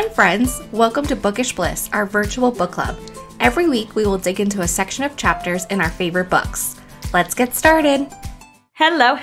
Hi friends, welcome to Bookish Bliss, our virtual book club. Every week we will dig into a section of chapters in our favorite books. Let's get started. Hello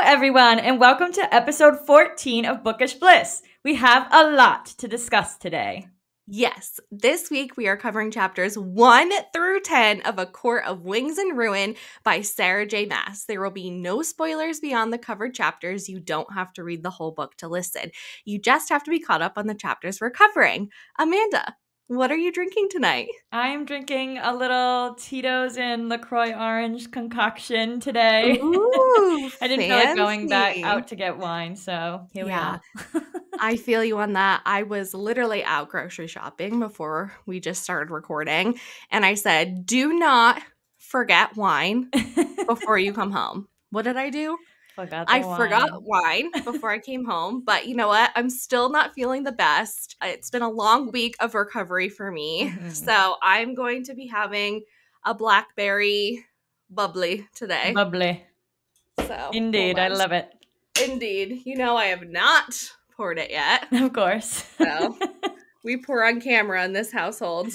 everyone, and welcome to episode 14 of Bookish Bliss. We have a lot to discuss today. Yes, this week we are covering chapters 1 through 10 of A Court of Wings and Ruin by Sarah J. Maas. There will be no spoilers beyond the covered chapters. You don't have to read the whole book to listen. You just have to be caught up on the chapters we're covering. Amanda, what are you drinking tonight? I'm drinking a little Tito's and LaCroix orange concoction today. Ooh, I didn't feel like going back out to get wine, so here we are. I feel you on that. I was literally out grocery shopping before we just started recording, and I said, do not forget wine before you come home. What did I do? Forgot wine before I came home, but you know what? I'm still not feeling the best. It's been a long week of recovery for me, so I'm going to be having a blackberry bubbly today. Bubbly. So indeed, I love it. Indeed. You know, I have not poured it yet. Of course. So we pour on camera in this household.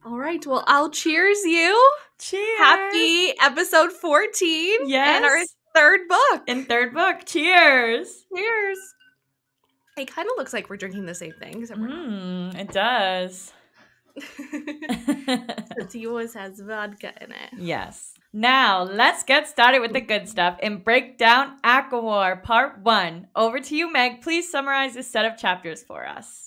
All right. Well, I'll cheers you. Cheers. Happy episode 14. Yes. And our third book. Cheers. Cheers. It kind of looks like we're drinking the same thing. It does. Because he always has vodka in it. Yes. Now, let's get started with the good stuff and break down ACOWAR Part I. Over to you, Meg. Please summarize this set of chapters for us.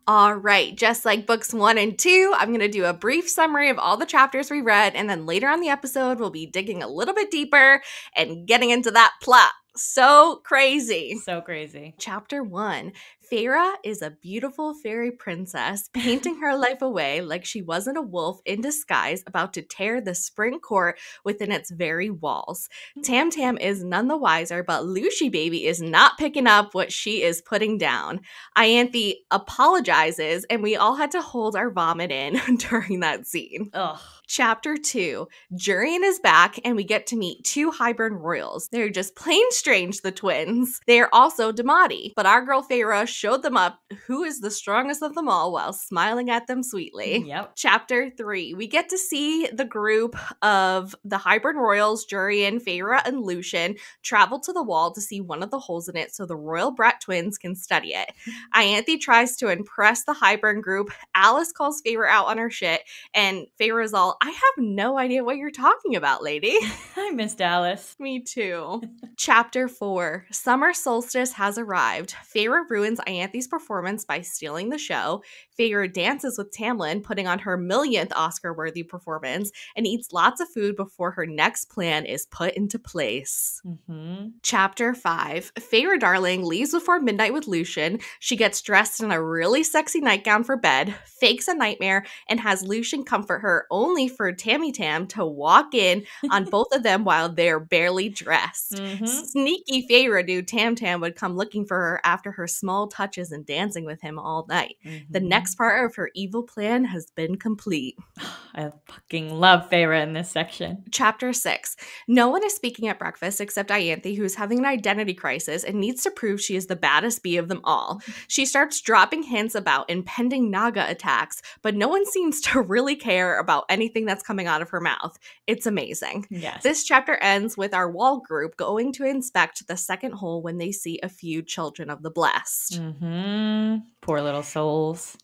All right. Just like books 1 and 2, I'm going to do a brief summary of all the chapters we read, and then later on the episode, we'll be digging a little bit deeper and getting into that plot. So crazy. So crazy. Chapter 1. Feyre is a beautiful fairy princess painting her life away like she wasn't a wolf in disguise about to tear the spring court within its very walls. Tam Tam is none the wiser, but Lucy Baby is not picking up what she is putting down. Ianthe apologizes, and we all had to hold our vomit in during that scene. Ugh. Chapter 2. Jurian is back, and we get to meet 2 Highburn royals. They're just plain strange, the twins. They are also Damati, but our girl Feyre showed them up who is the strongest of them all while smiling at them sweetly. Yep. Chapter 3. We get to see the group of the Highburn royals, Jurian, Feyre, and Lucien, travel to the wall to see one of the holes in it so the royal brat twins can study it. Ianthe tries to impress the Highburn group. Alice calls Feyre out on her shit, and Feyre is all, I have no idea what you're talking about, lady. I missed Alice. Me too. Chapter 4. Summer solstice has arrived. Feyre ruins Ianthe's performance by stealing the show. Feyre dances with Tamlin, putting on her millionth Oscar-worthy performance, and eats lots of food before her next plan is put into place. Chapter 5. Feyre Darling leaves before midnight with Lucien. She gets dressed in a really sexy nightgown for bed, fakes a nightmare, and has Lucien comfort her, only for Tammy Tam to walk in on both of them while they're barely dressed. Sneaky Feyre knew Tam Tam would come looking for her after her small touches and dancing with him all night. The next part of her evil plan has been complete. I fucking love Feyre in this section. Chapter 6. No one is speaking at breakfast except Ianthe, who is having an identity crisis and needs to prove she is the baddest bee of them all. She starts dropping hints about impending Naga attacks, but no one seems to really care about anything that's coming out of her mouth. It's amazing. Yes. This chapter ends with our wall group going to inspect the second hole when they see a few children of the blessed. Poor little souls.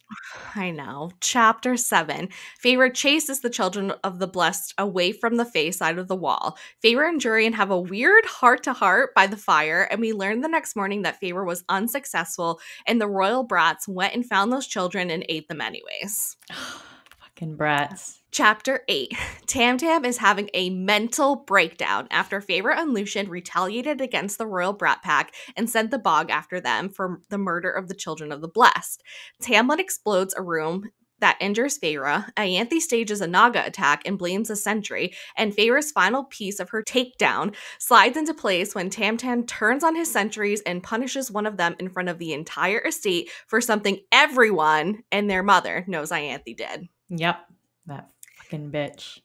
I know. Chapter 7. Feyre chases the children of the blessed away from the Fae side of the wall. Feyre and Jurian have a weird heart-to-heart by the fire, and we learn the next morning that Feyre was unsuccessful, and the royal brats went and found those children and ate them anyways. Fucking brats. Chapter 8. Tam Tam is having a mental breakdown after Feyre and Lucien retaliated against the royal brat pack and sent the bog after them for the murder of the children of the blessed. Tamlin explodes a room that injures Feyre. Ianthe stages a Naga attack and blames a sentry, and Feyre's final piece of her takedown slides into place when Tam Tam turns on his sentries and punishes one of them in front of the entire estate for something everyone and their mother knows Ianthe did. Yep. That fucking bitch.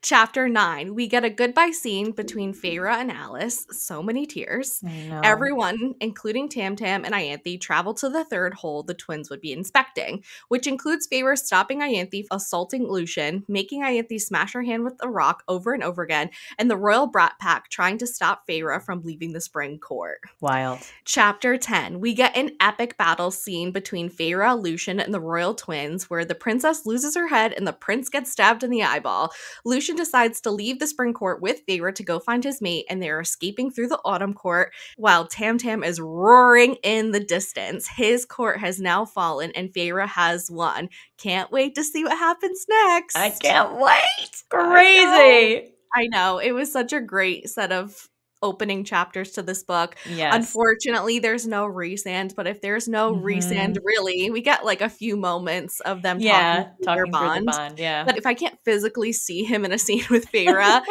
Chapter 9, we get a goodbye scene between Feyre and Alice. So many tears. I know. Everyone, including Tam Tam and Ianthe, travel to the third hole the twins would be inspecting, which includes Feyre stopping Ianthe assaulting Lucian, making Ianthe smash her hand with a rock over and over again, and the Royal Brat Pack trying to stop Feyre from leaving the Spring Court. Wild. Chapter 10, we get an epic battle scene between Feyre, Lucian, and the Royal Twins, where the princess loses her head and the prince gets stabbed in the eyeball. Lucian decides to leave the Spring Court with Feyre to go find his mate, and they're escaping through the Autumn Court while Tam Tam is roaring in the distance. His court has now fallen and Feyre has won. Can't wait to see what happens next. I can't wait. Crazy. I know. It was such a great set of opening chapters to this book. Yes. Unfortunately, there's no Rhysand, but if there's no Rhysand, really, we get like a few moments of them talking through the bond. Yeah. But if I can't physically see him in a scene with Feyre,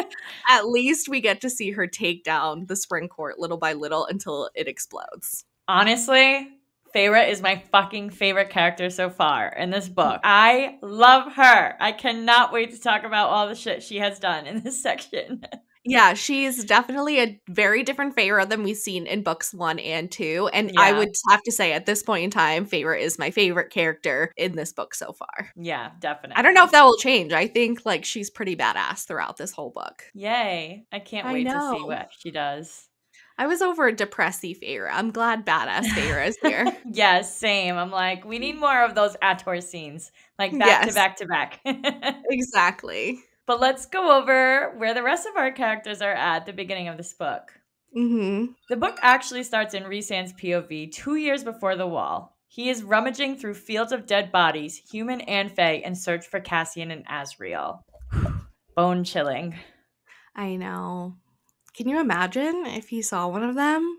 at least we get to see her take down the Spring Court little by little until it explodes. Honestly, Feyre is my fucking favorite character so far in this book. I love her. I cannot wait to talk about all the shit she has done in this section. Yeah, she's definitely a very different Feyre than we've seen in books 1 and 2. And I would have to say at this point in time, Feyre is my favorite character in this book so far. Yeah, definitely. I don't know if that will change. I think like she's pretty badass throughout this whole book. Yay. I can't wait to see what she does. I was over depressy Feyre. I'm glad badass Feyre is here. Yes, same. I'm like, we need more of those Ator scenes. Like back to back to back. Exactly. But let's go over where the rest of our characters are at the beginning of this book. Mm-hmm. The book actually starts in Rhysand's POV 2 years before the Wall. He is rummaging through fields of dead bodies, human and fae, in search for Cassian and Asriel. Bone chilling. I know. Can you imagine if he saw one of them?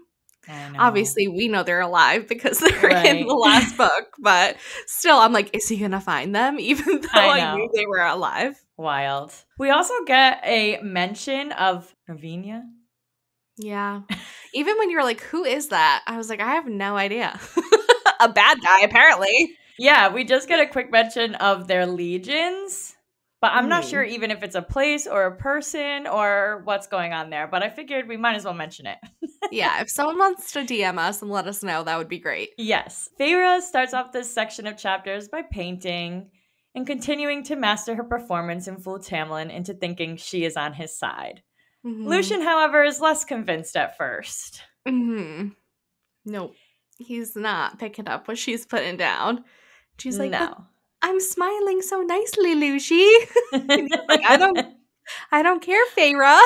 I know. Obviously, we know they're alive because they're in the last book, but still, I'm like, is he going to find them? Even though I knew they were alive. Wild. We also get a mention of Ravinia. Yeah. Even when you're like, who is that? I was like, I have no idea. A bad guy, apparently. Yeah, we just get a quick mention of their legions. But I'm not sure even if it's a place or a person or what's going on there. But I figured we might as well mention it. Yeah, if someone wants to DM us and let us know, that would be great. Yes. Feyre starts off this section of chapters by painting and continuing to master her performance and fool Tamlin into thinking she is on his side. Mm-hmm. Lucian, however, is less convinced at first. Mm-hmm. Nope. He's not picking up what she's putting down. She's like, no. I'm smiling so nicely, Lucy. Like, I don't care, Feyre.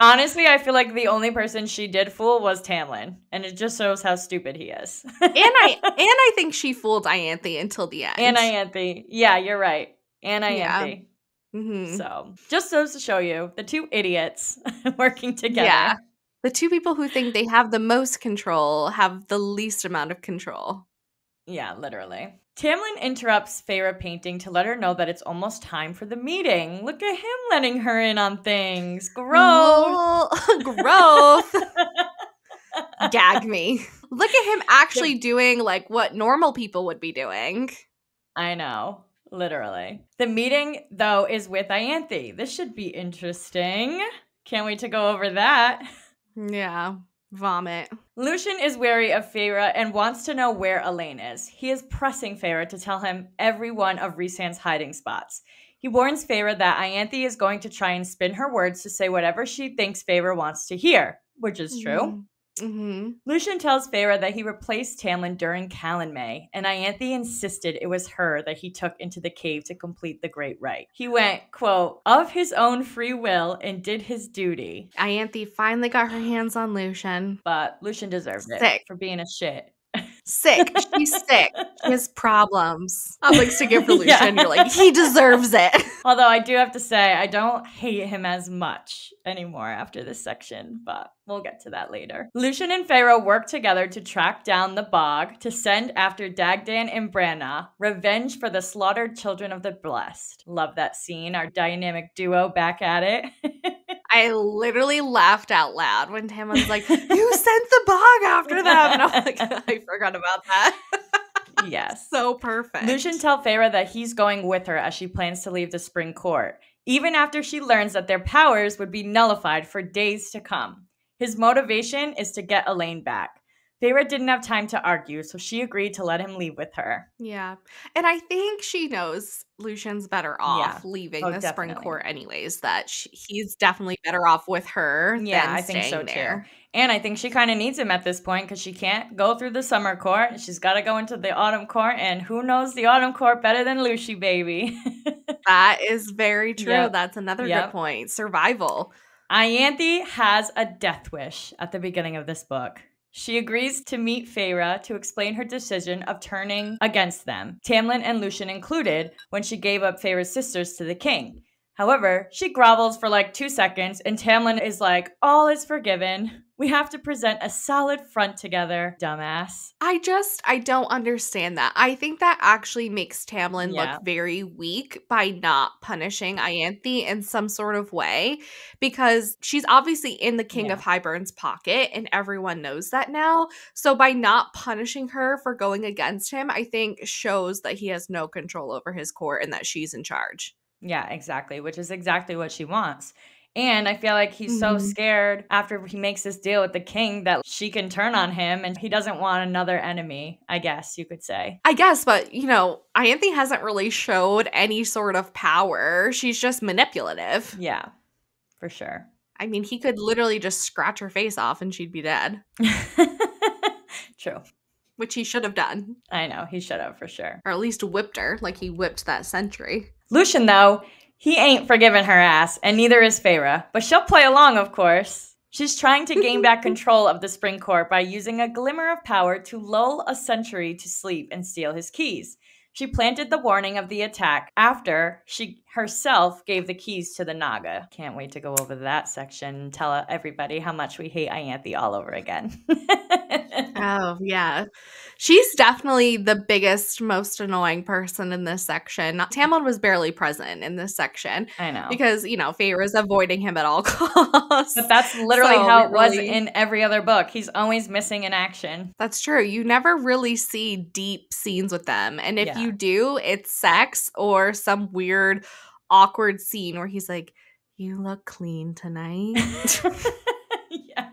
Honestly, I feel like the only person she did fool was Tamlin, and it just shows how stupid he is. and I think she fooled Ianthe until the end. And Ianthe. Yeah, you're right. And Ianthe. Yeah. Mm-hmm. So, just goes to show you, the two idiots working together. Yeah. The two people who think they have the most control have the least amount of control. Yeah, literally. Tamlin interrupts Feyre painting to let her know that it's almost time for the meeting. Look at him letting her in on things. Growth. Growth. Gag me. Look at him actually doing like what normal people would be doing. I know. Literally. The meeting, though, is with Ianthe. This should be interesting. Can't wait to go over that. Yeah. Vomit. Lucian is wary of Feyre and wants to know where Elaine is. He is pressing Feyre to tell him every one of Rhysand's hiding spots. He warns Feyre that Ianthe is going to try and spin her words to say whatever she thinks Feyre wants to hear, which is true. Mm-hmm. Lucian tells Feyre that he replaced Tamlin during Calanmay, and Ianthe insisted it was her that he took into the cave to complete the Great Rite. He went, quote, of his own free will and did his duty. Ianthe finally got her hands on Lucian. But Lucian deserved it for being a shit. Sick. She's sick. She has problems. I'm like sticking for Lucian. You're like, he deserves it. Although I do have to say, I don't hate him as much anymore after this section, but we'll get to that later. Lucian and Feyre work together to track down the Bog to send after Dagdan and Branna, revenge for the slaughtered children of the blessed. Love that scene. Our dynamic duo back at it. I literally laughed out loud when Tam was like, you sent the Bog after them. And I'm like, I forgot about that. Yes. So perfect. Lucian tells Feyre that he's going with her as she plans to leave the Spring Court. even after she learns that their powers would be nullified for days to come. His motivation is to get Elaine back. Feyre didn't have time to argue, so she agreed to let him leave with her. Yeah. And I think she knows Lucian's better off leaving the Spring definitely. Court anyways, that he's definitely better off with her Yeah, than I think so staying there. too. And I think she kind of needs him at this point because she can't go through the Summer Court. She's got to go into the Autumn Court, and who knows the Autumn Court better than Lucy, baby? That is very true. Yep. That's another good point. Survival. Ianthe has a death wish at the beginning of this book. She agrees to meet Feyre to explain her decision of turning against them, Tamlin and Lucien included, when she gave up Feyre's sisters to the king. However, she grovels for like 2 seconds, and Tamlin is like, all is forgiven. We have to present a solid front together, dumbass. I don't understand that. I think that actually makes Tamlin look very weak by not punishing Ianthe in some sort of way, because she's obviously in the King of Hybern's pocket, and everyone knows that now. So by not punishing her for going against him, I think shows that he has no control over his court and that she's in charge. Yeah, exactly, which is exactly what she wants. And I feel like he's so scared after he makes this deal with the king that she can turn on him, and he doesn't want another enemy, I guess you could say. I guess, but, you know, Ianthe hasn't really showed any sort of power. She's just manipulative. Yeah, for sure. I mean, he could literally just scratch her face off and she'd be dead. True. Which he should have done. I know, he should have, for sure. Or at least whipped her like he whipped that sentry. Lucien, though, he ain't forgiven her ass, and neither is Feyre. But she'll play along, of course. She's trying to gain back control of the Spring Court by using a glimmer of power to lull a sentry to sleep and steal his keys. She planted the warning of the attack after she herself gave the keys to the Naga. Can't wait to go over that section and tell everybody how much we hate Ianthe all over again. Oh, yeah. She's definitely the biggest, most annoying person in this section. Tamlin was barely present in this section. I know. Because, you know, Feyre's avoiding him at all costs. But that's literally how it was in every other book. He's always missing in action. That's true. You never really see deep scenes with them. And if you do, it's sex or some weird, awkward scene where he's like, you look clean tonight. Yeah.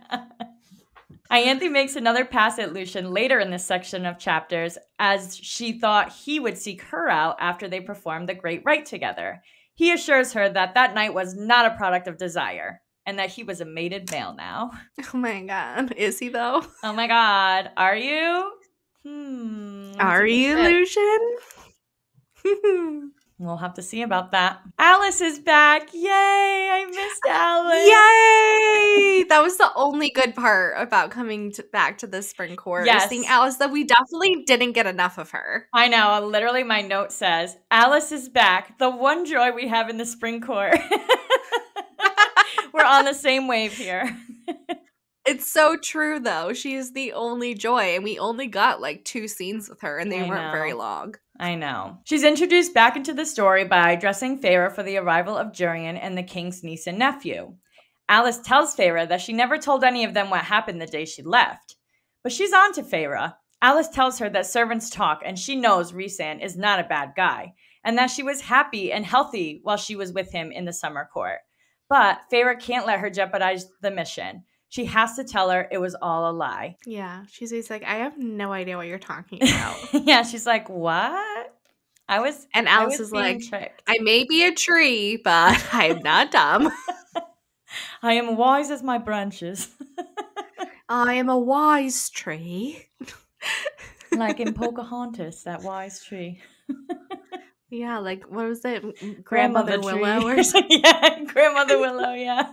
Ianthe makes another pass at Lucien later in this section of chapters, as she thought he would seek her out after they performed the Great Rite together. He assures her that that night was not a product of desire, and that he was a mated male now. Oh my god. Is he, though? Oh my god. Are you? Are you, Lucien? We'll have to see about that. Alice is back. Yay! I missed Alice. Yay! That was the only good part about coming back to the Spring Court. Yes. Seeing Alice, that we definitely didn't get enough of her. I know. Literally, my note says, Alice is back. The one joy we have in the Spring Court. We're on the same wave here. It's so true, though. She is the only joy, and we only got like 2 scenes with her, and they weren't very long. I know. She's introduced back into the story by dressing Feyre for the arrival of Jurian and the king's niece and nephew. Alice tells Feyre that she never told any of them what happened the day she left. But she's on to Feyre. Alice tells her that servants talk, and she knows Rhysand is not a bad guy, and that she was happy and healthy while she was with him in the Summer Court. But Feyre can't let her jeopardize the mission. She has to tell her it was all a lie. Yeah, she's always like, I have no idea what you're talking about. Yeah, she's like, what? And Alice is like, tricked. I may be a tree, but I'm not dumb. I am wise as my branches. I am a wise tree. Like in Pocahontas, that wise tree. Yeah, like, what was it? Grandmother Willow or something? Yeah, Grandmother Willow, yeah.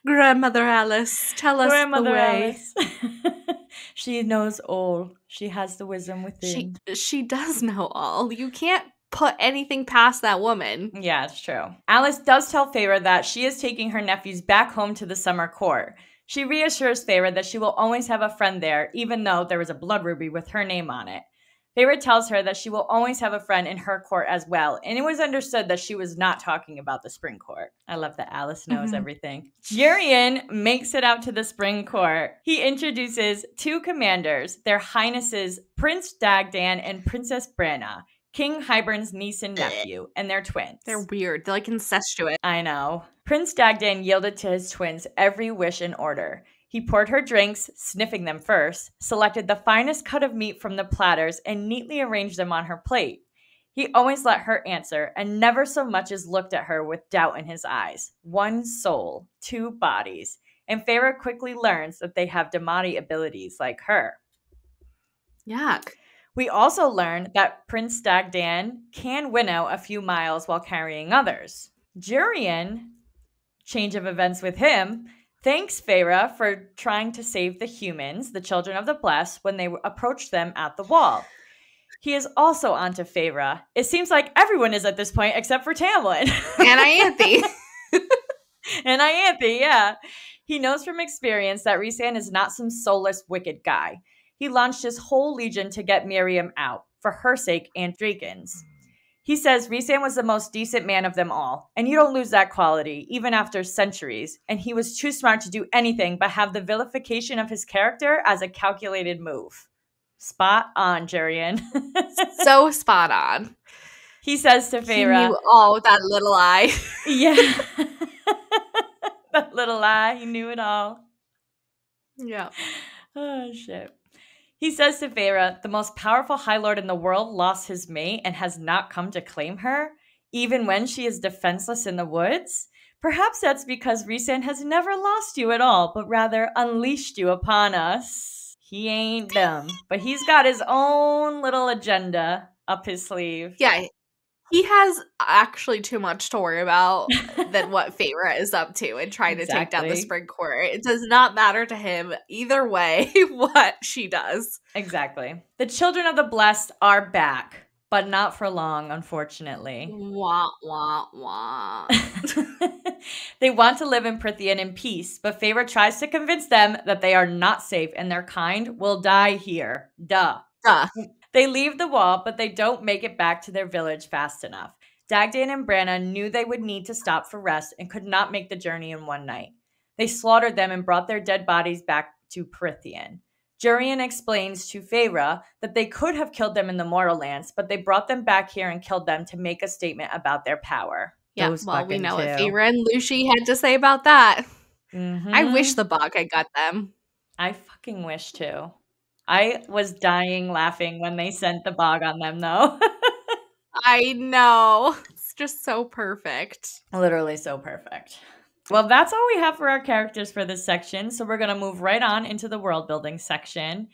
Grandmother Alice, tell us Grandmother the way. Alice. She knows all. She has the wisdom within. She does know all. You can't put anything past that woman. Yeah, it's true. Alice does tell Feyre that she is taking her nephews back home to the Summer Court. She reassures Feyre that she will always have a friend there, even though there is a blood ruby with her name on it. Feyre tells her that she will always have a friend in her court as well, and it was understood that she was not talking about the Spring Court. I love that Alice knows everything. Jurian makes it out to the Spring Court. He introduces 2 commanders, their highnesses Prince Dagdan and Princess Branna. King Hybern's niece and nephew, and they're twins. They're weird. They're like incestuous. I know. Prince Dagdan yielded to his twins every wish in order. He poured her drinks, sniffing them first, selected the finest cut of meat from the platters, and neatly arranged them on her plate. He always let her answer, and never so much as looked at her with doubt in his eyes. One soul, two bodies. And Feyre quickly learns that they have Damati abilities like her. Yuck. We also learn that Prince Dagdan can winnow a few miles while carrying others. Jurian, change of events with him, thanks Feyre for trying to save the humans, the children of the blessed, when they approached them at the wall. He is also onto Feyre. It seems like everyone is at this point except for Tamlin. And Ianthe. And Ianthe, yeah. He knows from experience that Rhysand is not some soulless, wicked guy. He launched his whole legion to get Miriam out, for her sake and Draken's. He says Rhysand was the most decent man of them all, and you don't lose that quality, even after centuries, and he was too smart to do anything but have the vilification of his character as a calculated move. Spot on, Jurian. So spot on. He says to Feyre, He knew all that little eye. Yeah. That little eye, he knew it all. Yeah. Oh, shit. He says to Feyre, the most powerful High Lord in the world lost his mate and has not come to claim her, even when she is defenseless in the woods. Perhaps that's because Rhysand has never lost you at all, but rather unleashed you upon us. He ain't dumb, but he's got his own little agenda up his sleeve. Yeah. He has actually too much to worry about than what Feyre is up to and trying to take down the Spring Court. It does not matter to him either way what she does. Exactly. The children of the blessed are back, but not for long, unfortunately. Wah, wah, wah. They want to live in Prythian in peace, but Feyre tries to convince them that they are not safe and their kind will die here. Duh. They leave the wall, but they don't make it back to their village fast enough. Dagdan and Branna knew they would need to stop for rest and could not make the journey in one night. They slaughtered them and brought their dead bodies back to Prythian. Jurian explains to Feyre that they could have killed them in the Mortal Lands, but they brought them back here and killed them to make a statement about their power. Yeah, well, we know what Feyre and Lucy had to say about that. Mm-hmm. I wish the bog had got them. I fucking wish too. I was dying laughing when they sent the bog on them, though. I know. It's just so perfect. Literally so perfect. Well, that's all we have for our characters for this section. So we're going to move right on into the world building section.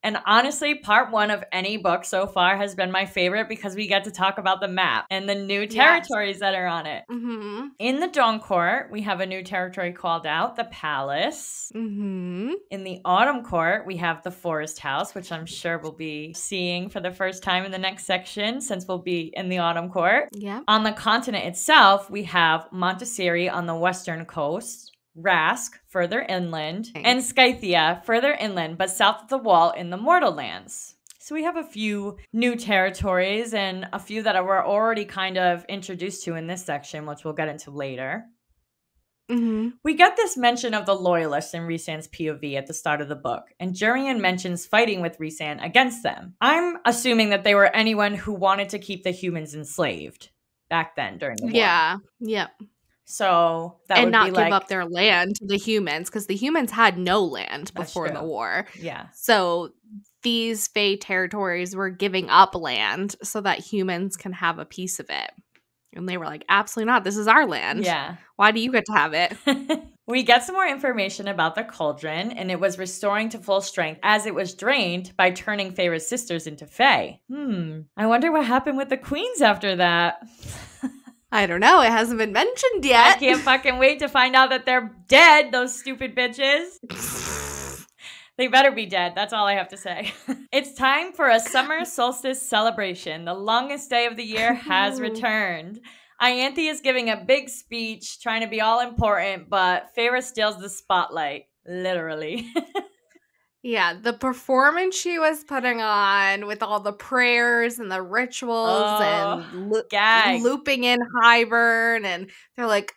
And honestly, part one of any book so far has been my favorite because we get to talk about the map and the new territories that are on it. Mm-hmm. In the Dawn Court, we have a new territory called out, the Palace. Mm-hmm. In the Autumn Court, we have the Forest House, which I'm sure we'll be seeing for the first time in the next section since we'll be in the Autumn Court. Yeah. On the continent itself, we have Montessori on the western coast, Rask further inland, and Scythia further inland, but south of the wall in the Mortal Lands. So we have a few new territories and a few that we're already kind of introduced to in this section, which we'll get into later. Mm-hmm. We get this mention of the Loyalists in Rhysand's POV at the start of the book, and Jurian mentions fighting with Rhysand against them. I'm assuming that they were anyone who wanted to keep the humans enslaved back then during the war. Yeah, yep. So that and would not be give like, up their land to the humans because the humans had no land That's before the true. war. Yeah. So these Fae territories were giving up land so that humans can have a piece of it. And they were like, absolutely not. This is our land. Yeah. Why do you get to have it? We get some more information about the cauldron, and it was restoring to full strength as it was drained by turning Feyre's sisters into Fae. I wonder what happened with the queens after that. I don't know. It hasn't been mentioned yet. I can't fucking wait to find out that they're dead, those stupid bitches. They better be dead. That's all I have to say. It's time for a summer solstice celebration. The longest day of the year has returned. Ianthe is giving a big speech, trying to be all important, but Feyre steals the spotlight. Literally. Yeah, the performance she was putting on with all the prayers and the rituals and looping in Hybern, and they're like,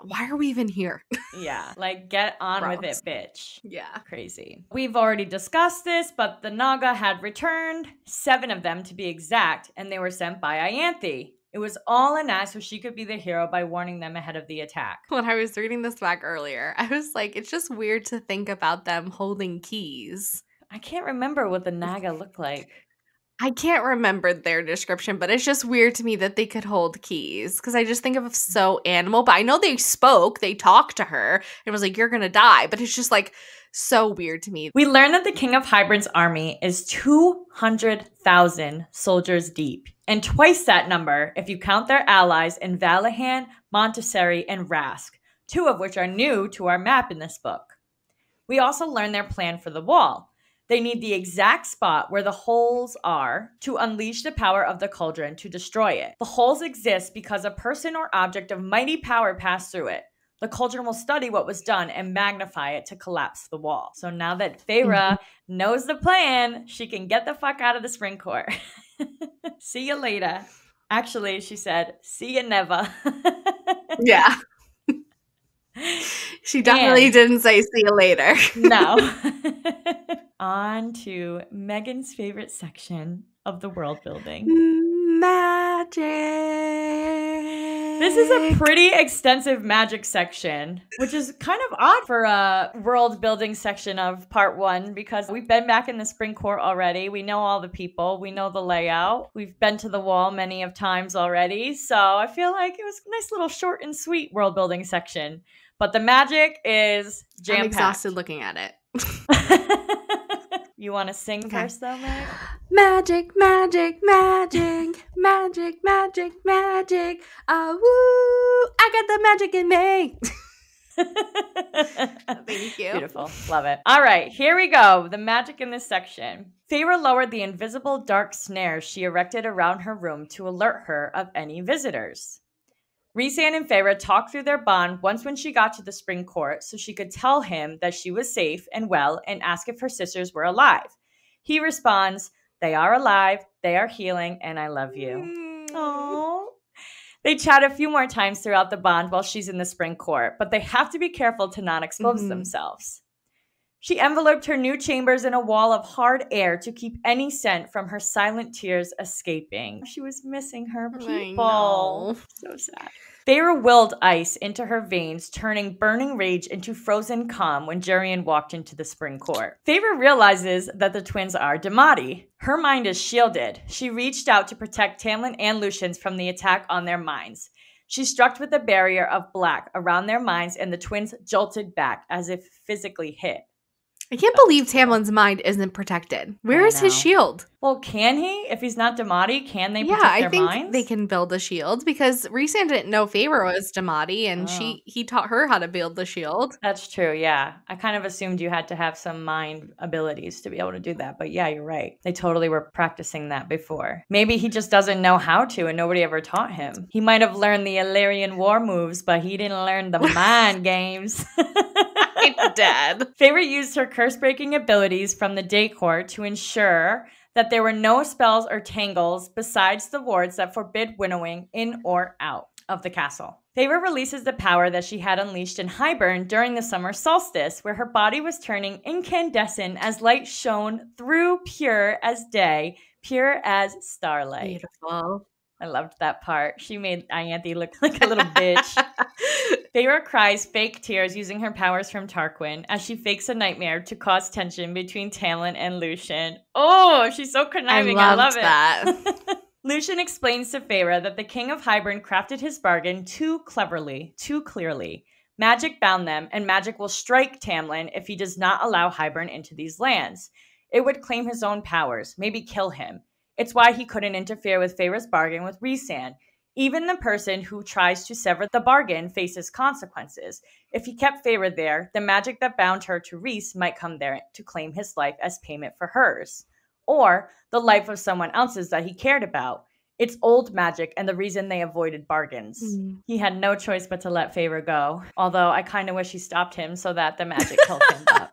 why are we even here? Yeah, like get on with Gross. it, bitch. Yeah. Crazy. We've already discussed this, but the Naga had returned, 7 of them to be exact, and they were sent by Ianthe. It was all an act so she could be the hero by warning them ahead of the attack. When I was reading this back earlier, I was like, it's just weird to think about them holding keys. I can't remember what the Naga looked like. I can't remember their description, but it's just weird to me that they could hold keys because I just think of so animal. But I know they spoke, they talked to her and was like, "You're gonna die," but it's just like so weird to me. We learned that the King of Hybern's army is 200,000 soldiers deep, and twice that number if you count their allies in Valahan, Montessori, and Rask, 2 of which are new to our map in this book. We also learned their plan for the wall. They need the exact spot where the holes are to unleash the power of the cauldron to destroy it. The holes exist because a person or object of mighty power passed through it. The cauldron will study what was done and magnify it to collapse the wall. So now that Feyre knows the plan, she can get the fuck out of the spring court. See you later. Actually, she said, see you never. Yeah. She definitely didn't say see you later. No. On to Megan's favorite section of the world building. Magic. This is a pretty extensive magic section, which is kind of odd for a world building section of part 1 because we've been back in the spring court already. We know all the people. We know the layout. We've been to the wall many of times already. So I feel like it was a nice little short and sweet world building section. But the magic is jam-packed. I'm exhausted looking at it. You want to sing first, though, Meg? Magic, magic, magic, magic, magic, magic. Woo! I got the magic in me. Thank you. Beautiful. Love it. All right, here we go. The magic in this section. Feyre lowered the invisible dark snares she erected around her room to alert her of any visitors. Rhysand and Feyre talked through their bond once when she got to the spring court so she could tell him that she was safe and well and ask if her sisters were alive. He responds, "They are alive, they are healing, and I love you." Aww. They chat a few more times throughout the bond while she's in the spring court, but they have to be careful to not expose themselves. She enveloped her new chambers in a wall of hard air to keep any scent from her silent tears escaping. She was missing her people. So sad. Feyre willed ice into her veins, turning burning rage into frozen calm when Jerian walked into the spring court. Feyre realizes that the twins are Damati. Her mind is shielded. She reached out to protect Tamlin and Lucian's from the attack on their minds. She struck with a barrier of black around their minds, and the twins jolted back as if physically hit. I can't believe Tamlin's mind isn't protected. Where is his shield? Well, can he? If he's not Damati, can they protect their minds? I think they can build a shield because Rhysand didn't know Feyre was Damati, and he taught her how to build the shield. That's true, yeah. I kind of assumed you had to have some mind abilities to be able to do that, but yeah, you're right. They totally were practicing that before. Maybe he just doesn't know how to, and nobody ever taught him. He might have learned the Illyrian war moves, but he didn't learn the mind games. I'm dead. Feyre used her curse-breaking abilities from the day court to ensure that there were no spells or tangles besides the wards that forbid winnowing in or out of the castle. Feyre releases the power that she had unleashed in Hybern during the summer solstice, where her body was turning incandescent as light shone through, pure as day, pure as starlight. Beautiful. I loved that part. She made Ianthe look like a little bitch. Feyre cries fake tears using her powers from Tarquin as she fakes a nightmare to cause tension between Tamlin and Lucian. Oh, she's so conniving. I love it. Lucian explains to Feyre that the King of Hybern crafted his bargain too cleverly, too clearly. Magic bound them, and magic will strike Tamlin if he does not allow Hybern into these lands. It would claim his own powers, maybe kill him. It's why he couldn't interfere with Feyre's bargain with Rhysand. Even the person who tries to sever the bargain faces consequences. If he kept Feyre there, the magic that bound her to Rhys might come there to claim his life as payment for hers. Or the life of someone else's that he cared about. It's old magic and the reason they avoided bargains. He had no choice but to let Feyre go. Although I kind of wish he stopped him so that the magic killed him up.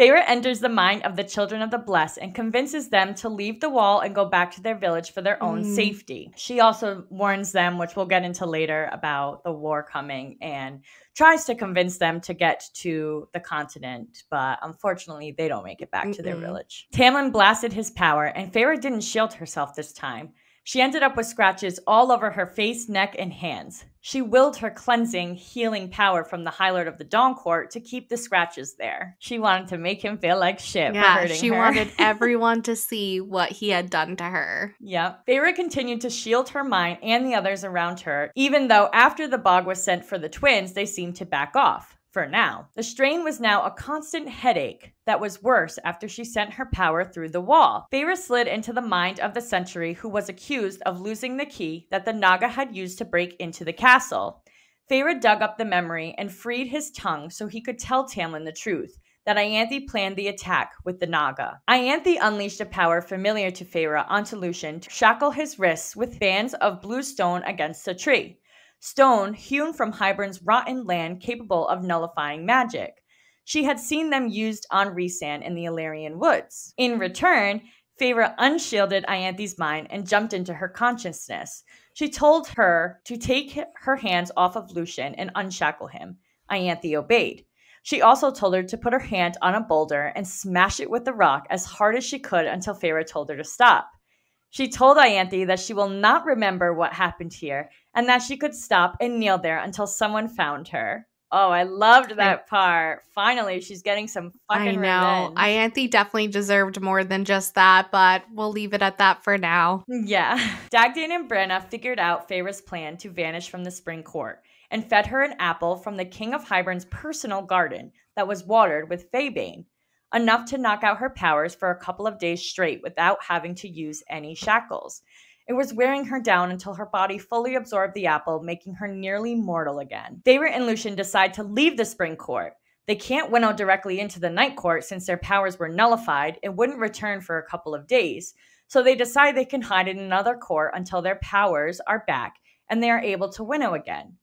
Feyre enters the mind of the children of the Blessed and convinces them to leave the wall and go back to their village for their own safety. She also warns them, which we'll get into later, about the war coming and tries to convince them to get to the continent, but unfortunately they don't make it back to their village. Tamlin blasted his power, and Feyre didn't shield herself this time. She ended up with scratches all over her face, neck, and hands. She willed her cleansing, healing power from the High Lord of the Dawn Court to keep the scratches there. She wanted to make him feel like shit for hurting her. She wanted everyone to see what he had done to her. Yep. Feyre continued to shield her mind and the others around her, even though after the Bog was sent for the twins, they seemed to back off. For now. The strain was now a constant headache that was worse after she sent her power through the wall. Feyre slid into the mind of the sentry who was accused of losing the key that the Naga had used to break into the castle. Feyre dug up the memory and freed his tongue so he could tell Tamlin the truth, that Ianthe planned the attack with the Naga. Ianthe unleashed a power familiar to Feyre onto Lucien to shackle his wrists with bands of blue stone against a tree. Stone hewn from Hybern's rotten land capable of nullifying magic. She had seen them used on Rhysand in the Illyrian woods. In return, Feyre unshielded Ianthe's mind and jumped into her consciousness. She told her to take her hands off of Lucien and unshackle him. Ianthe obeyed. She also told her to put her hand on a boulder and smash it with the rock as hard as she could until Feyre told her to stop. She told Ianthe that she will not remember what happened here and that she could stop and kneel there until someone found her. Oh, I loved that part. Finally, she's getting some fucking revenge. Ianthe definitely deserved more than just that, but we'll leave it at that for now. Yeah. Dagdan and Brenna figured out Feyre's plan to vanish from the spring court and fed her an apple from the King of Hybern's personal garden that was watered with Faebane, enough to knock out her powers for a couple of days straight without having to use any shackles. It was wearing her down until her body fully absorbed the apple, making her nearly mortal again. Feyre and Lucien decide to leave the spring court. They can't winnow directly into the night court since their powers were nullified and wouldn't return for a couple of days, so they decide they can hide in another court until their powers are back and they are able to winnow again.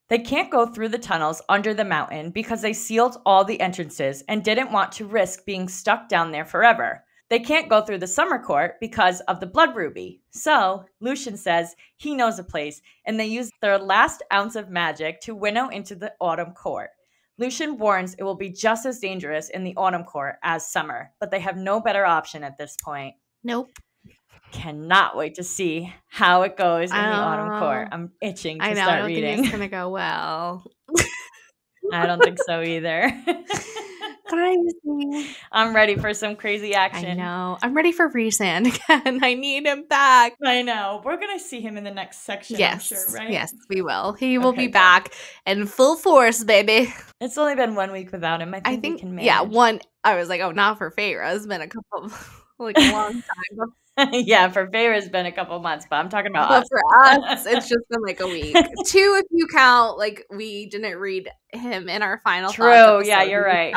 They can't go through the tunnels under the mountain because they sealed all the entrances and didn't want to risk being stuck down there forever. They can't go through the summer court because of the blood ruby. So, Lucien says he knows a place, and they use their last ounce of magic to winnow into the autumn court. Lucien warns it will be just as dangerous in the autumn court as summer, but they have no better option at this point. Nope. Cannot wait to see how it goes in the autumn court. I'm itching to start reading. I don't think it's going to go well. I don't think so either. I'm ready for some crazy action. I know. I'm ready for Rhysand again. I need him back. I know. We're going to see him in the next section, yes. I'm sure, right? Yes, we will. He will be back in full force, baby. It's only been 1 week without him. I think we can manage. Yeah, one. I was like, oh, not for Feyre. It's been a couple of, a long time. Yeah, for Feyre it's been a couple months, but I'm talking about us. But for us, it's just been a week. 2 if you count, we didn't read him in our final True, yeah, you're right.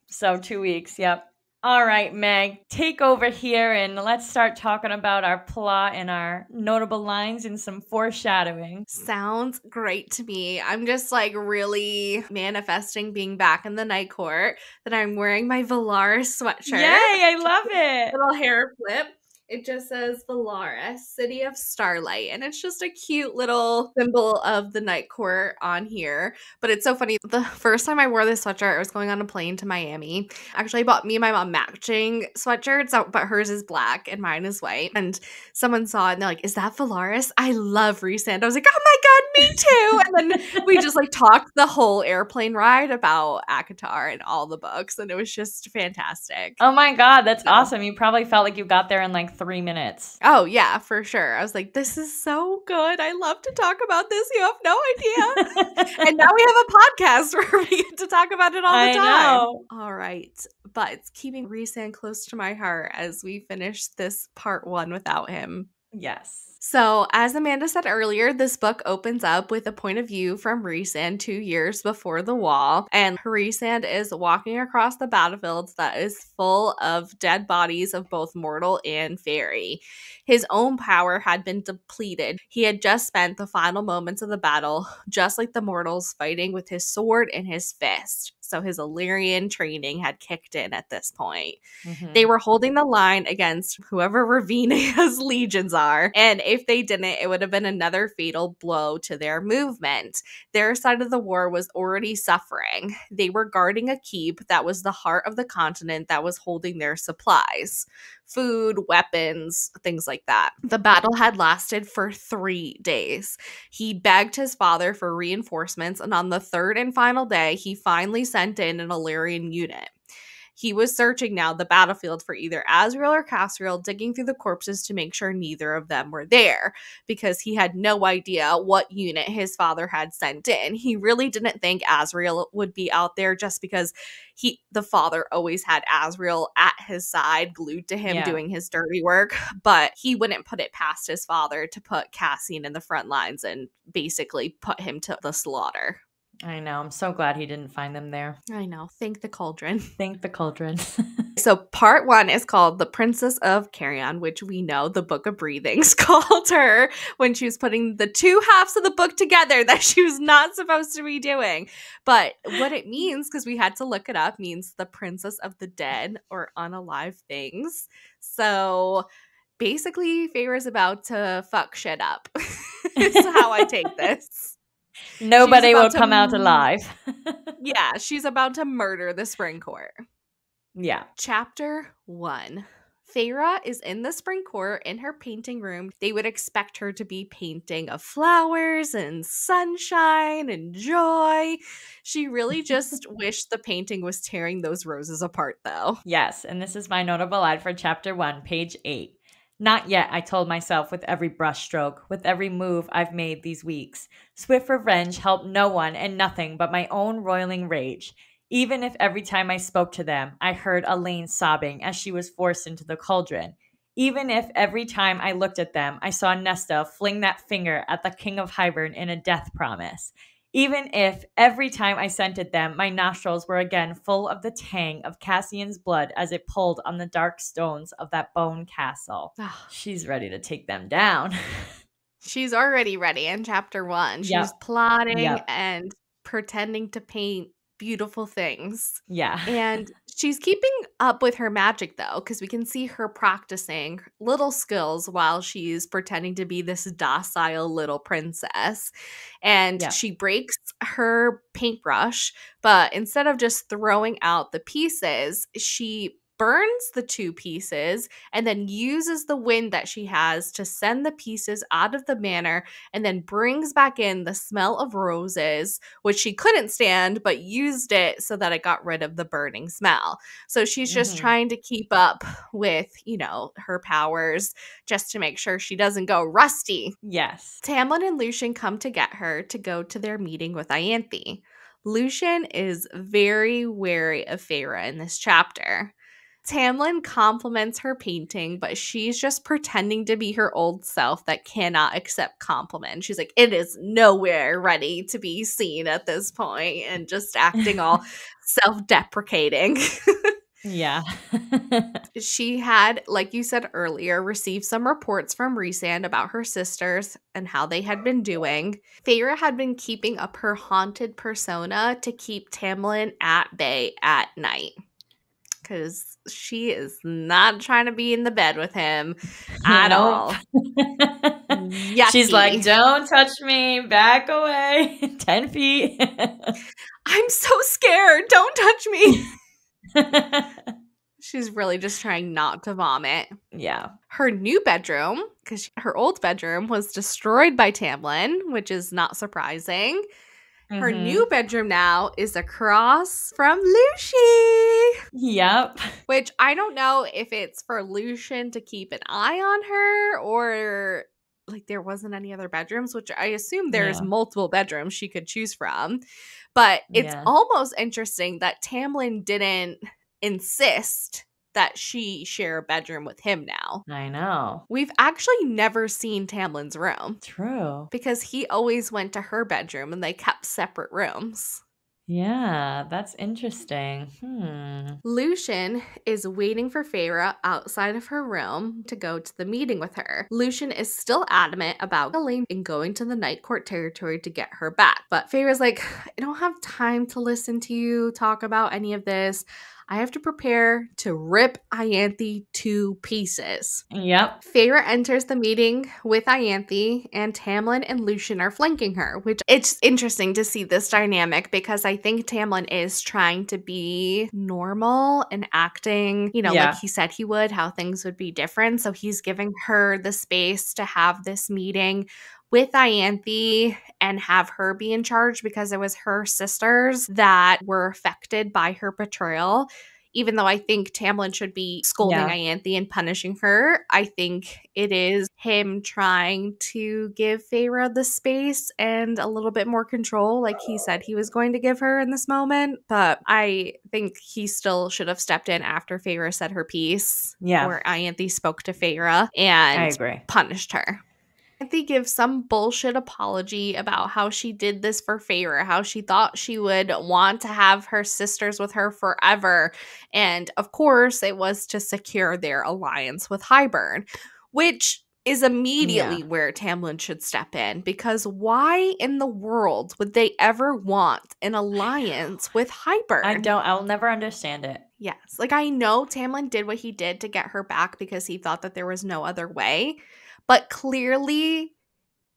So 2 weeks, yep. All right, Meg, take over here and let's start talking about our plot and our notable lines and some foreshadowing. Sounds great to me. I'm just really manifesting being back in the night court, that I'm wearing my Valaris sweatshirt. Yay, I love it. Little hair flip. It just says Valaris, City of Starlight. And it's just a cute little symbol of the night court on here. But it's so funny. The first time I wore this sweatshirt, I was going on a plane to Miami. Actually, I bought me and my mom matching sweatshirts, but hers is black and mine is white. And someone saw it and they're like, is that Valaris? I love Rhysand. I was like, oh my God, me too. And then we just talked the whole airplane ride about ACOWAR and all the books. And it was just fantastic. Oh my God, that's awesome. You probably felt like you got there in 3 minutes. Oh, yeah, for sure. I was like, this is so good. I love to talk about this. You have no idea. And now we have a podcast where we get to talk about it all the time. Know. All right. But it's keeping Rhysand close to my heart as we finish this part 1 without him. Yes. So, as Amanda said earlier, this book opens up with a point of view from Rhysand 2 years before the wall, and Rhysand is walking across the battlefields that is full of dead bodies of both mortal and fairy. His own power had been depleted. He had just spent the final moments of the battle, just like the mortals, fighting with his sword and his fist. so his Illyrian training had kicked in at this point. Mm-hmm. They were holding the line against whoever Ravina's legions are, and if they didn't, it would have been another fatal blow to their movement. Their side of the war was already suffering. They were guarding a keep that was the heart of the continent that was holding their supplies. Food, weapons, things like that. The battle had lasted for 3 days. He begged his father for reinforcements, and on the third and final day, he finally sent in an Illyrian unit. He was searching now the battlefield for either Azriel or Casriel, digging through the corpses to make sure neither of them were there, because he had no idea what unit his father had sent in. He really didn't think Azriel would be out there, just because the father always had Azriel at his side, glued to him, doing his dirty work, but he wouldn't put it past his father to put Cassian in the front lines and basically put him to the slaughter. I know. I'm so glad he didn't find them there. I know. Thank the cauldron. Thank the cauldron. So part 1 is called The Princess of Carrion, which we know the Book of Breathings called her when she was putting the two halves of the book together that she was not supposed to be doing. But what it means, because we had to look it up, means the princess of the dead or unalive things. So basically, Feyre's about to fuck shit up. Is how I take this. Nobody will come out alive. Yeah, she's about to murder the Spring Court. Yeah. Chapter 1. Feyre is in the Spring Court in her painting room. They would expect her to be painting of flowers and sunshine and joy. She really just wished the painting was tearing those roses apart, though. Yes, and this is my notable line for Chapter 1, page 8. Not yet, I told myself with every brushstroke, with every move I've made these weeks. Swift revenge helped no one and nothing but my own roiling rage. Even if every time I spoke to them, I heard Elaine sobbing as she was forced into the cauldron. Even if every time I looked at them, I saw Nesta fling that finger at the King of Hybern in a death promise. Even if every time I scented them, my nostrils were again full of the tang of Cassian's blood as it pulled on the dark stones of that bone castle. She's ready to take them down. She's already ready in Chapter 1. She's plotting and pretending to paint beautiful things. Yeah. And she's keeping up with her magic, though, because we can see her practicing little skills while she's pretending to be this docile little princess. And she breaks her paintbrush, but instead of just throwing out the pieces, she burns the 2 pieces and then uses the wind that she has to send the pieces out of the manor, and then brings back in the smell of roses, which she couldn't stand, but used it so that it got rid of the burning smell. So she's just trying to keep up with, her powers, just to make sure she doesn't go rusty. Yes. Tamlin and Lucien come to get her to go to their meeting with Ianthe. Lucien is very wary of Feyre in this chapter. Tamlin compliments her painting, but she's just pretending to be her old self that cannot accept compliments. She's like, it is nowhere ready to be seen at this point, and just acting all self-deprecating. Yeah. She had, like you said earlier, received some reports from Rhysand about her sisters and how they had been doing. Feyre had been keeping up her haunted persona to keep Tamlin at bay at night, because she is not trying to be in the bed with him at all. She's like, don't touch me, back away, 10 feet. I'm so scared, don't touch me. She's really just trying not to vomit. Yeah. Her new bedroom, because her old bedroom was destroyed by Tamlin, which is not surprising. Her new bedroom now is across from Lucien. Yep. Which I don't know if it's for Lucien to keep an eye on her, or like there wasn't any other bedrooms, which I assume there's multiple bedrooms she could choose from. But it's almost interesting that Tamlin didn't insist that she share a bedroom with him now. I know. We've actually never seen Tamlin's room. True. Because he always went to her bedroom and they kept separate rooms. Yeah, that's interesting. Lucian is waiting for Feyre outside of her room to go to the meeting with her. Lucian is still adamant about Elaine and going to the Night Court territory to get her back. But Feyre's like, I don't have time to listen to you talk about any of this. I have to prepare to rip Ianthe to pieces. Yep. Feyre enters the meeting with Ianthe, and Tamlin and Lucian are flanking her, which it's interesting to see this dynamic because I think Tamlin is trying to be normal and acting, like Yeah. he said he would, how things would be different. So he's giving her the space to have this meeting with Ianthe and have her be in charge because it was her sisters that were affected by her betrayal. Even though I think Tamlin should be scolding Yeah. Ianthe and punishing her, I think it is him trying to give Feyre the space and a little bit more control, like he said he was going to give her in this moment. But I think he still should have stepped in after Feyre said her piece, Yeah. where Ianthe spoke to Feyre I and agree. punished her. Ianthe gives some bullshit apology about how she did this for Feyre, how she thought she would want to have her sisters with her forever. And of course, it was to secure their alliance with Hybern, which is immediately where Tamlin should step in, because why in the world would they ever want an alliance with Hybern? I'll never understand it. Yes. Like, I know Tamlin did what he did to get her back because he thought that there was no other way. But clearly,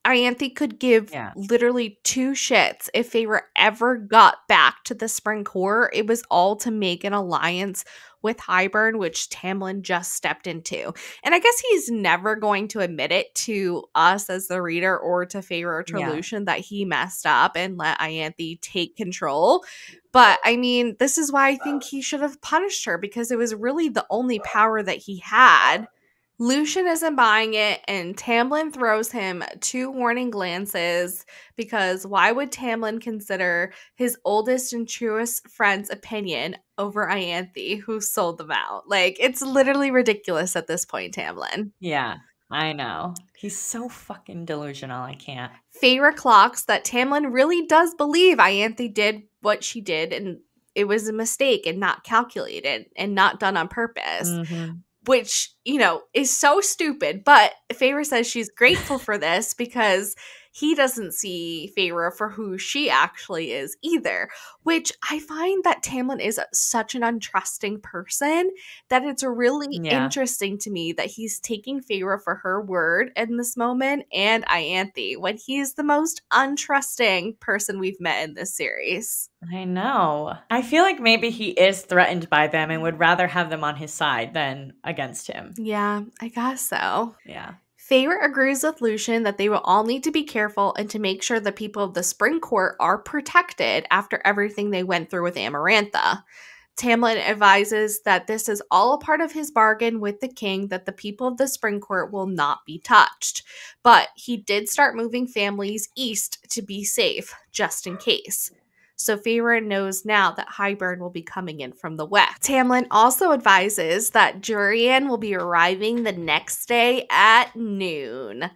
Ianthe could give literally two shits if Feyre ever got back to the Spring Court. It was all to make an alliance with Hybern, which Tamlin just stepped into. And I guess he's never going to admit it to us as the reader or to Feyre or to Lucian that he messed up and let Ianthe take control. But I mean, this is why I think he should have punished her, because it was really the only power that he had. Lucian isn't buying it, and Tamlin throws him 2 warning glances, because why would Tamlin consider his oldest and truest friend's opinion over Ianthe, who sold them out? Like, it's literally ridiculous at this point, Tamlin. Yeah, I know. He's so fucking delusional. I can't. Feyre clocks that Tamlin really does believe Ianthe did what she did, and it was a mistake and not calculated and not done on purpose. Mm-hmm. Which, is so stupid. But Feyre says she's grateful for this because he doesn't see Feyre for who she actually is either. Which I find that Tamlin is such an untrusting person that it's really interesting to me that he's taking Feyre for her word in this moment, and Ianthe, when he's the most untrusting person we've met in this series. I know. I feel like maybe he is threatened by them and would rather have them on his side than against him. Yeah, I guess so. Yeah. Feyre agrees with Lucian that they will all need to be careful and to make sure the people of the Spring Court are protected after everything they went through with Amarantha. Tamlin advises that this is all a part of his bargain with the king, that the people of the Spring Court will not be touched. But he did start moving families east to be safe, just in case. So Feyre knows now that Hybern will be coming in from the west. Tamlin also advises that Jurian will be arriving the next day at noon.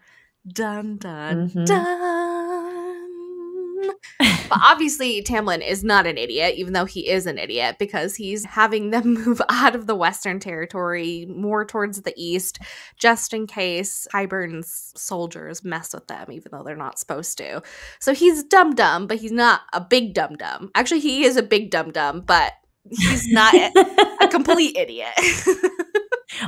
Dun, dun, dun. But obviously, Tamlin is not an idiot, even though he is an idiot, because he's having them move out of the Western Territory more towards the east, just in case Hybern's soldiers mess with them, even though they're not supposed to. So he's dumb, but he's not a big dumb. Actually, he is a big dumb, but he's not a complete idiot.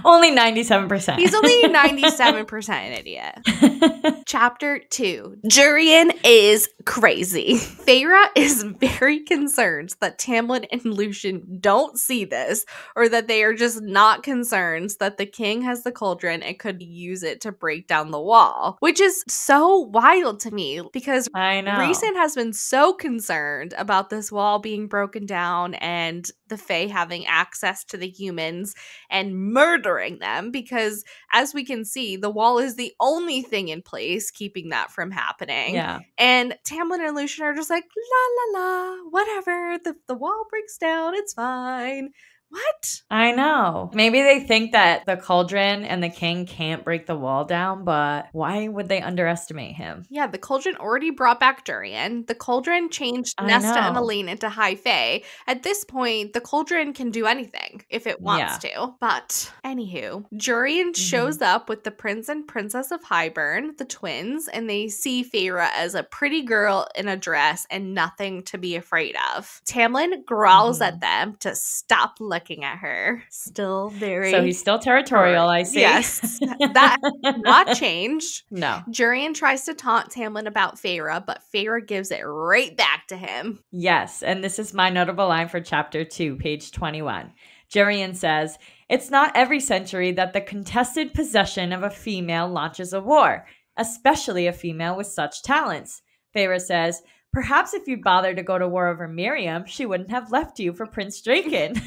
Only 97%. He's only 97% an idiot. Chapter 2. Jurian is crazy. Feyre is very concerned that Tamlin and Lucian don't see this, or that they are just not concerned that the king has the cauldron and could use it to break down the wall. Which is so wild to me, because I know. Rhysand has been so concerned about this wall being broken down and the Fae having access to the humans and murdering them, because as we can see, the wall is the only thing in place keeping that from happening. Yeah. And Tamlin and Lucian are just like, la la la, whatever, the wall breaks down, it's fine. What? I know. Maybe they think that the cauldron and the king can't break the wall down, but why would they underestimate him? Yeah, the cauldron already brought back Durian. The cauldron changed I Nesta and know. Elaine into High Fae. At this point, the cauldron can do anything if it wants Yeah. to. But, anywho, Durian Mhm. shows up with the Prince and Princess of Highburn, the twins, and they see Feyre as a pretty girl in a dress and nothing to be afraid of. Tamlin growls at Mhm. them to stop looking at her. Still So very he's still territorial, I see. Yes, that not changed. No. Jurian tries to taunt Tamlin about Feyre, but Feyre gives it right back to him. Yes, and this is my notable line for chapter 2, page 21. Jurian says, "It's not every century that the contested possession of a female launches a war, especially a female with such talents." Feyre says, "Perhaps if you'd bothered to go to war over Miriam, she wouldn't have left you for Prince Draken."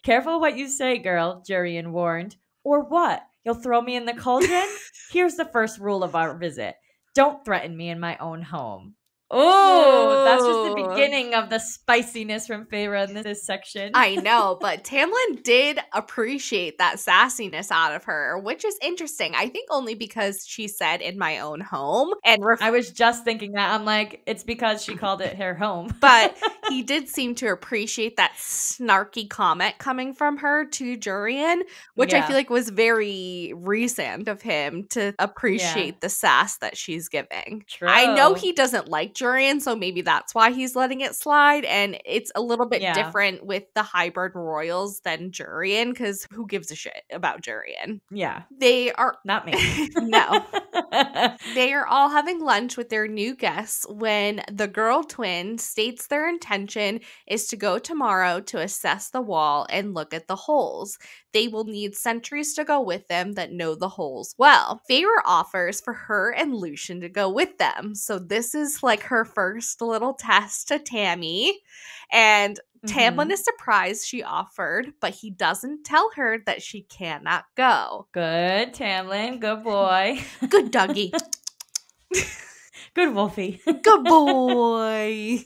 "Careful what you say, girl," Jurian warned. "Or what? You'll throw me in the cauldron? Here's the first rule of our visit. Don't threaten me in my own home." Oh, that's just the Ooh. beginning of the spiciness from Feyre in this section. I know, but Tamlin did appreciate that sassiness out of her, which is interesting. I think only because she said in my own home and I was just thinking that. I'm like, it's because she called it her home. but he did seem to appreciate that snarky comment coming from her to Jurian, which I feel Yeah. like was very recent of him to appreciate the sass that she's giving. I know True. he doesn't like Jurian, so maybe that's why he's letting it slide. And it's a little bit Yeah. different with the Hybrid Royals than Jurian, because who gives a shit about Jurian? Yeah. They are Not me. no. They are all having lunch with their new guests when the girl twin states their intention is to go tomorrow to assess the wall and look at the holes. They will need sentries to go with them that know the holes well. Feyre offers for her and Lucian to go with them. So this is like her first little test to Tammy. And Tamlin Mhm. is surprised she offered, but he doesn't tell her that she cannot go. Good, Tamlin. Good boy. Good doggy. Good Wolfie. Good boy.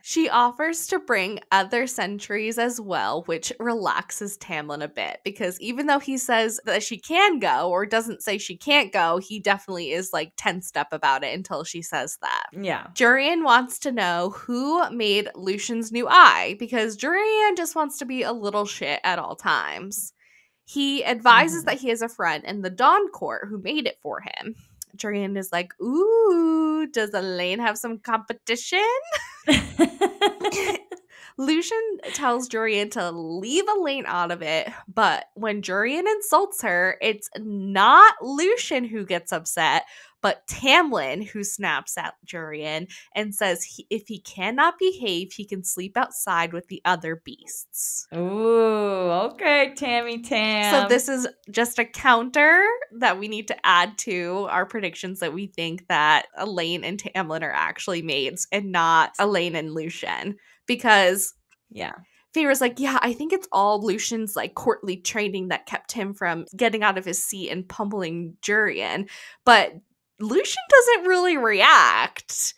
She offers to bring other sentries as well, which relaxes Tamlin a bit because even though he says that she can go or doesn't say she can't go, he definitely is like tensed up about it until she says that. Yeah. Jurian wants to know who made Lucian's new eye because Jurian just wants to be a little shit at all times. He advises Mhm. that he has a friend in the Dawn Court who made it for him. Jurian is like, ooh, does Elaine have some competition? Lucian tells Jurian to leave Elaine out of it, but when Jurian insults her, it's not Lucian who gets upset, but Tamlin who snaps at Jurian and says if he cannot behave, he can sleep outside with the other beasts. Ooh, okay, Tammy Tam. So this is just a counter that we need to add to our predictions that we think that Elaine and Tamlin are actually mates and not Elaine and Lucian. Because Yeah. Feyre's like, yeah, I think it's all Lucian's like courtly training that kept him from getting out of his seat and pummeling Jurian. But Lucian doesn't really react.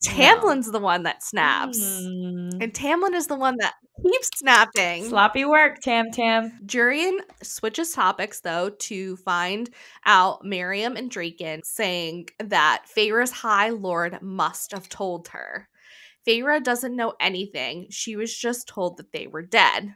Tamlin's the one that snaps. And Tamlin is the one that keeps snapping. Sloppy work, Tam Tam. Jurian switches topics, though, to find out Miriam and Draken, saying that Feyre's High Lord must have told her. Feyre doesn't know anything. She was just told that they were dead.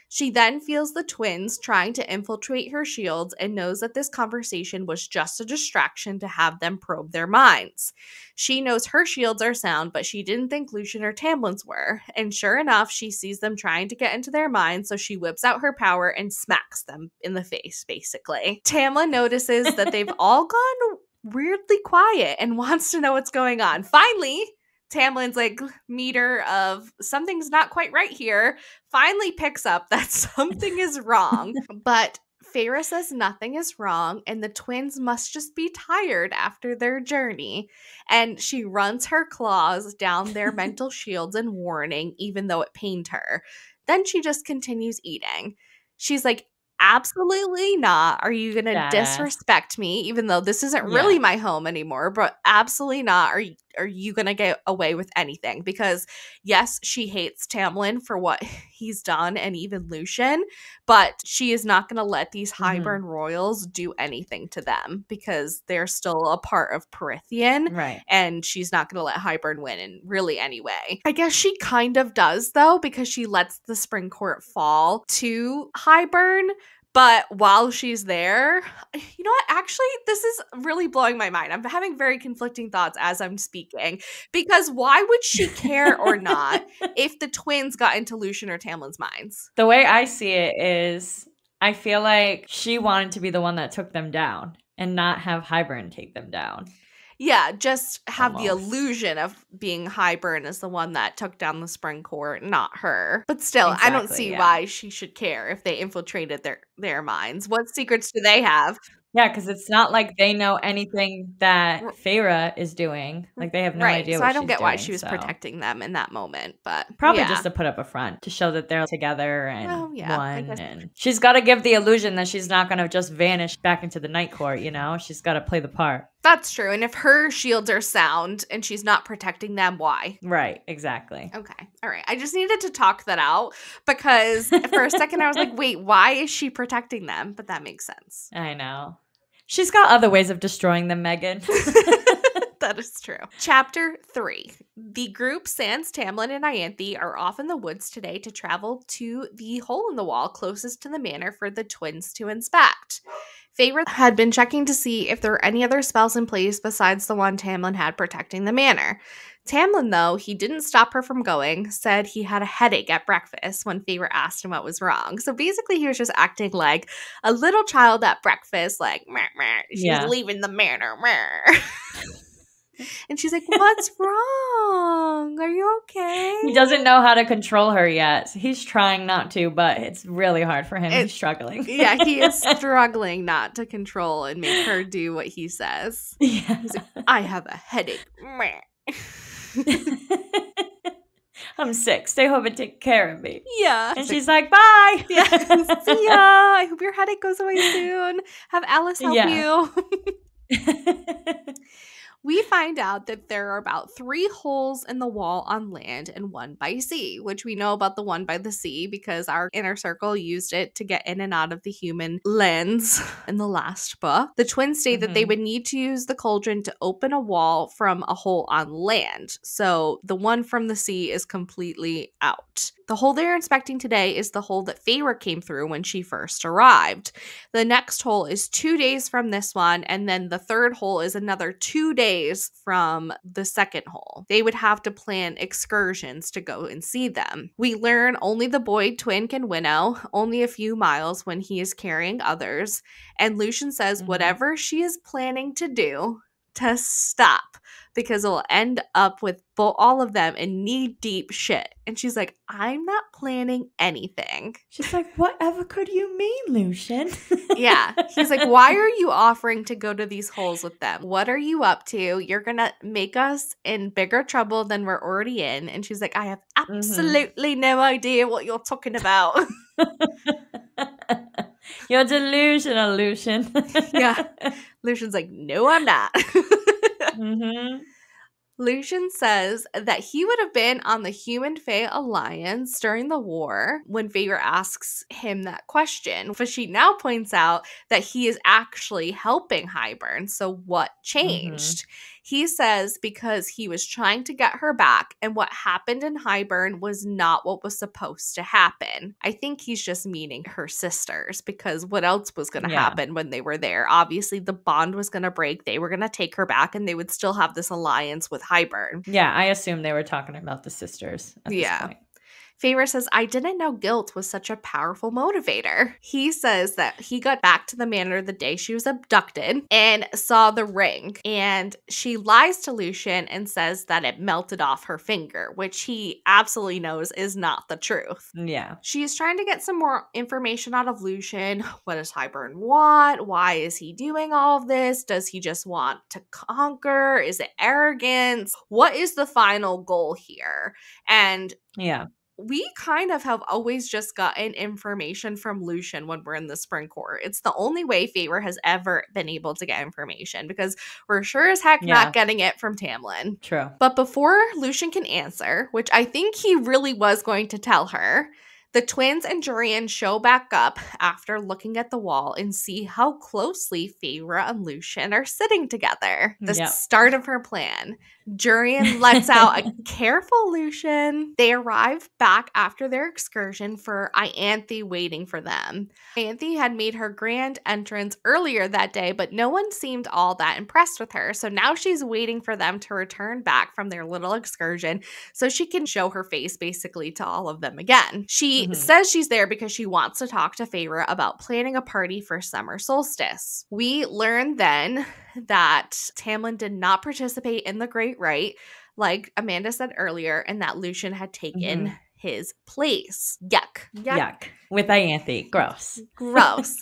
She then feels the twins trying to infiltrate her shields and knows that this conversation was just a distraction to have them probe their minds. She knows her shields are sound, but she didn't think Lucian or Tamlin's were. And sure enough, she sees them trying to get into their minds, so she whips out her power and smacks them in the face, basically. Tamlin notices that they've all gone weirdly quiet and wants to know what's going on. Finally, Tamlin's like meter of something's not quite right here finally picks up that something is wrong. But Feyre says nothing is wrong and the twins must just be tired after their journey. And she runs her claws down their mental shields in warning, even though it pained her. Then she just continues eating. She's like, absolutely not. Are you going to Badass. disrespect me, even though this isn't Yeah. really my home anymore? But absolutely not. are you going to get away with anything? Because yes, she hates Tamlin for what he's done and even Lucian, but she is not going to let these Highburn royals do anything to them because they're still a part of Prythian. Right. And she's not going to let Highburn win in really any way. I guess she kind of does, though, because she lets the Spring Court fall to Highburn. But while she's there, you know what? Actually, this is really blowing my mind. I'm having very conflicting thoughts as I'm speaking. Because why would she care or not if the twins got into Lucian or Tamlin's minds? The way I see it is, I feel like she wanted to be the one that took them down and not have Highburn take them down. Yeah, just have the Almost. illusion of being Highburn as the one that took down the Spring Court, not her. But still, I don't see why she should care if they infiltrated their minds. What secrets do they have? Yeah, because it's not like they know anything that Feyre is doing. Like, they have no idea what she's doing. So I don't get why she was protecting them in that moment, but probably just to put up a front, to show that they're together and one. And she's got to give the illusion that she's not going to just vanish back into the Night Court, you know? She's got to play the part. That's true. And if her shields are sound and she's not protecting them, why? Right, exactly. Okay. All right. I just needed to talk that out because for a second I was like, wait, why is she protecting them? But that makes sense. I know. She's got other ways of destroying them, Megan. That is true. Chapter 3. The group, sans Tamlin and Ianthe, are off in the woods today to travel to the hole in the wall closest to the manor for the twins to inspect. Feyre had been checking to see if there were any other spells in place besides the one Tamlin had protecting the manor. Tamlin, though, he didn't stop her from going, said he had a headache at breakfast when Feyre asked him what was wrong. So basically he was just acting like a little child at breakfast, like, meh, meh, she's leaving the manor, meh. And she's like, what's wrong? Are you okay? He doesn't know how to control her yet. He's trying not to, but it's really hard for him. He's struggling. Yeah, he is struggling not to control and make her do what he says. Yeah. He's like, I have a headache. I'm sick. Stay home and take care of me. Yeah. And she's like, bye. Yeah. See ya. I hope your headache goes away soon. Have Alice help you. We find out that there are about 3 holes in the wall on land and 1 by sea, which we know about the one by the sea because our inner circle used it to get in and out of the human lens in the last book. The twins state that they would need to use the cauldron to open a wall from a hole on land. So the one from the sea is completely out. The hole they're inspecting today is the hole that Feyre came through when she first arrived. The next hole is 2 days from this one, and then the third hole is another 2 days from the second hole. They would have to plan excursions to go and see them. We learn only the boy twin can winnow, only a few miles when he is carrying others, and Lucian says whatever she is planning to do, to stop, because it'll end up with all of them in knee-deep shit. And she's like, I'm not planning anything. She's like, whatever could you mean, Lucian? Yeah. He's like, why are you offering to go to these holes with them? What are you up to? You're going to make us in bigger trouble than we're already in. And she's like, I have absolutely no idea what you're talking about. You're delusional, Lucian. Yeah. Lucian's like, no, I'm not. Lucian says that he would have been on the Human-Fae Alliance during the war when Feyre asks him that question. But she now points out that he is actually helping Highburn. So what changed? He says because he was trying to get her back, and what happened in Highburn was not what was supposed to happen. I think he's just meaning her sisters, because what else was going to happen when they were there? Obviously, the bond was going to break. They were going to take her back, and they would still have this alliance with Highburn. Yeah, I assume they were talking about the sisters at this point. Feyre says, I didn't know guilt was such a powerful motivator. He says that he got back to the manor the day she was abducted and saw the ring. And she lies to Lucian and says that it melted off her finger, which he absolutely knows is not the truth. Yeah. She is trying to get some more information out of Lucian. What does Highburn want? Why is he doing all of this? Does he just want to conquer? Is it arrogance? What is the final goal here? And we kind of have always just gotten information from Lucian when we're in the spring court. It's the only way Feyre has ever been able to get information because we're sure as heck Yeah. not getting it from Tamlin. True. But before Lucian can answer, which I think he really was going to tell her, the twins and Jurian show back up after looking at the wall and see how closely Feyre and Lucian are sitting together. The Yep. start of her plan. Jurian lets out a careful Lucian. They arrive back after their excursion for Ianthe waiting for them. Ianthe had made her grand entrance earlier that day, but no one seemed all that impressed with her. So now she's waiting for them to return back from their little excursion so she can show her face basically to all of them again. She says she's there because she wants to talk to Feyre about planning a party for summer solstice. We learn then that Tamlin did not participate in the Great Rite, like Amanda said earlier, and that Lucian had taken his place. Yuck. With Ianthe. Gross. Gross.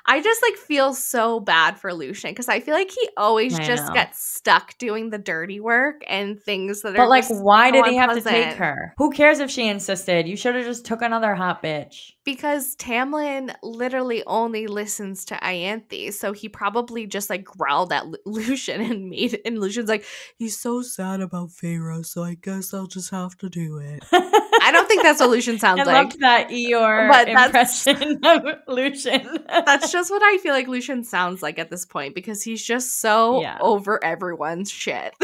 I just feel so bad for Lucian because I feel like he always just gets stuck doing the dirty work and things that are But why did he have to unpleasant. take her? Who cares if she insisted? You should have just took another hot bitch. Because Tamlin literally only listens to Ianthe, so he probably just growled at Lucian and Lucian's like, he's so sad about Feyre, so I guess I'll just have to do it. I don't think that's what Lucian sounds like. I loved that Eeyore impression of Lucian. That's just what I feel like Lucian sounds like at this point because he's just so over everyone's shit.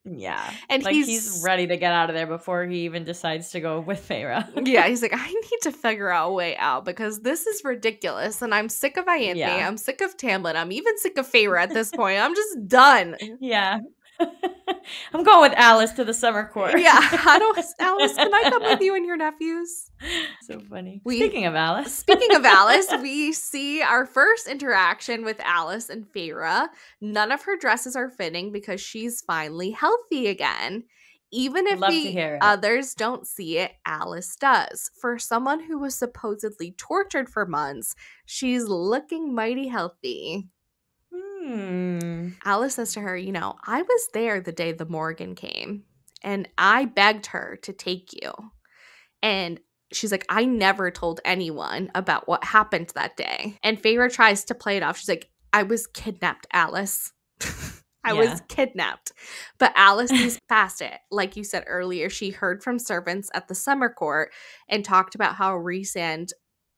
Yeah. And he's ready to get out of there before he even decides to go with Feyre. Yeah, he's like, I need to figure out a way out because this is ridiculous and I'm sick of Ianthe. Yeah. I'm sick of Tamlin. I'm even sick of Feyre at this point. I'm just done. Yeah. I'm going with Alice to the summer court. Yeah. Alice, can I come with you and your nephews? So funny. Speaking of Alice, we see our first interaction with Alice and Feyre. None of her dresses are fitting because she's finally healthy again. Even if the others don't see it, Alice does. For someone who was supposedly tortured for months, she's looking mighty healthy. Alice says to her, I was there the day the Morgan came, and I begged her to take you. And she's like, I never told anyone about what happened that day. And Feyre tries to play it off. She's like, I was kidnapped, Alice. I was kidnapped. But Alice sees past it. Like you said earlier, she heard from servants at the summer court and talked about how Rhysand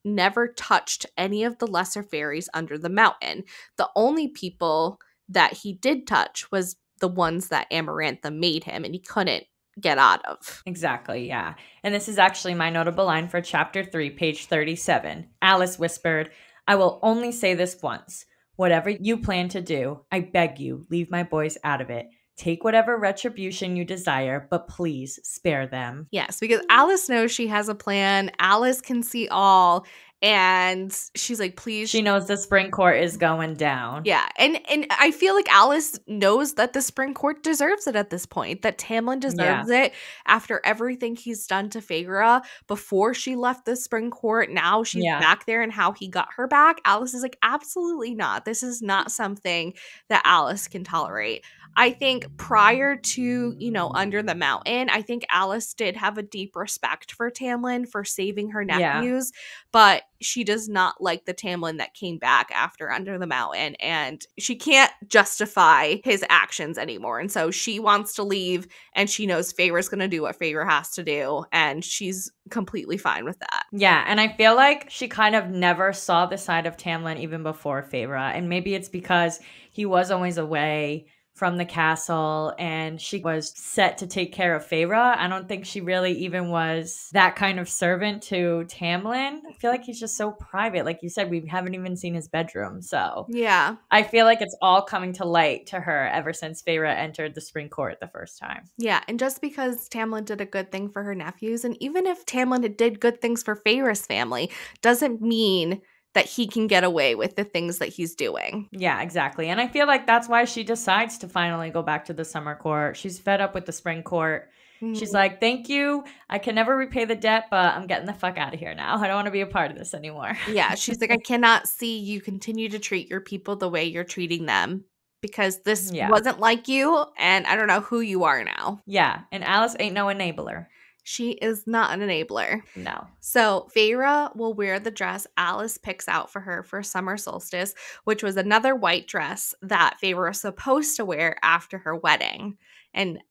never touched any of the lesser fairies under the mountain. The only people that he did touch was the ones that Amarantha made him, and he couldn't get out of. Exactly, yeah. And this is actually my notable line for chapter 3, page 37. Alice whispered, I will only say this once. Whatever you plan to do, I beg you, leave my boys out of it. Take whatever retribution you desire, but please spare them. Yes, because Alice knows she has a plan. Alice can see all. And she's like, please. She knows the spring court is going down. Yeah. And I feel like Alice knows that the spring court deserves it at this point, that Tamlin deserves it after everything he's done to Feyre before she left the spring court. Now she's back there and how he got her back. Alice is like, absolutely not. This is not something that Alice can tolerate. I think prior to, Under the Mountain, I think Alice did have a deep respect for Tamlin for saving her nephews, but she does not like the Tamlin that came back after Under the Mountain, and she can't justify his actions anymore. And so she wants to leave, and she knows Feyre's going to do what Feyre has to do, and she's completely fine with that. Yeah, and I feel like she kind of never saw the side of Tamlin even before Feyre, and maybe it's because he was always away from the castle and she was set to take care of Feyre. I don't think she really even was that kind of servant to Tamlin. I feel like he's just so private. Like you said, we haven't even seen his bedroom. So yeah, I feel like it's all coming to light to her ever since Feyre entered the spring court the first time. Yeah, and just because Tamlin did a good thing for her nephews, and even if Tamlin did good things for Feyre's family, doesn't mean that he can get away with the things that he's doing. Yeah, exactly. And I feel like that's why she decides to finally go back to the summer court. She's fed up with the spring court. She's like, thank you. I can never repay the debt, but I'm getting the fuck out of here now. I don't want to be a part of this anymore. Yeah, she's like, I cannot see you continue to treat your people the way you're treating them because this wasn't like you, and I don't know who you are now. Yeah, and Alice ain't no enabler. She is not an enabler. No. So Feyre will wear the dress Alice picks out for her for summer solstice, which was another white dress that Feyre was supposed to wear after her wedding. And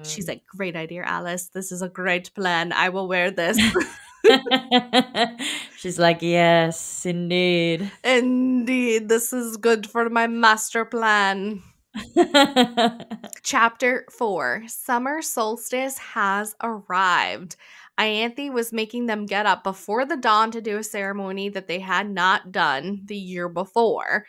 she's like, great idea, Alice. This is a great plan. I will wear this. She's like, yes, indeed. Indeed, this is good for my master plan. Chapter 4, Summer Solstice has arrived. Ianthe was making them get up before the dawn to do a ceremony that they had not done the year before.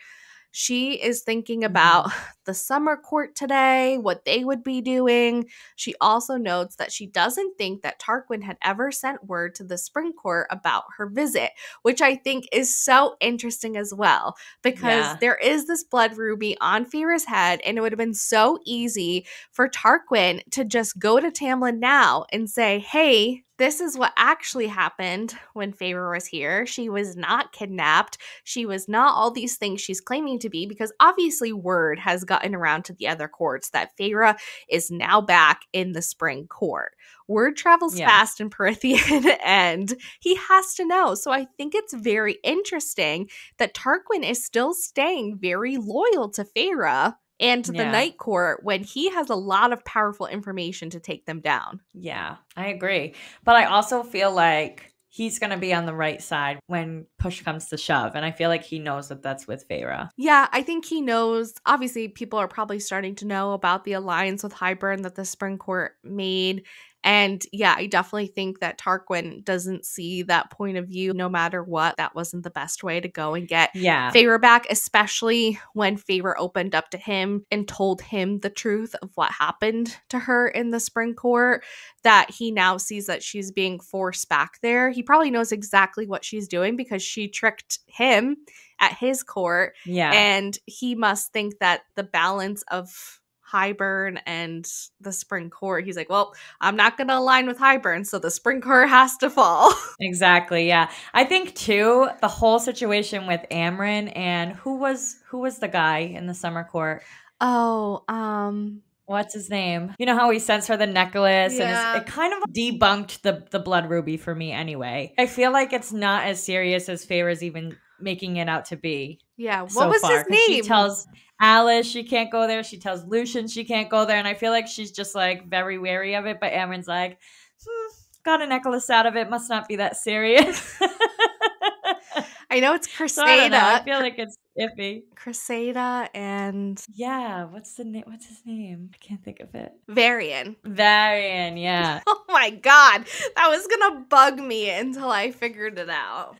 She is thinking about the summer court today, what they would be doing. She also notes that she doesn't think that Tarquin had ever sent word to the spring court about her visit, which I think is so interesting as well, because there is this blood ruby on Feyre's head, and it would have been so easy for Tarquin to just go to Tamlin now and say, hey, this is what actually happened when Feyre was here. She was not kidnapped. She was not all these things she's claiming to be, because obviously word has gotten around to the other courts that Feyre is now back in the spring court. Word travels fast in Prythian, and he has to know. So I think it's very interesting that Tarquin is still staying very loyal to Feyre and to the Night Court when he has a lot of powerful information to take them down. Yeah, I agree. But I also feel like he's going to be on the right side when push comes to shove. And I feel like he knows that that's with Feyre. Yeah, I think he knows. Obviously, people are probably starting to know about the alliance with Hybern that the Spring Court made. And yeah, I definitely think that Tarquin doesn't see that point of view. No matter what, that wasn't the best way to go and get Feyre back, especially when Feyre opened up to him and told him the truth of what happened to her in the Spring Court, that he now sees that she's being forced back there. He probably knows exactly what she's doing because she tricked him at his court. And he must think that the balance of Hybern and the Spring Court, he's like, well, I'm not going to align with Hybern, so the Spring Court has to fall. Exactly, yeah. I think, too, the whole situation with Amren and who was the guy in the summer court? What's his name? You know how he sends her the necklace? And it kind of debunked the blood ruby for me anyway. I feel like it's not as serious as Feyre's even making it out to be. Yeah, what was his name? She tells Alice she can't go there. She tells Lucian she can't go there. And I feel like she's just like very wary of it. But Amren's like, got a necklace out of it. Must not be that serious. I know it's Cressida. So I don't know. I feel like it's iffy. Cressida and what's his name? I can't think of it. Varian, yeah. Oh my god, that was gonna bug me until I figured it out.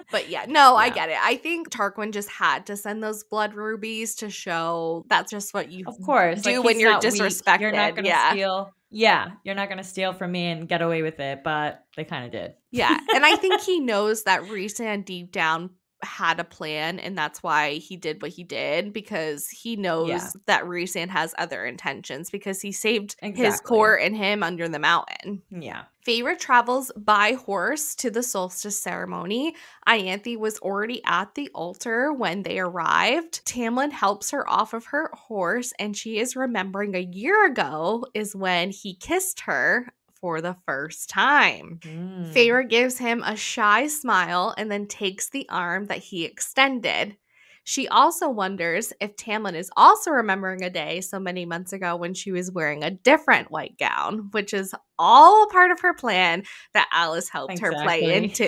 But I get it. I think Tarquin just had to send those blood rubies to show that's just what you do when you're disrespected. You're not gonna steal. Yeah, you're not gonna steal from me and get away with it, but they kind of did. Yeah, and I think he knows that Rhysand deep down had a plan, and that's why he did what he did, because he knows that Rhysand has other intentions, because he saved his court and him under the mountain. Yeah. Feyre travels by horse to the solstice ceremony. Ianthe was already at the altar when they arrived. Tamlin helps her off of her horse, and she is remembering a year ago is when he kissed her for the first time. Feyre gives him a shy smile and then takes the arm that he extended. She also wonders if Tamlin is also remembering a day so many months ago when she was wearing a different white gown, which is all part of her plan that Alice helped her play into.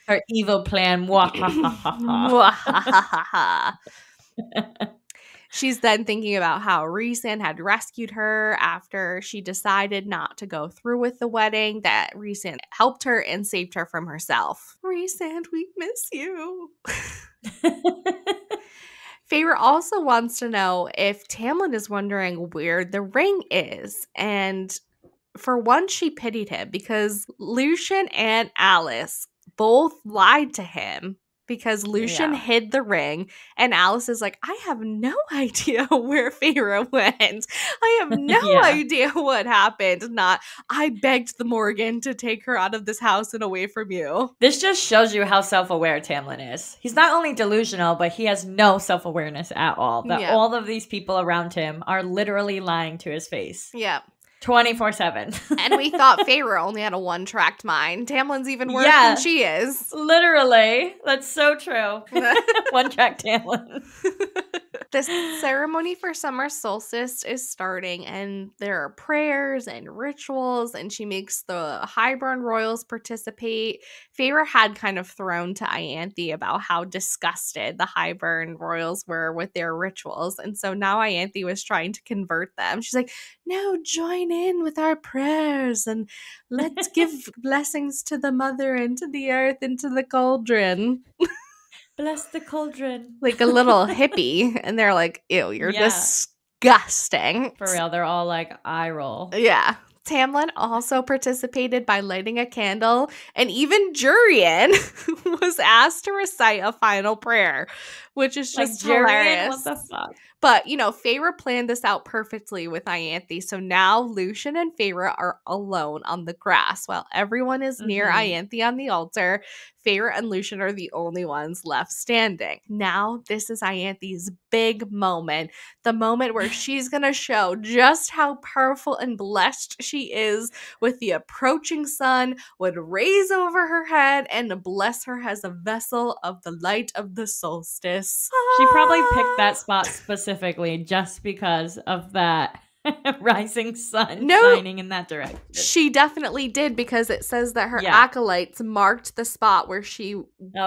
Her evil plan. She's then thinking about how Rhysand had rescued her after she decided not to go through with the wedding, that Rhysand helped her and saved her from herself. Rhysand, we miss you. Feyre also wants to know if Tamlin is wondering where the ring is. And for once, she pitied him because Lucian and Alice both lied to him, because Lucian hid the ring, and Alice is like, I have no idea where Feyre went. I have no idea what happened. Not, I begged the Morgan to take her out of this house and away from you. This just shows you how self-aware Tamlin is. He's not only delusional, but he has no self-awareness at all. That all of these people around him are literally lying to his face. Yeah. 24/7. And we thought Feyre only had a one-tracked mind. Tamlin's even worse than she is. Literally. That's so true. One track Tamlin. The ceremony for summer solstice is starting, and there are prayers and rituals, and she makes the Highborn royals participate. Feyre had kind of thrown to Ianthe about how disgusted the Highborn royals were with their rituals, and so now Ianthe was trying to convert them. She's like, no, join in with our prayers, and let's give blessings to the mother and to the earth and to the cauldron. Bless the cauldron. Like a little hippie, and they're like, ew, you're disgusting. For real, they're all like, eye roll. Yeah. Tamlin also participated by lighting a candle, and even Jurian was asked to recite a final prayer, which is just hilarious. What the fuck? But, Feyre planned this out perfectly with Ianthe, so now Lucien and Feyre are alone on the grass while everyone is near Ianthe on the altar. Feyre and Lucien are the only ones left standing. Now, this is Ianthe's big moment, the moment where she's going to show just how powerful and blessed she is with the approaching sun would raise over her head and bless her as a vessel of the light of the solstice. She probably picked that spot specifically just because of that rising sun shining in that direction. She definitely did, because it says that her acolytes marked the spot where she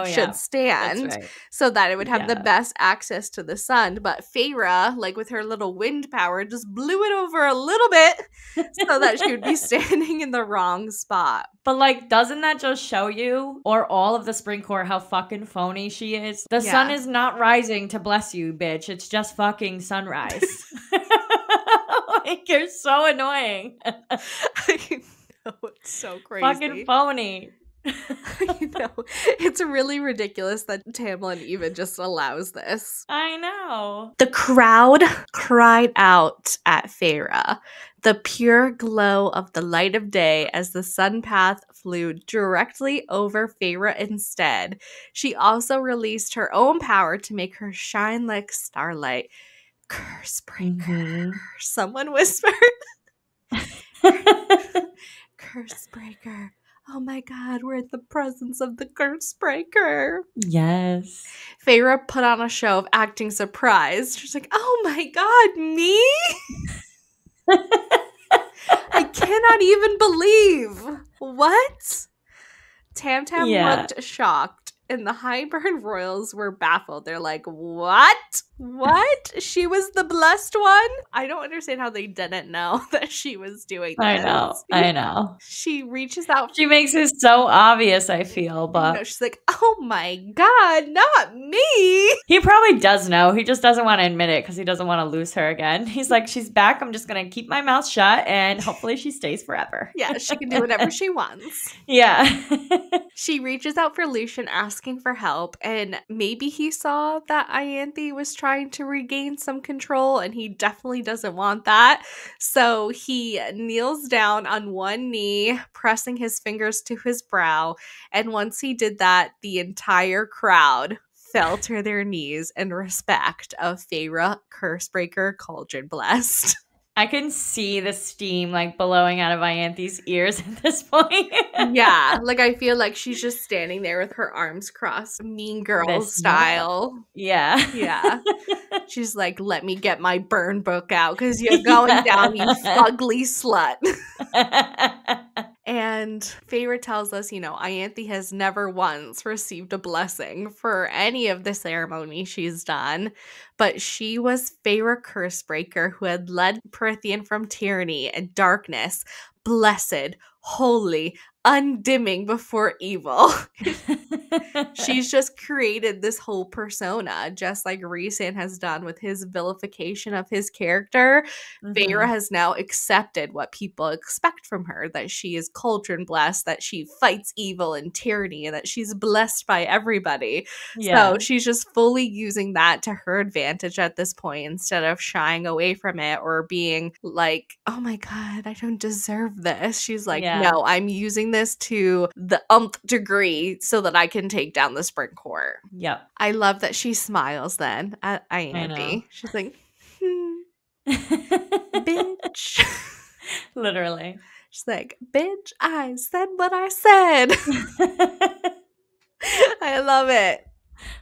should stand so that it would have the best access to the sun. But Feyre, like with her little wind power, just blew it over a little bit so that she would be standing in the wrong spot. But like, doesn't that just show you, or all of the Spring Court, how fucking phony she is? The sun is not rising to bless you, bitch. It's just fucking sunrise. Like, you're so annoying. I know, it's so crazy. Fucking phony. I know. It's really ridiculous that Tamlin even just allows this. I know. The crowd cried out at Feyre, the pure glow of the light of day, as the sun path flew directly over Feyre instead. She also released her own power to make her shine like starlight. Curse breaker. Someone whispered. Curse breaker. Oh my god, we're in the presence of the curse breaker. Yes. Feyre put on a show of acting surprised. She's like, oh my god, me? I cannot even believe. What? Tam looked shocked, and the Highborn royals were baffled. They're like, what? What? She was the blessed one? I don't understand how they didn't know that she was doing this. I know. She reaches out. She makes it so obvious, I feel, but... she's like, oh my god, not me! He probably does know. He just doesn't want to admit it because he doesn't want to lose her again. He's like, she's back. I'm just going to keep my mouth shut, and hopefully she stays forever. Yeah, she can do whatever she wants. Yeah. She reaches out for Lucien, asking for help, and maybe he saw that Ianthe was trying to regain some control, and he definitely doesn't want that. So he kneels down on one knee, pressing his fingers to his brow, and once he did that, the entire crowd fell to their knees in respect of Feyre, Cursebreaker, Cauldron Blessed. I can see the steam like blowing out of Ianthe's ears at this point. Yeah, like I feel like she's just standing there with her arms crossed, Mean Girl style. Yeah. She's like, let me get my burn book out because you're going down, you fugly slut. And Feyre tells us, Ianthe has never once received a blessing for any of the ceremony she's done, but she was Feyre Cursebreaker, who had led Prythian from tyranny and darkness, blessed, holy, undimming before evil. She's just created this whole persona, just like Rhysand has done with his vilification of his character. Feyre has now accepted what people expect from her, that she is cauldron blessed, that she fights evil and tyranny, and that she's blessed by everybody. So she's just fully using that to her advantage at this point, instead of shying away from it or being like, oh my god, I don't deserve this. She's like, no, I'm using this to the umpth degree so that I can take down the Spring Court. Yep. I love that she smiles then at Ianthe. She's like, bitch. Literally. She's like, bitch, I said what I said. I love it.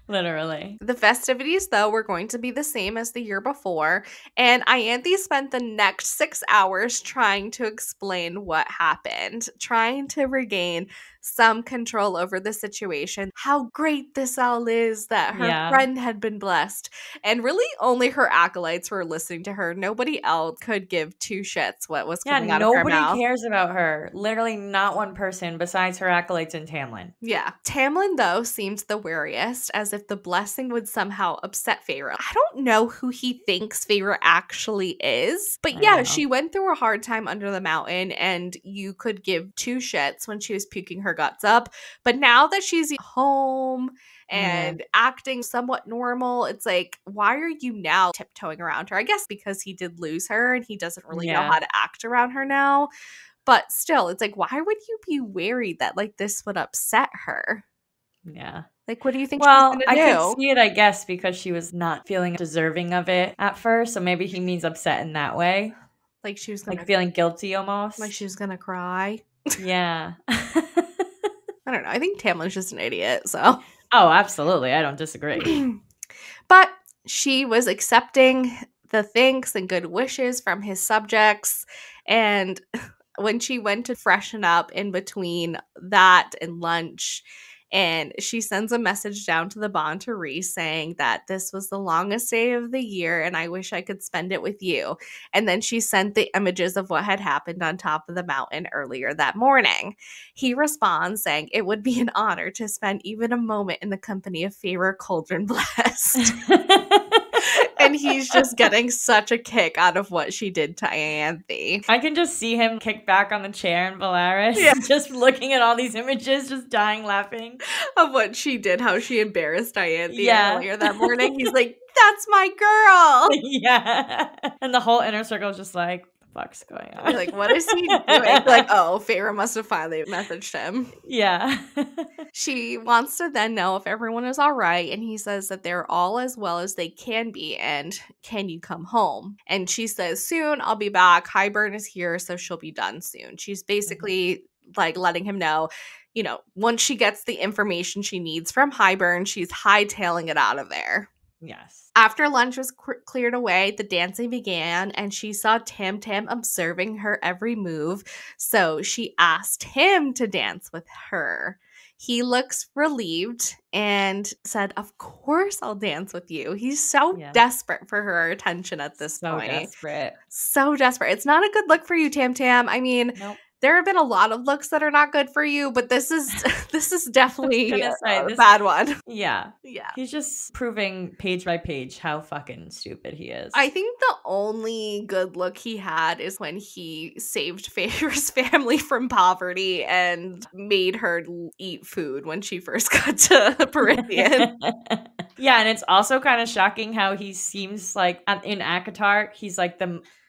Literally. The festivities, though, were going to be the same as the year before, and Ianthe spent the next 6 hours trying to explain what happened, trying to regain some control over the situation, how great this all is that her Yeah. friend had been blessed, and really only her acolytes were listening to her. Nobody else could give two shits what was Yeah, coming out of her nobody mouth. cares about her. Literally not one person besides her acolytes and Tamlin. Yeah. Tamlin, though, seemed the wariest, as if the blessing would somehow upset Feyre. I don't know who he thinks Feyre actually is, but I yeah, know. she went through a hard time under the mountain, and you could give two shits when she was puking her guts up. But now that she's home and acting somewhat normal, it's like, why are you now tiptoeing around her? I guess because he did lose her and he doesn't really know Yeah. how to act around her now. But still, it's like, why would you be worried that like this would upset her? Yeah. Like, what do you think she's Well, gonna I could do? see it, I guess, because she was not feeling deserving of it at first. So maybe he means upset in that way. Like she was Like gonna feeling guilty almost. like she was gonna cry. Yeah. I don't know. I think Tamlin's just an idiot, so Oh, absolutely. I don't disagree. but she was accepting the thanks and good wishes from his subjects, and when she went to freshen up in between that and lunch, and she sends a message down to the Bon to Rhys saying that this was the longest day of the year and I wish I could spend it with you. And then she sent the images of what had happened on top of the mountain earlier that morning. He responds saying it would be an honor to spend even a moment in the company of Feyre Cauldron Blessed. And he's just getting such a kick out of what she did to Ianthe. I can just see him kick back on the chair in Valaris, Yeah. just looking at all these images, just dying laughing. Of what she did, how she embarrassed Ianthe Yeah. earlier that morning. He's like, that's my girl. Yeah. And the whole inner circle is just like, what the fuck's going on? You're like, what is he doing? Like, oh, Feyre must have finally messaged him. Yeah. She wants to then know if everyone is all right, and he says that they're all as well as they can be, and can you come home? And she says, soon, I'll be back. Hybern is here, so she'll be done soon. She's basically like letting him know, you know, once she gets the information she needs from Hybern, she's hightailing it out of there. Yes. After lunch was cleared away, the dancing began, and she saw Tam Tam observing her every move, so she asked him to dance with her. He looks relieved and said, of course I'll dance with you. He's so desperate for her attention at this point. Desperate. So desperate. It's not a good look for you, Tam Tam. I mean, there have been a lot of looks that are not good for you, but this is definitely a bad one. Yeah. Yeah. He's just proving page by page how fucking stupid he is. I think the only good look he had is when he saved Feyre's family from poverty and made her eat food when she first got to Paritheon. Yeah, and it's also kind of shocking how he seems like in ACOWAR, he's like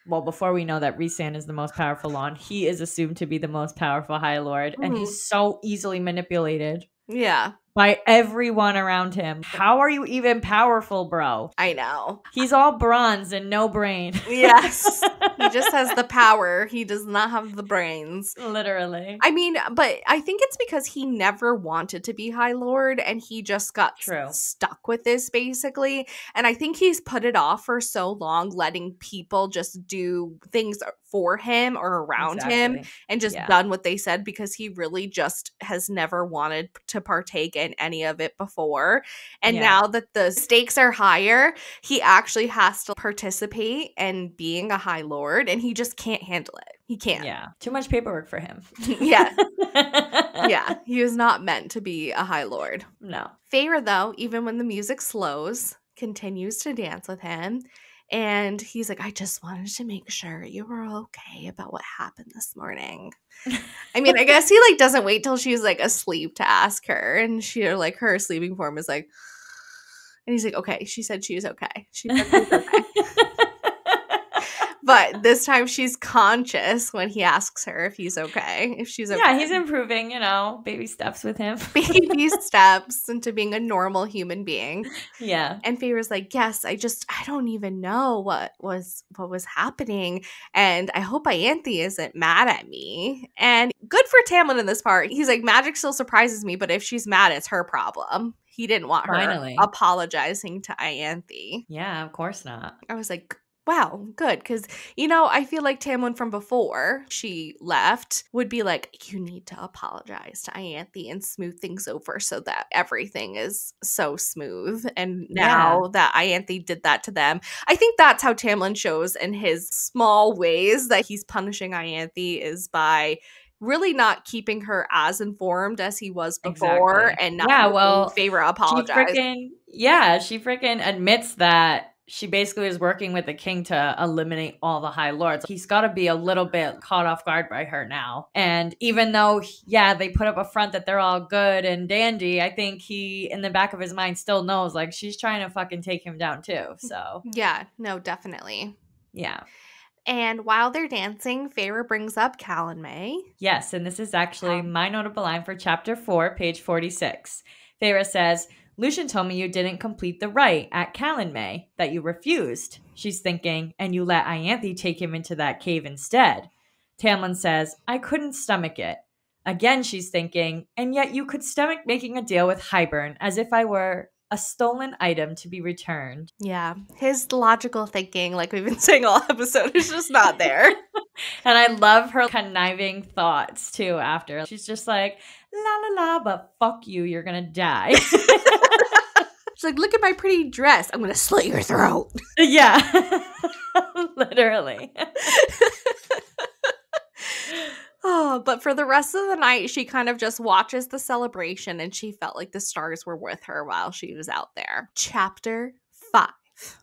well, before we know that Rhysand is the most powerful Lawn, he is assumed to be the most powerful High Lord, and he's so easily manipulated. Yeah. By everyone around him. How are you even powerful, bro? I know. He's all bronze and no brain. Yes. He just has the power. He does not have the brains. Literally. I mean, but I think it's because he never wanted to be High Lord and he just got stuck with this basically. And I think he's put it off for so long, letting people just do things for him or around him and just done what they said, because he really just has never wanted to partake in any of it before. And now that the stakes are higher, he actually has to participate in being a High Lord, and he just can't handle it. He can't. Yeah. Too much paperwork for him. Yeah. Yeah. He was not meant to be a High Lord. No. Feyre, though, even when the music slows, continues to dance with him. And he's like, I just wanted to make sure you were okay about what happened this morning. I mean, I guess he like doesn't wait till she's like asleep to ask her. And she like her sleeping form is like, and he's like, okay, she said she was okay. She said she was okay. But this time she's conscious when he asks her if he's okay, if she's okay. Yeah, he's improving, baby steps with him. Baby steps into being a normal human being. Yeah. And Feyre's like, yes, I don't even know what was happening. And I hope Ianthe isn't mad at me. And good for Tamlin in this part. He's like, magic still surprises me, but if she's mad, it's her problem. He didn't want her apologizing to Ianthe. Yeah, of course not. I was like, wow, good. Because, I feel like Tamlin from before she left would be like, you need to apologize to Ianthe and smooth things over so that everything is so smooth. And now that Ianthe did that to them, I think that's how Tamlin shows in his small ways that he's punishing Ianthe is by really not keeping her as informed as he was before and not Feyre apologize. She freaking admits that she basically is working with the king to eliminate all the High Lords. He's got to be a little bit caught off guard by her now. And even though, they put up a front that they're all good and dandy, I think he, in the back of his mind, still knows, like, she's trying to fucking take him down too. So. Yeah, no, definitely. Yeah. And while they're dancing, Feyre brings up Calanmai. Yes, and this is actually my notable line for chapter 4, page 46. Feyre says, Lucien told me you didn't complete the rite at Calanmai, that you refused. She's thinking, and you let Ianthe take him into that cave instead. Tamlin says, I couldn't stomach it. Again, she's thinking, and yet you could stomach making a deal with Hybern as if I were a stolen item to be returned. Yeah, his logical thinking, like we've been saying all episode, is just not there. And I love her conniving thoughts, too, after. She's just like, la la la, but fuck you, you're gonna die. She's like, look at my pretty dress. I'm gonna slit your throat. Yeah. Literally. Oh, but for the rest of the night, she kind of just watches the celebration and she felt like the stars were with her while she was out there. Chapter 5.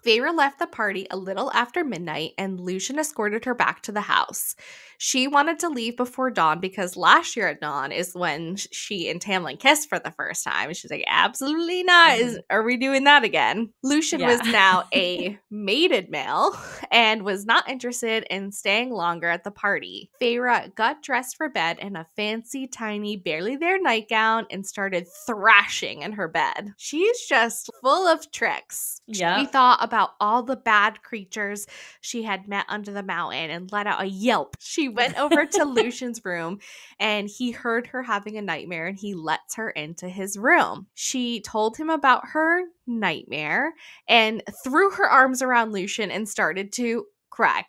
Feyre left the party a little after midnight and Lucien escorted her back to the house. She wanted to leave before dawn because last year at dawn is when she and Tamlin kissed for the first time. She's like, absolutely not. Are we doing that again? Lucien was now a mated male and was not interested in staying longer at the party. Feyre got dressed for bed in a fancy, tiny, barely there nightgown and started thrashing in her bed. She's just full of tricks. Yeah. She thought about all the bad creatures she had met under the mountain and let out a yelp. She went over to Lucien's room and he heard her having a nightmare and he lets her into his room. She told him about her nightmare and threw her arms around Lucien and started to cry.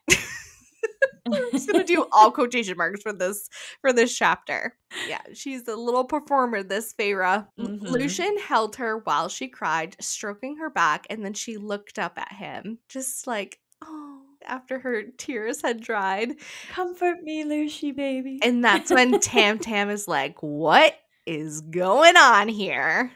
I'm just gonna do all quotation marks for this chapter. Yeah, she's a little performer, this Feyre. Lucien held her while she cried, stroking her back, and then she looked up at him, just like, oh, after her tears had dried. Comfort me, Lucy, baby. And that's when Tam Tam is like, what is going on here?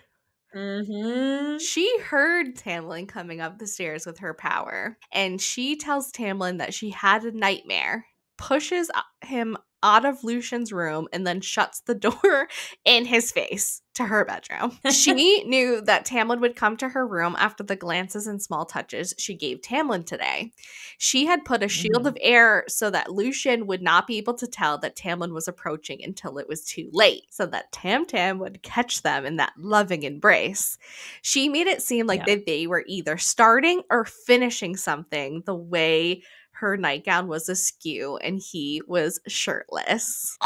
She heard Tamlin coming up the stairs with her power, and she tells Tamlin that she had a nightmare, pushes him out of Lucien's room, and then shuts the door in his face to her bedroom. She knew that Tamlin would come to her room after the glances and small touches she gave Tamlin today. She had put a shield of air so that Lucien would not be able to tell that Tamlin was approaching until it was too late, so that Tam Tam would catch them in that loving embrace. She made it seem like that they were either starting or finishing something the way her nightgown was askew and he was shirtless.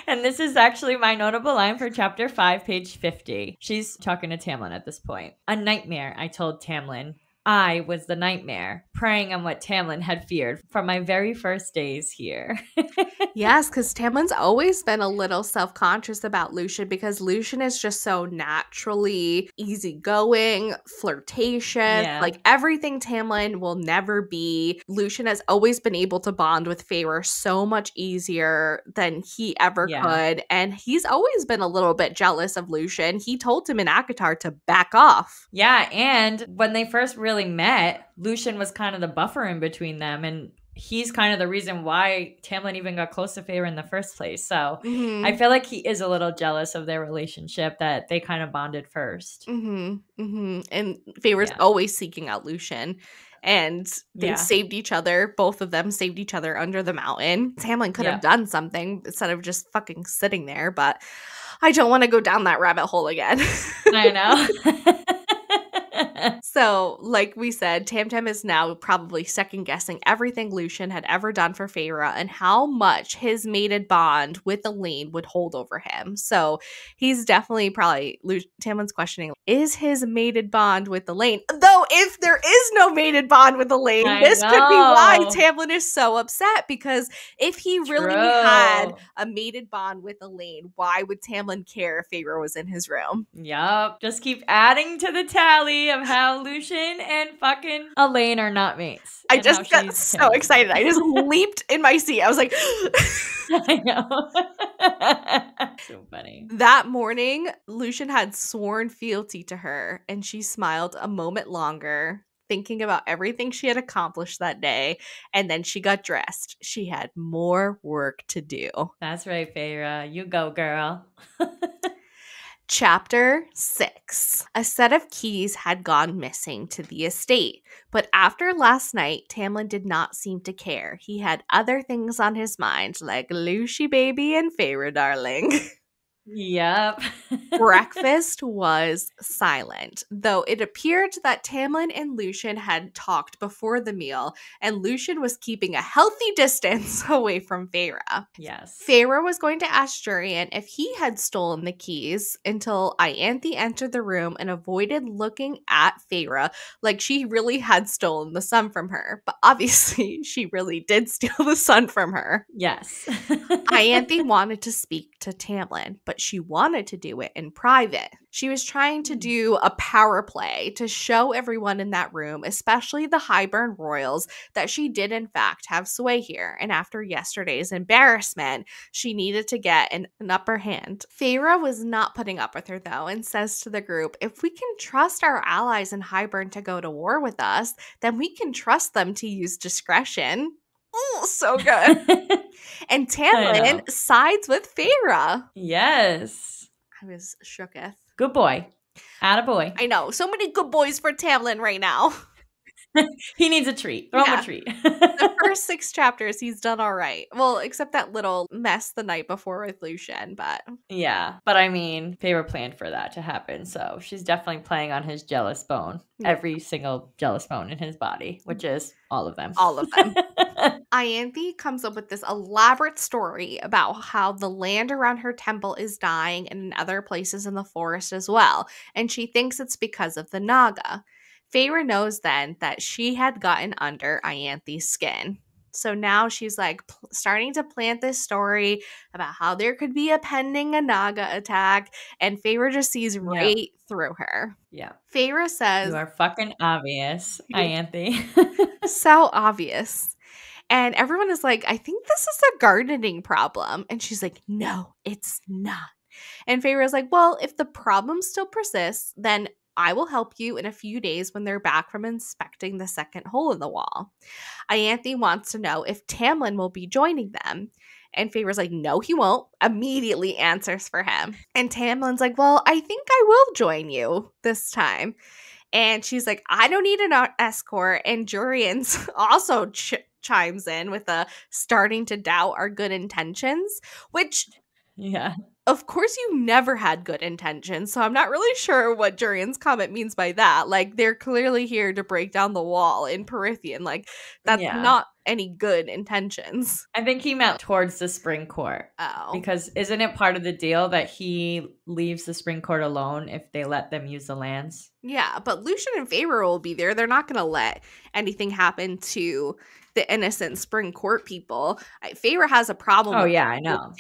And this is actually my notable line for chapter 5, page 50. She's talking to Tamlin at this point. A nightmare, I told Tamlin. I was the nightmare, preying on what Tamlin had feared from my very first days here. Yes, because Tamlin's always been a little self-conscious about Lucien because Lucien is just so naturally easygoing, flirtatious, like everything Tamlin will never be. Lucien has always been able to bond with Feyre so much easier than he ever could, and he's always been a little bit jealous of Lucien. He told him in ACOWAR to back off. Yeah, and when they first really met, Lucien was kind of the buffer in between them, and he's kind of the reason why Tamlin even got close to Feyre in the first place. So Mm-hmm. I feel like he is a little jealous of their relationship, that they kind of bonded first. Mm-hmm. Mm-hmm. And Feyre's Yeah. always seeking out Lucien. And they Yeah. saved each other. Both of them saved each other under the mountain. Tamlin could have Yep. done something instead of just fucking sitting there, but I don't want to go down that rabbit hole again. I know. So, like we said, Tamtam is now probably second guessing everything Lucien had ever done for Feyre and how much his mated bond with Elaine would hold over him. So, he's definitely probably, Tamlin's questioning, is his mated bond with Elaine? Though, if there is no mated bond with Elaine, this could be why Tamlin is so upset, because if he really had a mated bond with Elaine, why would Tamlin care if Feyre was in his room? Yup. Just keep adding to the tally of how Lucien and fucking Elaine are not mates. I just got so excited. I just leaped in my seat. I was like, I know. So funny. That morning, Lucien had sworn fealty to her, and she smiled a moment longer, thinking about everything she had accomplished that day, and then she got dressed. She had more work to do. That's right, Feyre. You go, girl. Chapter 6. A set of keys had gone missing to the estate, but after last night, Tamlin did not seem to care. He had other things on his mind, like Lucy baby and Feyre darling. Yep. Breakfast was silent, though it appeared that Tamlin and Lucien had talked before the meal, and Lucien was keeping a healthy distance away from Feyre. Yes. Feyre was going to ask Jurian if he had stolen the keys until Ianthe entered the room and avoided looking at Feyre like she really had stolen the sun from her. But obviously, she really did steal the sun from her. Yes. Ianthe wanted to speak to Tamlin, but she wanted to do it in private. She was trying to do a power play to show everyone in that room, especially the Highburn royals, that she did in fact have sway here. And after yesterday's embarrassment, she needed to get an upper hand. Feyre was not putting up with her though, and says to the group, if we can trust our allies in Highburn to go to war with us, then we can trust them to use discretion. Oh, so good. And Tamlin sides with Feyre. Yes. I was shooketh. Good boy. Attaboy. I know. So many good boys for Tamlin right now. He needs a treat. Throw him a treat. The first 6 chapters, he's done all right. Well, except that little mess the night before with Lucien, but... Yeah, but I mean, Feyre planned for that to happen, so she's definitely playing on his jealous bone. Yeah. Every single jealous bone in his body, which is all of them. All of them. Ianthe comes up with this elaborate story about how the land around her temple is dying and in other places in the forest as well, and she thinks it's because of the Naga. Feyre knows then that she had gotten under Ianthe's skin. So now she's like starting to plant this story about how there could be a pending Naga attack, and Feyre just sees right through her. Yeah. Feyre says, you are fucking obvious, Ianthe. So obvious. And everyone is like, I think this is a gardening problem. And she's like, no, it's not. And Feyre is like, well, if the problem still persists, then I will help you in a few days when they're back from inspecting the second hole in the wall. Ianthe wants to know if Tamlin will be joining them. And Feyre's like, no, he won't. Immediately answers for him. And Tamlin's like, well, I think I will join you this time. And she's like, I don't need an escort. And Jurian's also chimes in with a starting to doubt our good intentions, which... Yeah. Of course, you never had good intentions, so I'm not really sure what Jurian's comment means by that. Like, they're clearly here to break down the wall in Perithian. Like, that's not any good intentions. I think he meant towards the Spring Court. Oh. Because isn't it part of the deal that he leaves the Spring Court alone if they let them use the lands? Yeah, but Lucien and Feyre will be there. They're not going to let anything happen to the innocent Spring Court people. Feyre has a problem with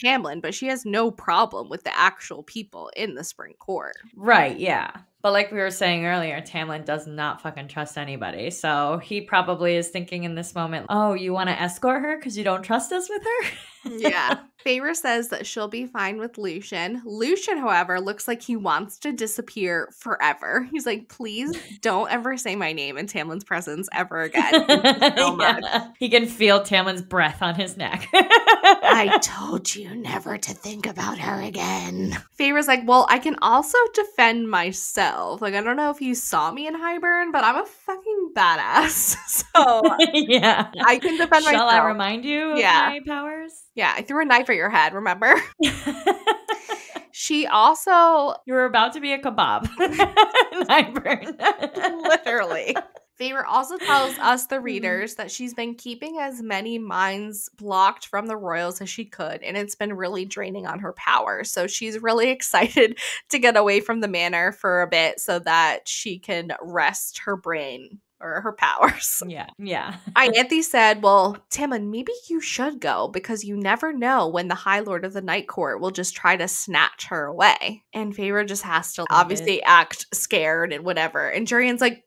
Tamlin, but she has no problem with the actual people in the Spring Court. Right, yeah. But like we were saying earlier, Tamlin does not fucking trust anybody. So he probably is thinking in this moment, oh, you want to escort her because you don't trust us with her? Yeah. Feyre says that she'll be fine with Lucien. Lucien, however, looks like he wants to disappear forever. He's like, please don't ever say my name in Tamlin's presence ever again. Thank you so much. He can feel Tamlin's breath on his neck. I told you never to think about her again. Feyre's like, well, I can also defend myself. Like, I don't know if you saw me in Highburn, but I'm a fucking badass. So yeah. I can defend myself. Shall I remind you of my powers? Yeah, I threw a knife at your head, remember? She also... You were about to be a kebab. Literally. Feyre also tells us, the readers, that she's been keeping as many minds blocked from the royals as she could, and it's been really draining on her power. So she's really excited to get away from the manor for a bit so that she can rest her brain or her powers. Yeah. Ianthe said, well, Tamlin, maybe you should go because you never know when the High Lord of the Night Court will just try to snatch her away. And Feyre just has to obviously act scared and whatever. And Jurian's like,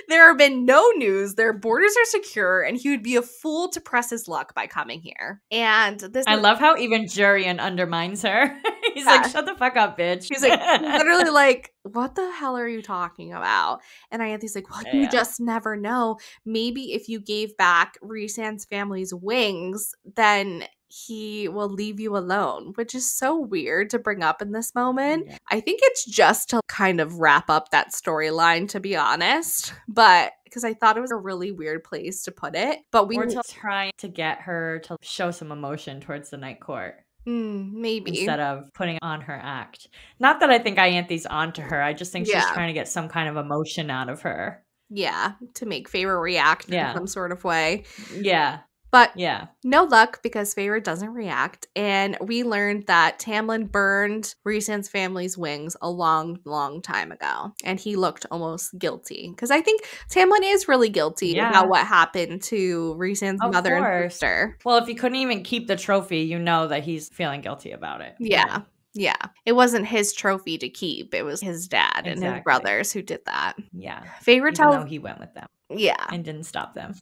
there have been no news. Their borders are secure, and he would be a fool to press his luck by coming here. And I love how even Jurian undermines her. He's like, shut the fuck up, bitch. He's like, literally like, what the hell are you talking about? And Ianthe's like, well, you just never know. Maybe if you gave back Rhysand's family's wings, then he will leave you alone, which is so weird to bring up in this moment. Yeah. I think it's just to kind of wrap up that storyline, to be honest. But because I thought it was a really weird place to put it. But we were trying to get her to show some emotion towards the Night Court. Maybe. Instead of putting on her act. Not that I think Ianthe's onto her. I just think she's trying to get some kind of emotion out of her. Yeah, to make Feyre react in some sort of way. Yeah. But no luck because Feyre doesn't react. And we learned that Tamlin burned Rhysand's family's wings a long, long time ago. And he looked almost guilty. Because I think Tamlin is really guilty about what happened to Rhysand's mother and sister. Well, if he couldn't even keep the trophy, you know that he's feeling guilty about it. Yeah. Yeah. It wasn't his trophy to keep. It was his dad and his brothers who did that. Yeah. Feyre tells... he went with them. Yeah. And didn't stop them.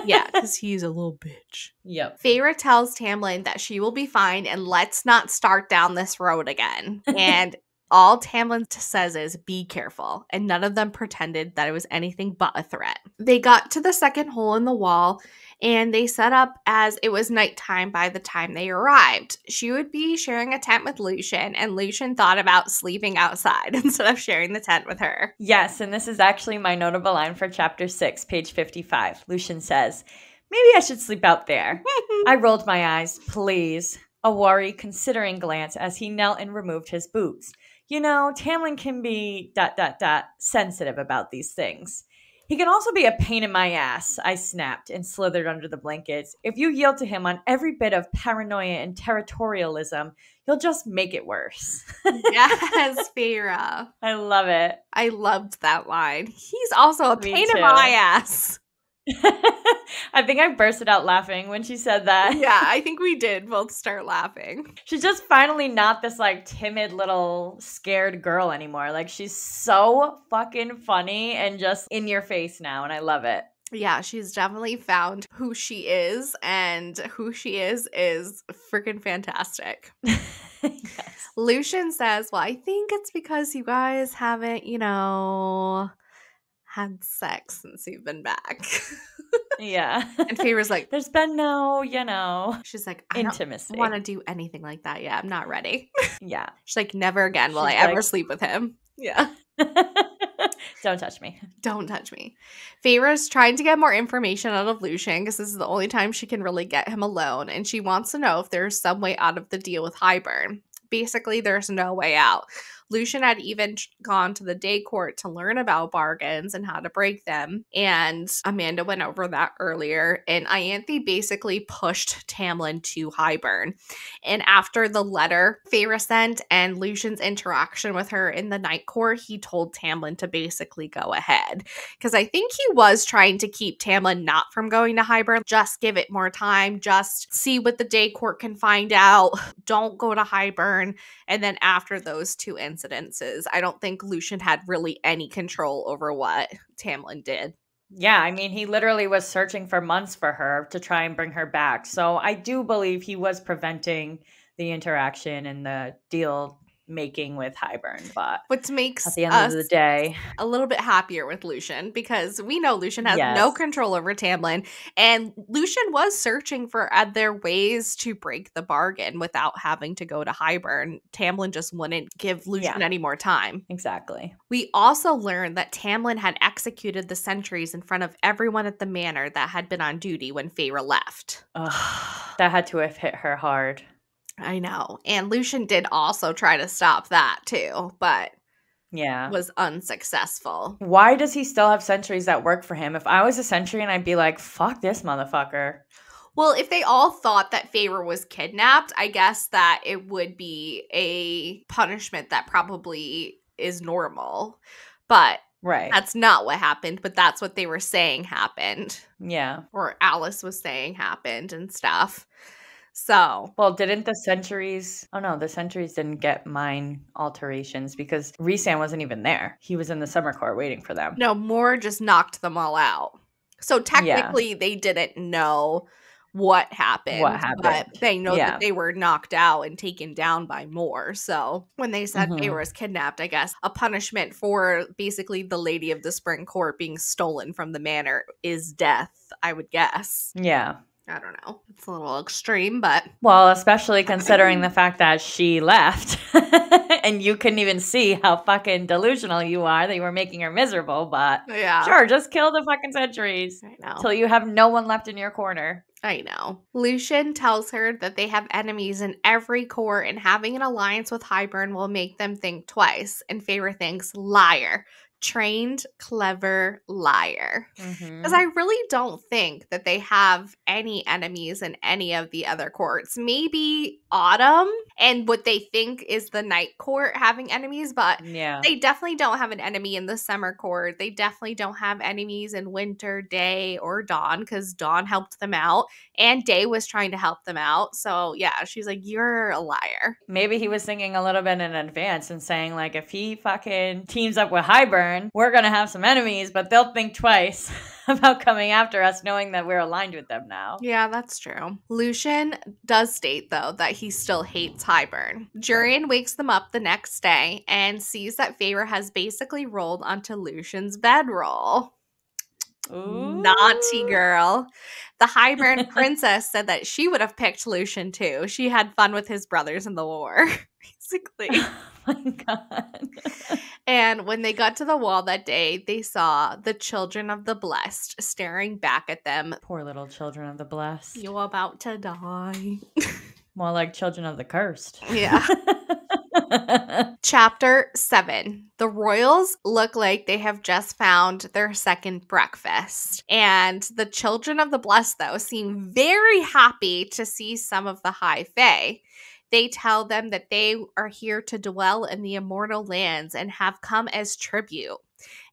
Yeah, because he's a little bitch. Yep. Feyre tells Tamlin that she will be fine and let's not start down this road again. And all Tamlin says is, be careful. And none of them pretended that it was anything but a threat. They got to the second hole in the wall and they set up as it was nighttime by the time they arrived. She would be sharing a tent with Lucien, and Lucien thought about sleeping outside instead of sharing the tent with her. Yes, and this is actually my notable line for chapter 6, page 55. Lucien says, maybe I should sleep out there. I rolled my eyes, please. A worry, considering glance as he knelt and removed his boots. You know, Tamlin can be ... sensitive about these things. He can also be a pain in my ass, I snapped and slithered under the blankets. If you yield to him on every bit of paranoia and territorialism, you'll just make it worse. Yes, Feyre. I love it. I loved that line. He's also a pain in my ass. I think I bursted out laughing when she said that. Yeah, I think we did both start laughing. She's just finally not this like timid little scared girl anymore. Like she's so fucking funny and just in your face now, and I love it. Yeah, she's definitely found who she is, and who she is freaking fantastic. Yes. Lucien says, well, I think it's because you guys haven't, had sex since you've been back. Yeah. And Feyre's like, there's been no, she's like, intimacy. I don't want to do anything like that. Yeah, I'm not ready. Yeah. She's like, never again will I ever sleep with him. Yeah. Don't touch me. Don't touch me. Feyre's trying to get more information out of Lucien because this is the only time she can really get him alone. And she wants to know if there's some way out of the deal with Highburn. Basically, there's no way out. Lucien had even gone to the day court to learn about bargains and how to break them. And Amanda went over that earlier. And Ianthe basically pushed Tamlin to Highburn. And after the letter Feyre sent and Lucien's interaction with her in the night court, he told Tamlin to basically go ahead. Because I think he was trying to keep Tamlin not from going to Highburn. Just give it more time. Just see what the day court can find out. Don't go to Highburn. And then after those two incidents, incidences. I don't think Lucian had really any control over what Tamlin did. Yeah, I mean, he literally was searching for months for her to try and bring her back. So I do believe he was preventing the interaction and the deal making with Hybern. But Which makes at the end of us the day, a little bit happier with Lucian, because we know Lucian has no yes. control over Tamlin, and Lucian was searching for other ways to break the bargain without having to go to Hybern. Tamlin just wouldn't give Lucian Yeah. any more time. Exactly. We also learned that Tamlin had executed the sentries in front of everyone at the manor that had been on duty when Feyre left. Ugh, that had to have hit her hard. I know. And Lucian did also try to stop that too, but Yeah. was unsuccessful. Why does he still have sentries that work for him? If I was a sentry, I'd be like, fuck this motherfucker. Well, if they all thought that Feyre was kidnapped, I guess that it would be a punishment that probably is normal. But Right. that's not what happened, but that's what they were saying happened. Yeah. Or Alice was saying happened and stuff. So, well, didn't the sentries? Oh no, the sentries didn't get mind alterations because Rhysand wasn't even there. He was in the summer court waiting for them. no, Moore just knocked them all out. So technically, they didn't know what happened, but they know that they were knocked out and taken down by Moore. So when they said Feyre was kidnapped, I guess a punishment for basically the Lady of the Spring Court being stolen from the manor is death, I would guess. Yeah. I don't know. It's a little extreme, but... Well, especially considering the fact that she left and you couldn't even see how fucking delusional you are that you were making her miserable, but yeah, sure, just kill the fucking sentries until you have no one left in your corner. I know. Lucian tells her that they have enemies in every court and having an alliance with Hybern will make them think twice. And Feyre thinks, liar. Trained, clever liar. Because I really don't think that they have any enemies in any of the other courts. Maybe Autumn and what they think is the Night Court having enemies, but they definitely don't have an enemy in the Summer Court. They definitely don't have enemies in Winter, Day, or Dawn, because Dawn helped them out and Day was trying to help them out. So yeah, she's like, you're a liar. Maybe he was thinking a little bit in advance and saying, like, if he fucking teams up with Hybern, we're going to have some enemies, but they'll think twice about coming after us knowing that we're aligned with them now. Yeah, that's true. Lucian does state, though, that he still hates Hybern. Jurian wakes them up the next day and sees that Feyre has basically rolled onto Lucian's bedroll. Ooh. Naughty girl. The Hybern princess said that she would have picked Lucian too. She had fun with his brothers in the war, basically. Oh my god. And when they got to the wall that day, they saw the children of the blessed staring back at them. Poor little children of the blessed. You're about to die. More like children of the cursed. Yeah. Chapter 7. The royals look like they have just found their second breakfast. And the children of the blessed, though, seem very happy to see some of the High Fae. They tell them that they are here to dwell in the immortal lands and have come as tribute.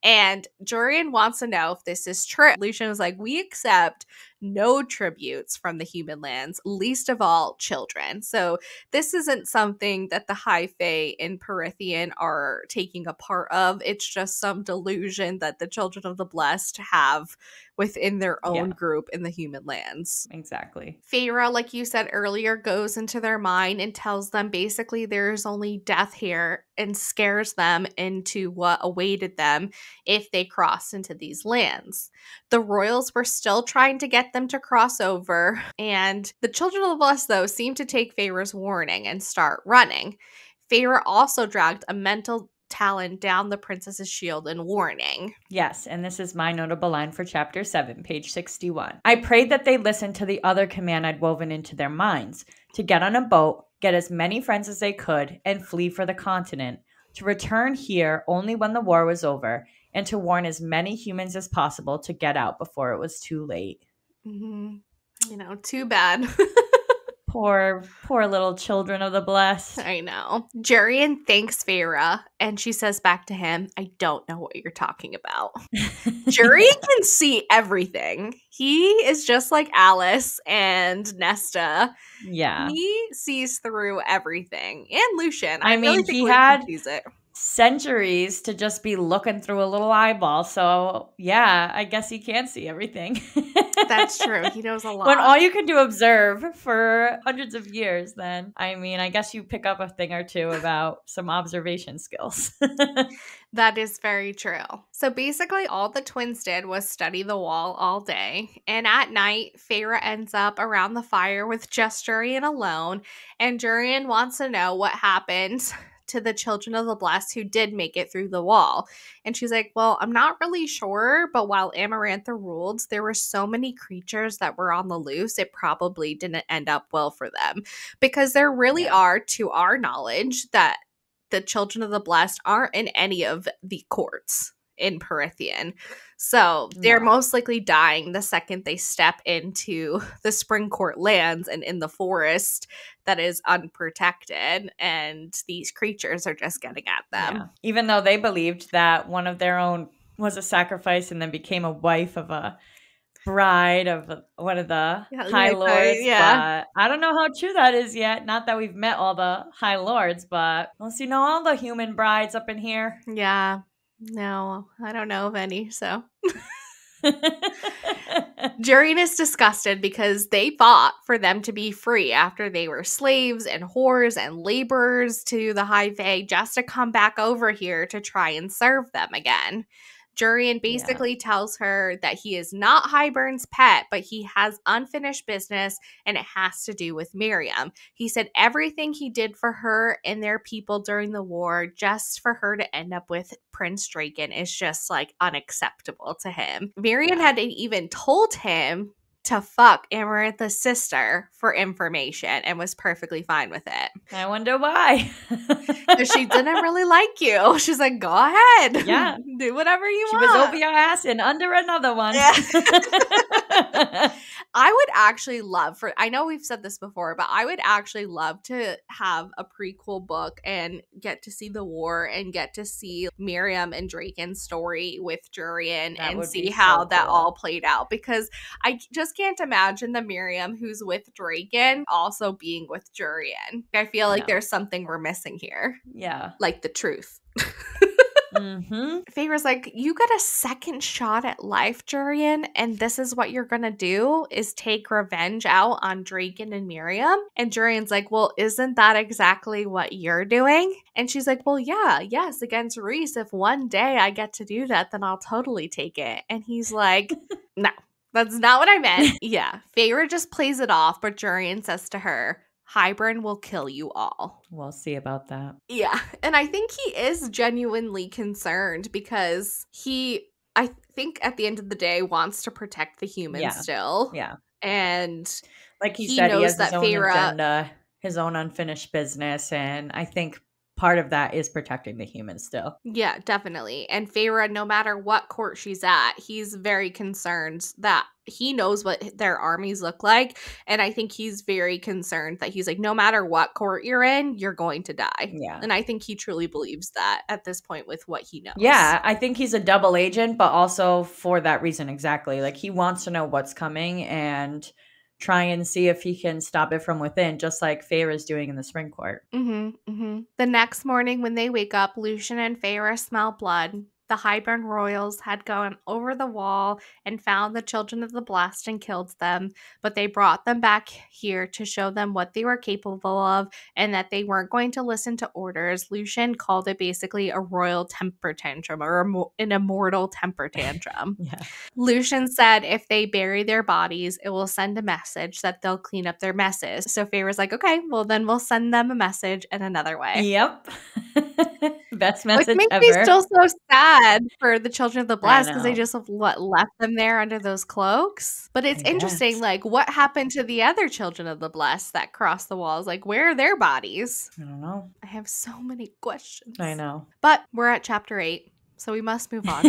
And Jurian wants to know if this is true. Lucian was like, we accept no tributes from the human lands, least of all children. So this isn't something that the High Fae in Perithian are taking a part of. It's just some delusion that the children of the blessed have within their own group in the human lands. Exactly. Feyre, like you said earlier, goes into their mind and tells them basically there's only death here and scares them into what awaited them if they crossed into these lands. The royals were still trying to get them to cross over, and the children of the blessed, though, seem to take Feyre's warning and start running. Feyre also dragged a mental talon down the princess's shield in warning. Yes, and this is my notable line for chapter 7, page 61. I prayed that they listen to the other command I'd woven into their minds, to get on a boat, get as many friends as they could, and flee for the continent, to return here only when the war was over, and to warn as many humans as possible to get out before it was too late. Mm-hmm. You know, too bad. Poor little children of the blessed. I know. Jurian thanks Feyre, and she says back to him, I don't know what you're talking about. Jurian can see everything. He is just like Alice and Nesta. Yeah. He sees through everything. And Lucian. I really mean, think he Lucian had sees it. centuries to just be looking through a little eyeball. So, yeah, I guess he can see everything. That's true. He knows a lot. When all you can do observe for hundreds of years, then, I mean, I guess you pick up a thing or two about some observation skills. That is very true. So basically, all the twins did was study the wall all day. And at night, Feyre ends up around the fire with just Jurian alone. And Jurian wants to know what happened to the children of the blessed who did make it through the wall. And she's like, well, I'm not really sure, but while Amarantha ruled, there were so many creatures that were on the loose, it probably didn't end up well for them. Because there really are, to our knowledge, that the children of the blessed aren't in any of the courts in Perithian. So they're most likely dying the second they step into the Spring Court lands and in the forest that is unprotected, and these creatures are just getting at them. Yeah. Even though they believed that one of their own was a sacrifice and then became a wife of a bride of one of the High Lords. But I don't know how true that is yet. Not that we've met all the High Lords, but let's see, know all the human brides up in here. Yeah. No, I don't know of any, so. Jurian is disgusted because they fought for them to be free after they were slaves and whores and laborers to the High Fae just to come back over here to try and serve them again. Jurian basically tells her that he is not Hybern's pet, but he has unfinished business, and it has to do with Miriam. He said everything he did for her and their people during the war, just for her to end up with Prince Draken, is just like unacceptable to him. Miriam had even told him to fuck Amarantha's sister for information and was perfectly fine with it. I wonder why. She didn't really like you. She's like, go ahead. Yeah. Do whatever you want. She was over your ass and under another one. Yeah. I would actually love I know we've said this before, but I would actually love to have a prequel book and get to see the war and get to see Miriam and Draken's story with Jurian and see how that all played out, because I just can't imagine the Miriam who's with Draken also being with Jurian. I feel like there's something we're missing here. Yeah. Like the truth. Feyre's like, you got a second shot at life, Jurian, and this is what you're gonna do, is take revenge out on Draken and Miriam. And Jurian's like, well, isn't that exactly what you're doing? And she's like, well, yes, against Rhys. If one day I get to do that, then I'll totally take it. And he's like, no, that's not what I meant. Yeah, Feyre just plays it off, but Jurian says to her, Hybern will kill you all. We'll see about that. Yeah, and I think he is genuinely concerned because I think at the end of the day, wants to protect the humans still. Yeah. And like he said, he has his own agenda, his own unfinished business, and I think part of that is protecting the humans still. Yeah, definitely. And Feyre, no matter what court she's at, he's very concerned that he knows what their armies look like. And I think he's very concerned that he's like, no matter what court you're in, you're going to die. Yeah. And I think he truly believes that at this point with what he knows. Yeah, I think he's a double agent, but also for that reason exactly. Like, he wants to know what's coming and try and see if he can stop it from within, just like Feyre is doing in the Spring Court. The next morning when they wake up, Lucian and Feyre smell blood. The Hybern royals had gone over the wall and found the children of the blessed and killed them, but they brought them back here to show them what they were capable of and that they weren't going to listen to orders. Lucian called it basically a royal temper tantrum, or an immortal temper tantrum. Lucian said if they bury their bodies, it will send a message that they'll clean up their messes. So Feyre's like, okay, well then we'll send them a message in another way. Yep. Best message Which makes ever. me still so sad for the children of the blessed, because they just left them there under those cloaks. But it's interesting, like, what happened to the other children of the blessed that crossed the walls? Like, where are their bodies? I don't know. I have so many questions. I know. But we're at chapter 8. so we must move on.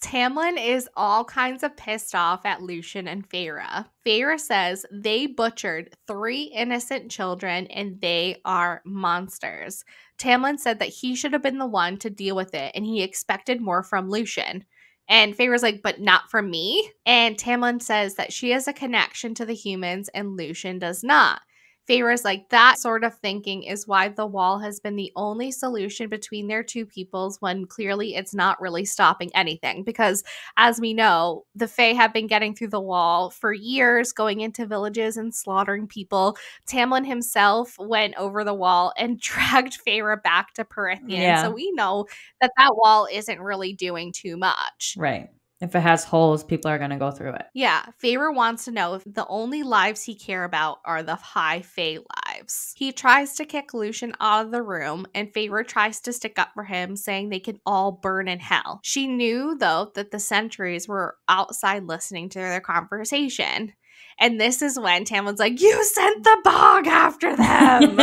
Tamlin is all kinds of pissed off at Lucien and Feyre. Feyre says they butchered 3 innocent children and they are monsters. Tamlin said that he should have been the one to deal with it and he expected more from Lucien. And Feyre's like, but not from me? And Tamlin says that she has a connection to the humans and Lucien does not. Feyre's like, that sort of thinking is why the wall has been the only solution between their two peoples when clearly it's not really stopping anything. Because as we know, the Fae have been getting through the wall for years, going into villages and slaughtering people. Tamlin himself went over the wall and dragged Feyre back to Prythian. Yeah. So we know that that wall isn't really doing too much. Right. If it has holes, people are going to go through it. Yeah, Feyre wants to know if the only lives he care about are the high Fae lives. He tries to kick Lucien out of the room, and Feyre tries to stick up for him, saying they can all burn in hell. She knew, though, that the sentries were outside listening to their conversation. And this is when Tamlin's like, you sent the bog after them!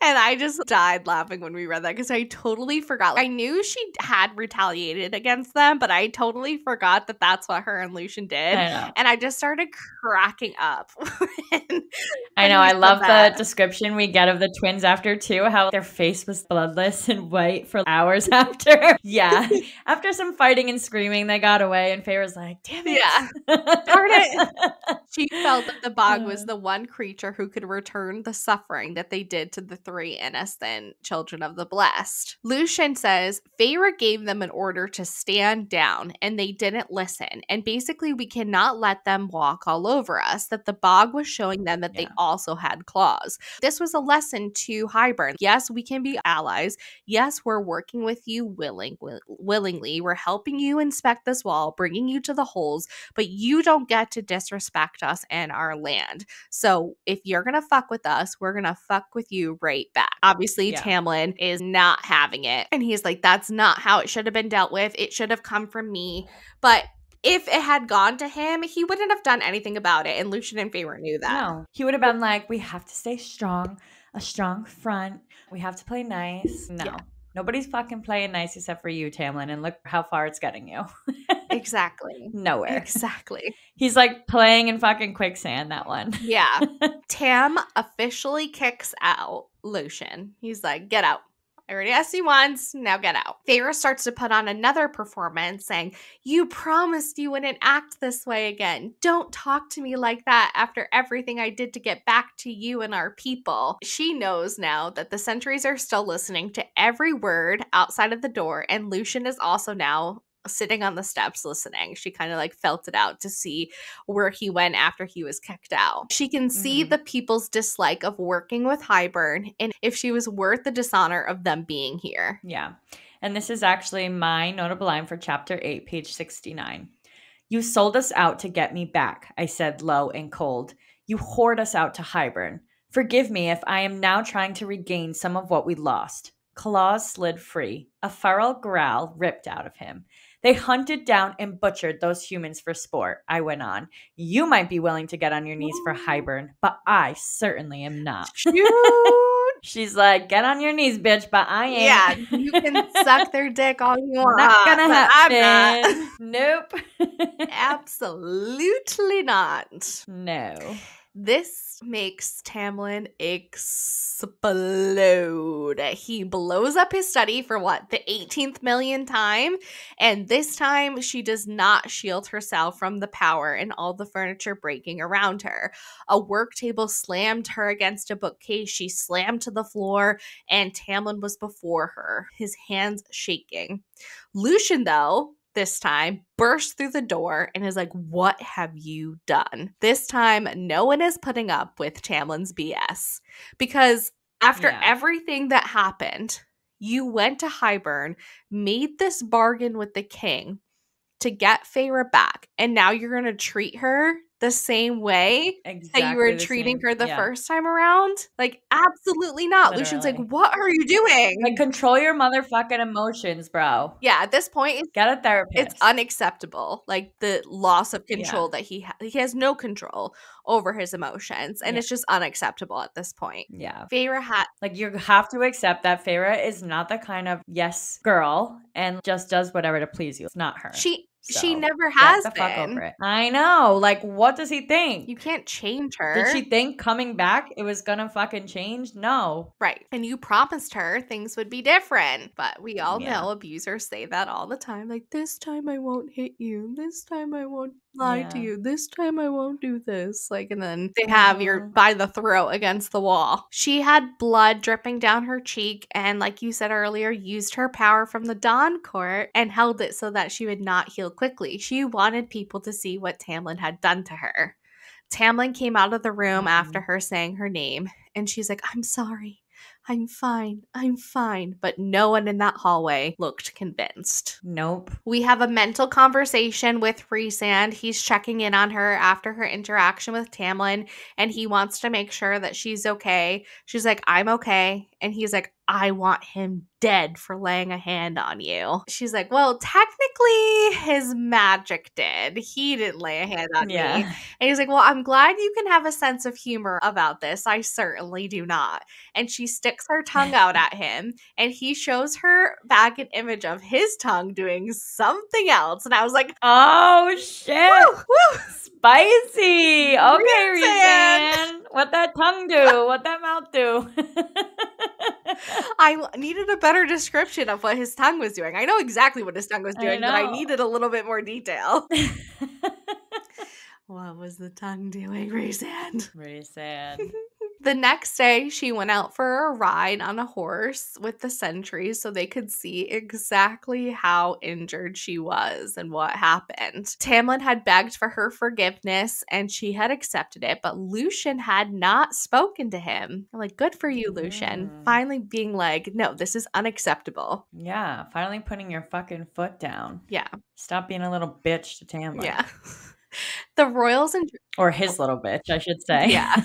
And I just died laughing when we read that because I totally forgot. I knew she had retaliated against them, but I totally forgot that that's what her and Lucien did. I know. And I just started cracking up. I know. I love the description we get of the twins after too, how their face was bloodless and white for hours after. Yeah. After some fighting and screaming, they got away and Feyre's like, damn it. Yeah. Darn it. She felt that the bog was the one creature who could return the suffering that they did to the 3 innocent children of the blessed. Lucien says Feyre gave them an order to stand down and they didn't listen. And basically we cannot let them walk all over us, that the bog was showing them that they also had claws. This was a lesson to Hybern. Yes, we can be allies. Yes, we're working with you willingly. We're helping you inspect this wall, bringing you to the holes, but you don't get to disrespect us and our land. So if you're going to fuck with us, we're going to fuck with you right back. Obviously, Tamlin is not having it. And he's like, that's not how it should have been dealt with. It should have come from me. But if it had gone to him, he wouldn't have done anything about it. And Lucien and Feyre knew that. No. He would have been like, we have to stay strong, a strong front. We have to play nice. No. Yeah. Nobody's fucking playing nice except for you, Tamlin, and look how far it's getting you. Exactly. Nowhere. Exactly. He's like playing in fucking quicksand, that one. Yeah. Tam officially kicks out Lucien. He's like, get out. I already asked you once, now get out. Feyre starts to put on another performance saying, you promised you wouldn't act this way again. Don't talk to me like that after everything I did to get back to you and our people. She knows now that the sentries are still listening to every word outside of the door, and Lucien is also now sitting on the steps listening. She kind of like felt it out to see where he went after he was kicked out. She can see the people's dislike of working with Hybern and if she was worth the dishonor of them being here. Yeah. And this is actually my notable line for chapter 8, page 69. You sold us out to get me back, I said low and cold. You whored us out to Hybern. Forgive me if I am now trying to regain some of what we lost. Claws slid free. A feral growl ripped out of him. They hunted down and butchered those humans for sport, I went on. You might be willing to get on your knees for Hybern, but I certainly am not. She's like, get on your knees, bitch, but I ain't. Yeah, you can suck their dick all you want. Not gonna happen. I'm not. Nope. Absolutely not. No. This makes Tamlin explode. He blows up his study for what, the 18th millionth time? And this time, she does not shield herself from the power and all the furniture breaking around her. A work table slammed her against a bookcase. She slammed to the floor, and Tamlin was before her, his hands shaking. Lucien, though, this time, burst through the door and is like, what have you done? This time, no one is putting up with Tamlin's BS. Because after everything that happened, you went to Hybern, made this bargain with the king to get Feyre back, and now you're going to treat her the same way that you were Exactly the treating same. her the Yeah, first time around? Like, absolutely not. Lucian's like, literally. what are you doing? Like, control your motherfucking emotions, bro. Yeah, at this point, Get a it's therapist. unacceptable. Like the loss of control Yeah. that he has no control over his emotions, and Yeah. it's just unacceptable at this point. Yeah. Feyre had Like, you have to accept that Feyre is not the kind of yes girl and just does whatever to please you. It's not her. she So never get has the fuck over been. it. I know. Like, what does he think? You can't change Did her. she think coming back it was gonna fucking change? No. Right. And you promised her things would be different. But we all Yeah. know abusers say that all the time. Like, this time I won't hit you. This time I won't lie to Yeah. you. This time I won't do this. Like, and then they have your by the throat against the wall. She had blood dripping down her cheek and, like you said earlier, used her power from the Dawn Court and held it so that she would not heal quickly. She wanted people to see what Tamlin had done to her. Tamlin came out of the room after her saying her name, and she's like, I'm sorry. I'm fine. I'm fine. But no one in that hallway looked convinced. Nope. We have a mental conversation with Rhysand. He's checking in on her after her interaction with Tamlin, and he wants to make sure that she's okay. She's like, I'm okay. And he's like, I want him dead for laying a hand on you. She's like, well, technically his magic did. He didn't lay a hand on me. And he's like, well, I'm glad you can have a sense of humor about this. I certainly do not. And she sticks her tongue out at him, and he shows her back an image of his tongue doing something else. And I was like, oh shit. woo, woo. Spicy. Okay, Rhysand. Rhysand. What that tongue do? What that mouth do? I needed a better description of what his tongue was doing. I know exactly what his tongue was doing, but I needed a little bit more detail. What was the tongue doing, Rhysand? Rhysand. The next day, she went out for a ride on a horse with the sentries so they could see exactly how injured she was and what happened. Tamlin had begged for her forgiveness and she had accepted it, but Lucien had not spoken to him. I'm like, good for you, Lucien. Finally being like, no, this is unacceptable. Yeah, finally putting your fucking foot down. Yeah. Stop being a little bitch to Tamlin. Yeah. The royals and... Or his little bitch, I should say. Yeah.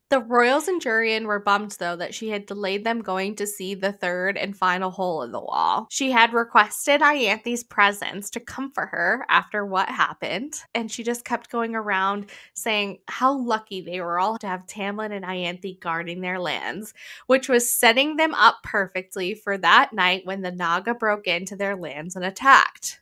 The royals and Jurian were bummed, though, that she had delayed them going to see the third and final hole in the wall. She had requested Ianthe's presence to comfort her after what happened, and she just kept going around saying how lucky they were all to have Tamlin and Ianthe guarding their lands, which was setting them up perfectly for that night when the Naga broke into their lands and attacked.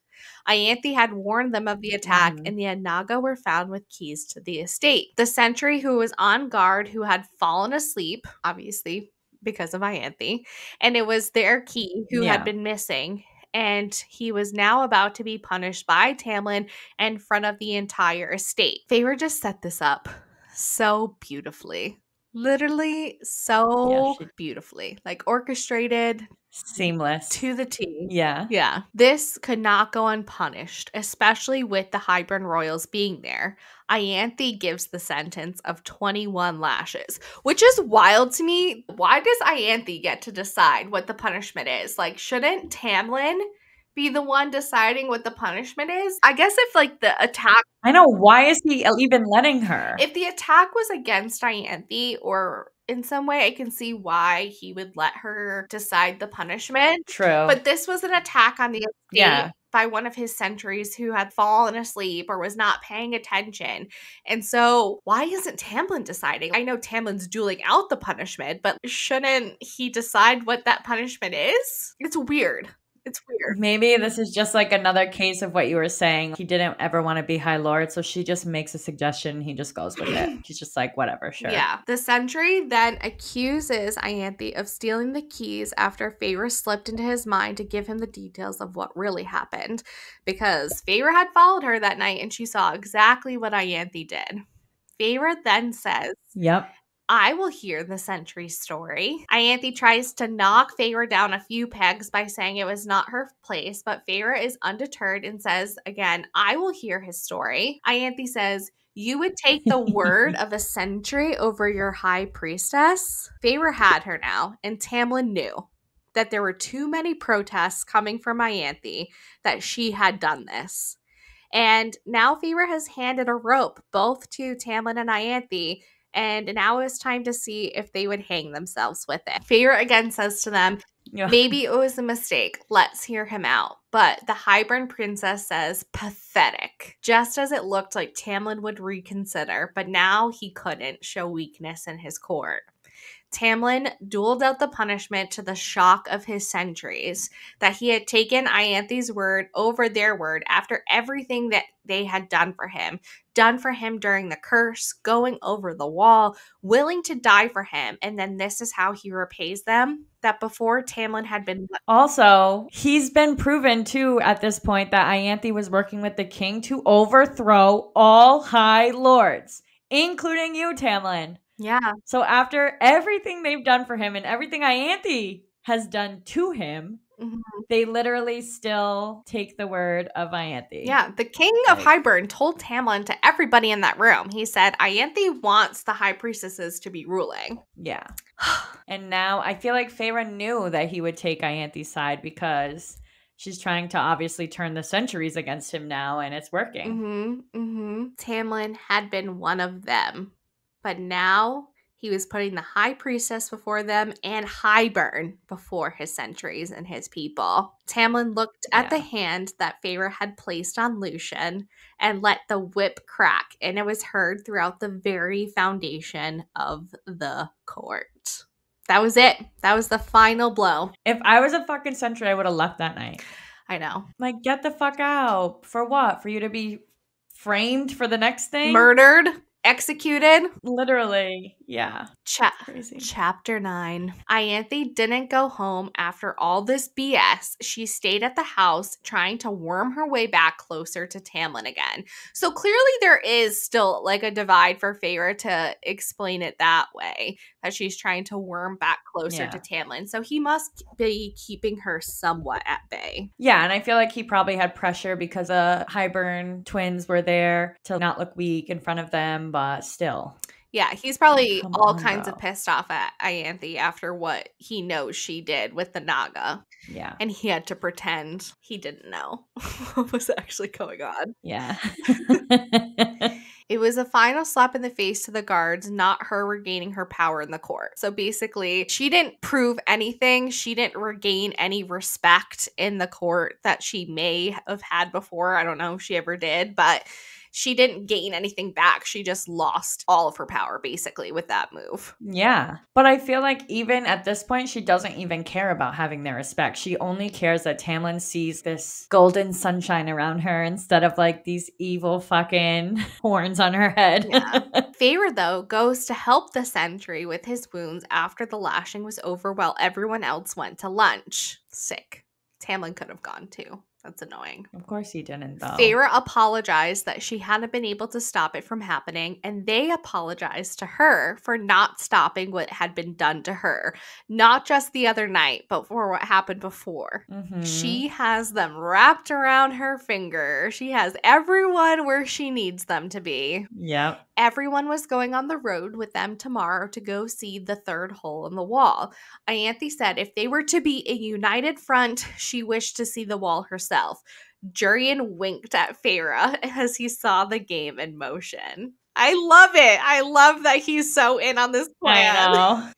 Ianthe had warned them of the attack, and the Naga were found with keys to the estate. The sentry who was on guard, who had fallen asleep, obviously because of Ianthe, and it was their key who had been missing, and he was now about to be punished by Tamlin in front of the entire estate. Feyre just set this up so beautifully. Literally so beautifully. Like orchestrated. Seamless. To the T. Yeah. Yeah. This could not go unpunished, especially with the Hybern royals being there. Ianthe gives the sentence of 21 lashes, which is wild to me. Why does Ianthe get to decide what the punishment is? Like, shouldn't Tamlin be the one deciding what the punishment is? I guess if, like, the attack... I know. Why is he even letting her? If the attack was against Ianthe or... in some way, I can see why he would let her decide the punishment. True. But this was an attack on the estate by one of his sentries who had fallen asleep or was not paying attention. And so why isn't Tamlin deciding? I know Tamlin's dueling out the punishment, but shouldn't he decide what that punishment is? It's weird. It's weird. Maybe this is just like another case of what you were saying. He didn't ever want to be High Lord, so she just makes a suggestion. He just goes with it. He's just like, whatever, sure. Yeah. The sentry then accuses Ianthe of stealing the keys after Feyre slipped into his mind to give him the details of what really happened, because Feyre had followed her that night and she saw exactly what Ianthe did. Feyre then says, yep, I will hear the sentry's story. Ianthe tries to knock Feyre down a few pegs by saying it was not her place, but Feyre is undeterred and says, again, I will hear his story. Ianthe says, you would take the word of a sentry over your high priestess? Feyre had her now, and Tamlin knew that there were too many protests coming from Ianthe that she had done this. And now Feyre has handed a rope both to Tamlin and Ianthe, and now it's time to see if they would hang themselves with it. Feyre again says to them, maybe it was a mistake. Let's hear him out. But the Highburn princess says, pathetic. Just as it looked like Tamlin would reconsider, but now he couldn't show weakness in his court. Tamlin doled out the punishment to the shock of his sentries, that he had taken Ianthe's word over their word after everything that they had done for him during the curse, going over the wall, willing to die for him, and then this is how he repays them, that before Tamlin had been... Also, he's been proven too at this point that Ianthe was working with the king to overthrow all high lords, including you, Tamlin. Yeah. So after everything they've done for him and everything Ianthe has done to him, they literally still take the word of Ianthe. Yeah, the king of Highburn told Tamlin to everybody in that room. He said, Ianthe wants the high priestesses to be ruling. Yeah. And now I feel like Feyre knew that he would take Ianthe's side because she's trying to obviously turn the centuries against him now, and it's working. Tamlin had been one of them. But now he was putting the high priestess before them and Highburn before his sentries and his people. Tamlin looked at the hand that Feyre had placed on Lucien and let the whip crack, and it was heard throughout the very foundation of the court. That was it. That was the final blow. If I was a fucking sentry, I would have left that night. I know. Like, get the fuck out. For what? For you to be framed for the next thing? Murdered? Executed? Literally, yeah. Crazy. Chapter 9. Ianthe didn't go home after all this BS. She stayed at the house trying to worm her way back closer to Tamlin again. So clearly there is still like a divide for Feyre to explain it that way, that she's trying to worm back closer to Tamlin. So he must be keeping her somewhat at bay. Yeah, and I feel like he probably had pressure because the Highburn twins were there to not look weak in front of them, but still. Yeah, he's probably all kinds of pissed off at Ianthe after what he knows she did with the Naga. Yeah. And he had to pretend he didn't know what was actually going on. Yeah. It was a final slap in the face to the guards, not her regaining her power in the court. So basically, she didn't prove anything. She didn't regain any respect in the court that she may have had before. I don't know if she ever did, but she didn't gain anything back. She just lost all of her power, basically, with that move. Yeah. But I feel like even at this point, she doesn't even care about having their respect. She only cares that Tamlin sees this golden sunshine around her instead of like these evil fucking horns on her head. Yeah. Feyre, though, goes to help the sentry with his wounds after the lashing was over while everyone else went to lunch. Sick. Tamlin could have gone too. That's annoying. Of course he didn't, though. Feyre apologized that she hadn't been able to stop it from happening, and they apologized to her for not stopping what had been done to her. Not just the other night, but for what happened before. She has them wrapped around her finger. She has everyone where she needs them to be. Yep. Everyone was going on the road with them tomorrow to go see the third hole in the wall. Ianthe said if they were to be a united front, she wished to see the wall herself. Jurian winked at Feyre as he saw the game in motion. I love it. I love that he's so in on this plan. I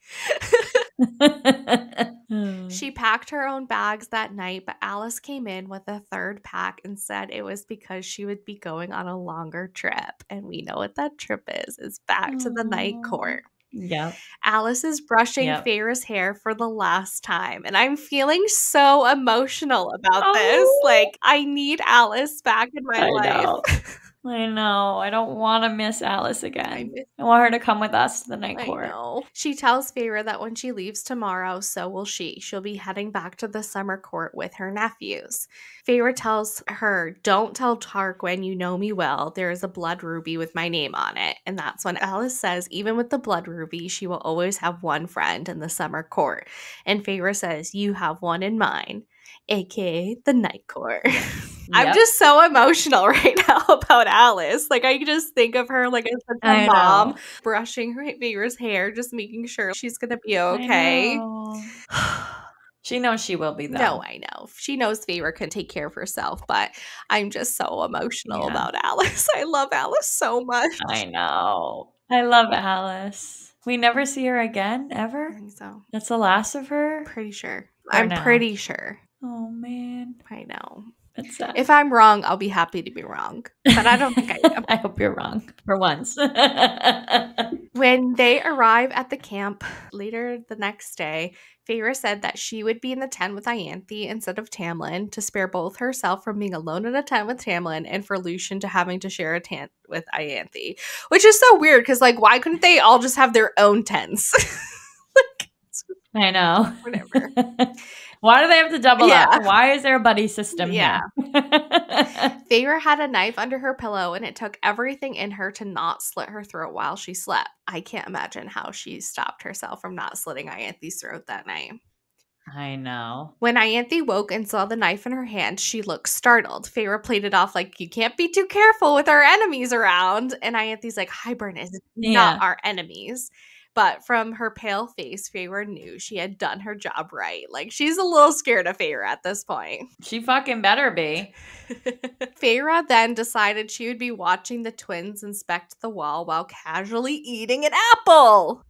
know. She packed her own bags that night, but Alice came in with a third pack and said it was because she would be going on a longer trip. And we know what that trip is back to the night court. Yep. Alice is brushing Feyre's hair for the last time. And I'm feeling so emotional about this. Like, I need Alice back in my life. I know. I don't want to miss Alice again. I want her to come with us to the night court. I know. She tells Feyre that when she leaves tomorrow, so will she. She'll be heading back to the summer court with her nephews. Feyre tells her, don't tell Tarquin, you know me well. There is a blood ruby with my name on it. And that's when Alice says, even with the blood ruby, she will always have one friend in the summer court. And Feyre says, you have one in mind, aka the night court. I'm just so emotional right now about Alice. Like, I just think of her like as a mom brushing her Feyre's hair, just making sure she's gonna be okay. She knows she will be, though. No, I know. She knows Feyre can take care of herself, but I'm just so emotional about Alice. I love Alice so much. I know. I love Alice. We never see her again, ever? I think so. That's the last of her? Pretty sure. For I'm now. pretty sure. Oh, man. I know. That's sad. If I'm wrong, I'll be happy to be wrong. But I don't think I am. I hope you're wrong for once. When they arrive at the camp later the next day, Feyre said that she would be in the tent with Ianthe instead of Tamlin to spare both herself from being alone in a tent with Tamlin and for Lucien to having to share a tent with Ianthe. Which is so weird because, like, why couldn't they all just have their own tents? I know. Whatever. Why do they have to double up? Why is there a buddy system here? Feyre had a knife under her pillow, and it took everything in her to not slit her throat while she slept. I can't imagine how she stopped herself from not slitting Ianthe's throat that night. I know. When Ianthe woke and saw the knife in her hand, she looked startled. Feyre played it off like, you can't be too careful with our enemies around. And Ianthe's like, Hybern is not our enemies. But from her pale face, Feyre knew she had done her job right. Like, she's a little scared of Feyre at this point. She fucking better be. Feyre then decided she would be watching the twins inspect the wall while casually eating an apple.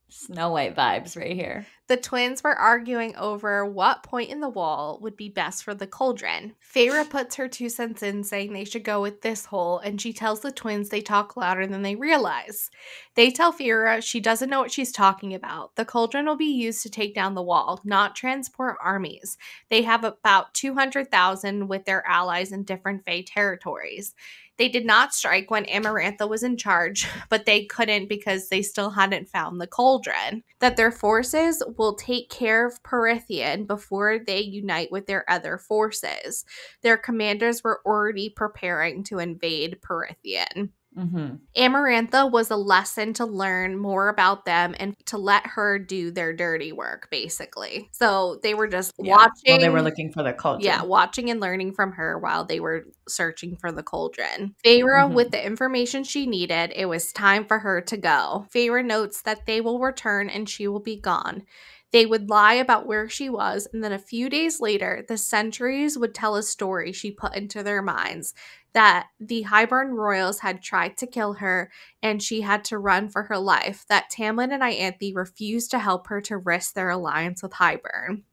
Snow White vibes right here. The twins were arguing over what point in the wall would be best for the cauldron. Feyre puts her 2 cents in, saying they should go with this hole, and she tells the twins they talk louder than they realize. They tell Feyre she doesn't know what she's talking about. The cauldron will be used to take down the wall, not transport armies. They have about 200,000 with their allies in different Fae territories. They did not strike when Amarantha was in charge, but they couldn't because they still hadn't found the cauldron. That their forces will take care of Perithian before they unite with their other forces. Their commanders were already preparing to invade Perithian. Mm-hmm. Amarantha was a lesson to learn more about them and to let her do their dirty work, basically. So they were just watching. Well, they were looking for the cauldron. Yeah, watching and learning from her while they were searching for the cauldron. Feyre, with the information she needed, it was time for her to go. Feyre notes that they will return and she will be gone. They would lie about where she was, and then a few days later, the Sentries would tell a story she put into their minds that the Hybern royals had tried to kill her and she had to run for her life, that Tamlin and Ianthe refused to help her to risk their alliance with Hybern.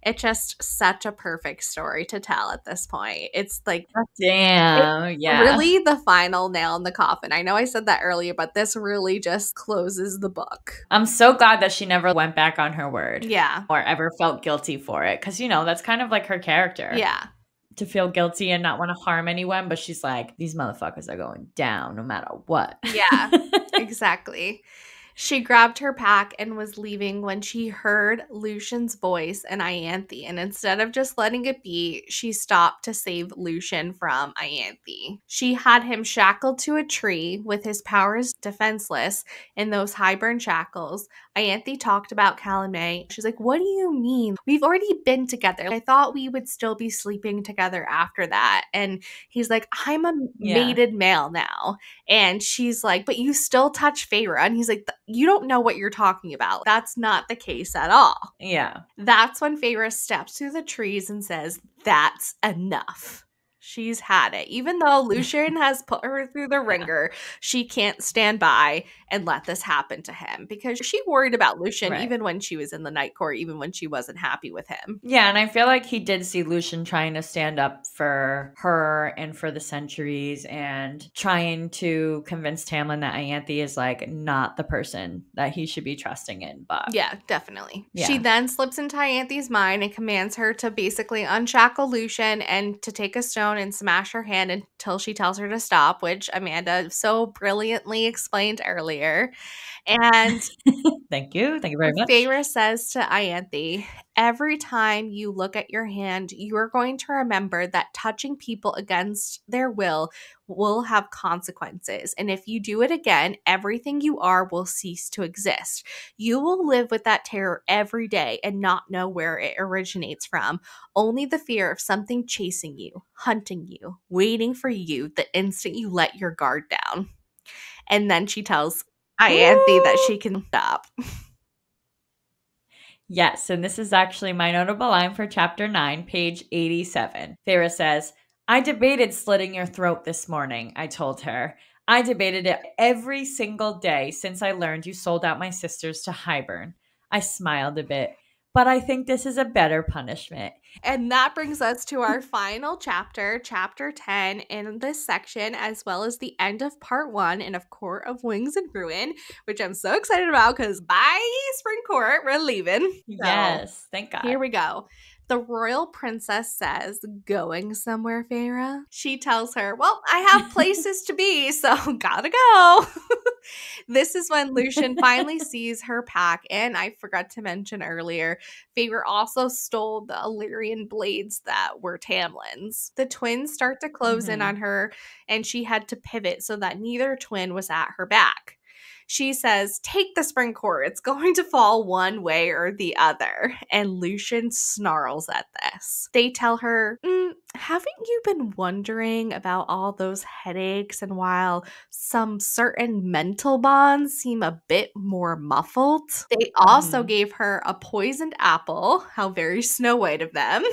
It's just such a perfect story to tell at this point. It's like, damn, yeah. Really the final nail in the coffin. I know I said that earlier, but this really just closes the book. I'm so glad that she never went back on her word. Yeah. Or ever felt guilty for it. Because, you know, that's kind of like her character. Yeah. To feel guilty and not want to harm anyone. But she's like, these motherfuckers are going down no matter what. Yeah, exactly. She grabbed her pack and was leaving when she heard Lucien's voice and Ianthe, and instead of just letting it be, she stopped to save Lucien from Ianthe. She had him shackled to a tree with his powers defenseless in those Hybern shackles. Ianthe talked about Calumet. She's like, what do you mean? We've already been together. I thought we would still be sleeping together after that. And he's like, I'm a mated male now. And she's like, but you still touch Feyre. And he's like, you don't know what you're talking about. That's not the case at all. Yeah. That's when Feyre steps through the trees and says, that's enough. She's had it. Even though Lucien has put her through the ringer, she can't stand by and let this happen to him because she worried about Lucien even when she was in the Night Court, even when she wasn't happy with him. Yeah, and I feel like he did see Lucien trying to stand up for her and for the Sentries and trying to convince Tamlin that Ianthe is like not the person that he should be trusting in. But yeah, definitely. Yeah. She then slips into Ianthe's mind and commands her to basically unshackle Lucien and to take a stone and smash her hand until she tells her to stop, which Amanda so brilliantly explained earlier. And thank you very much. Feyre says to Ianthe, every time you look at your hand, you are going to remember that touching people against their will have consequences. And if you do it again, everything you are will cease to exist. You will live with that terror every day and not know where it originates from. Only the fear of something chasing you, hunting you, waiting for you the instant you let your guard down. And then she tells Ianthe that she can stop. Yes, and this is actually my notable line for chapter 9, page 87. Feyre says, I debated slitting your throat this morning, I told her. I debated it every single day since I learned you sold out my sisters to Hybern. I smiled a bit, but I think this is a better punishment. And that brings us to our final chapter, chapter 10 in this section, as well as the end of part 1 and of Court of Wings and Ruin, which I'm so excited about because bye, Spring Court, we're leaving. Yes, thank God. Here we go. The royal princess says, going somewhere, Feyre? She tells her, well, I have places to be, so gotta go. This is when Lucien finally sees her pack, and I forgot to mention earlier, Feyre also stole the Illyrian blades that were Tamlin's. The twins start to close in on her, and she had to pivot so that neither twin was at her back. She says, take the spring cord. It's going to fall one way or the other. And Lucien snarls at this. They tell her, haven't you been wondering about all those headaches and while some certain mental bonds seem a bit more muffled? They also gave her a poisoned apple. How very Snow White of them.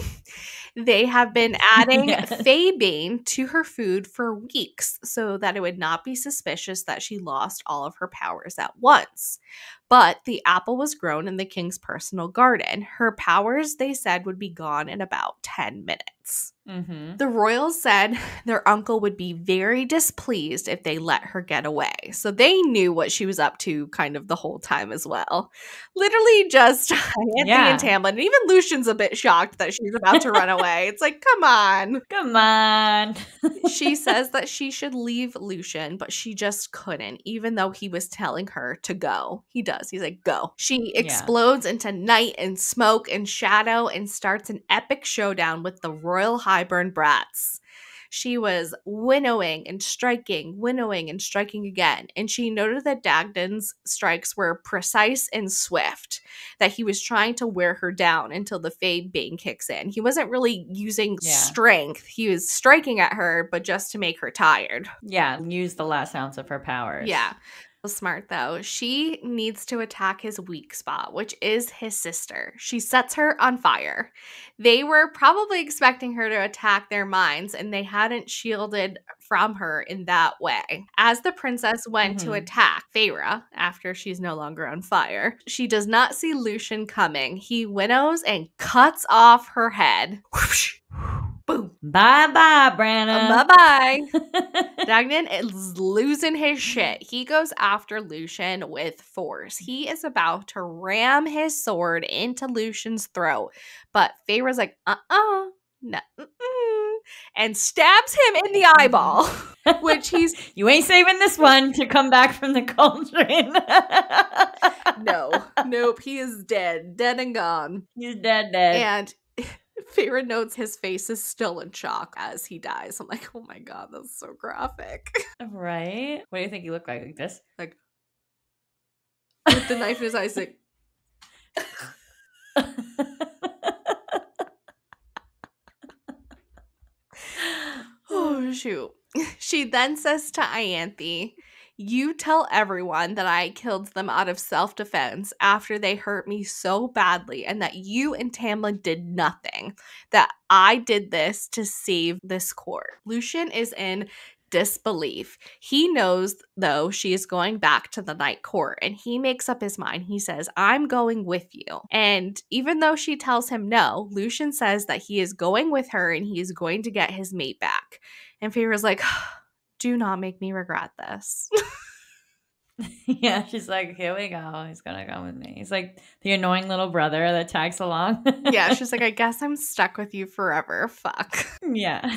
They have been adding Faebane to her food for weeks so that it would not be suspicious that she lost all of her powers at once. But the apple was grown in the king's personal garden. Her powers, they said, would be gone in about 10 minutes. The royals said their uncle would be very displeased if they let her get away. So they knew what she was up to kind of the whole time as well. Literally just Anthony and Tamlin. And even Lucian's a bit shocked that she's about to run away. It's like, come on. Come on. She says that she should leave Lucien, but she just couldn't, even though he was telling her to go. He does. He's like, go. She explodes into night and smoke and shadow and starts an epic showdown with the royal Hybern brats. She was winnowing and striking again. And she noted that Dagdan's strikes were precise and swift, that he was trying to wear her down until the Faebane kicks in. He wasn't really using strength. He was striking at her, but just to make her tired. Yeah, use the last ounce of her powers. Yeah. Smart though. She needs to attack his weak spot, which is his sister. She sets her on fire. They were probably expecting her to attack their minds, and they hadn't shielded from her in that way. As the princess went to attack Feyre after she's no longer on fire, she does not see Lucien coming. He winnows and cuts off her head. Whoosh. Boom. Bye-bye, Branna. Bye-bye. Dagdan is losing his shit. He goes after Lucien with force. He is about to ram his sword into Lucian's throat. But Feyre's like, no, and stabs him in the eyeball. Which he's... You ain't saving this one to come back from the cauldron. Nope. He is dead. Dead and gone. He's dead. And... Feyre notes his face is still in shock as he dies. I'm like, oh my god, that's so graphic. Right? What do you think he looked like? Like this? Like, with the knife in his eyes, like... Oh, shoot. She then says to Ianthe, you tell everyone that I killed them out of self-defense after they hurt me so badly and that you and Tamlin did nothing, that I did this to save this court. Lucien is in disbelief. He knows, though, she is going back to the night court, and he makes up his mind. He says, I'm going with you. And even though she tells him no, Lucien says that he is going with her and he is going to get his mate back. And Feyre's like, do not make me regret this. Yeah, she's like, here we go. He's gonna go with me. He's like the annoying little brother that tags along. Yeah, she's like, I guess I'm stuck with you forever. Fuck. Yeah.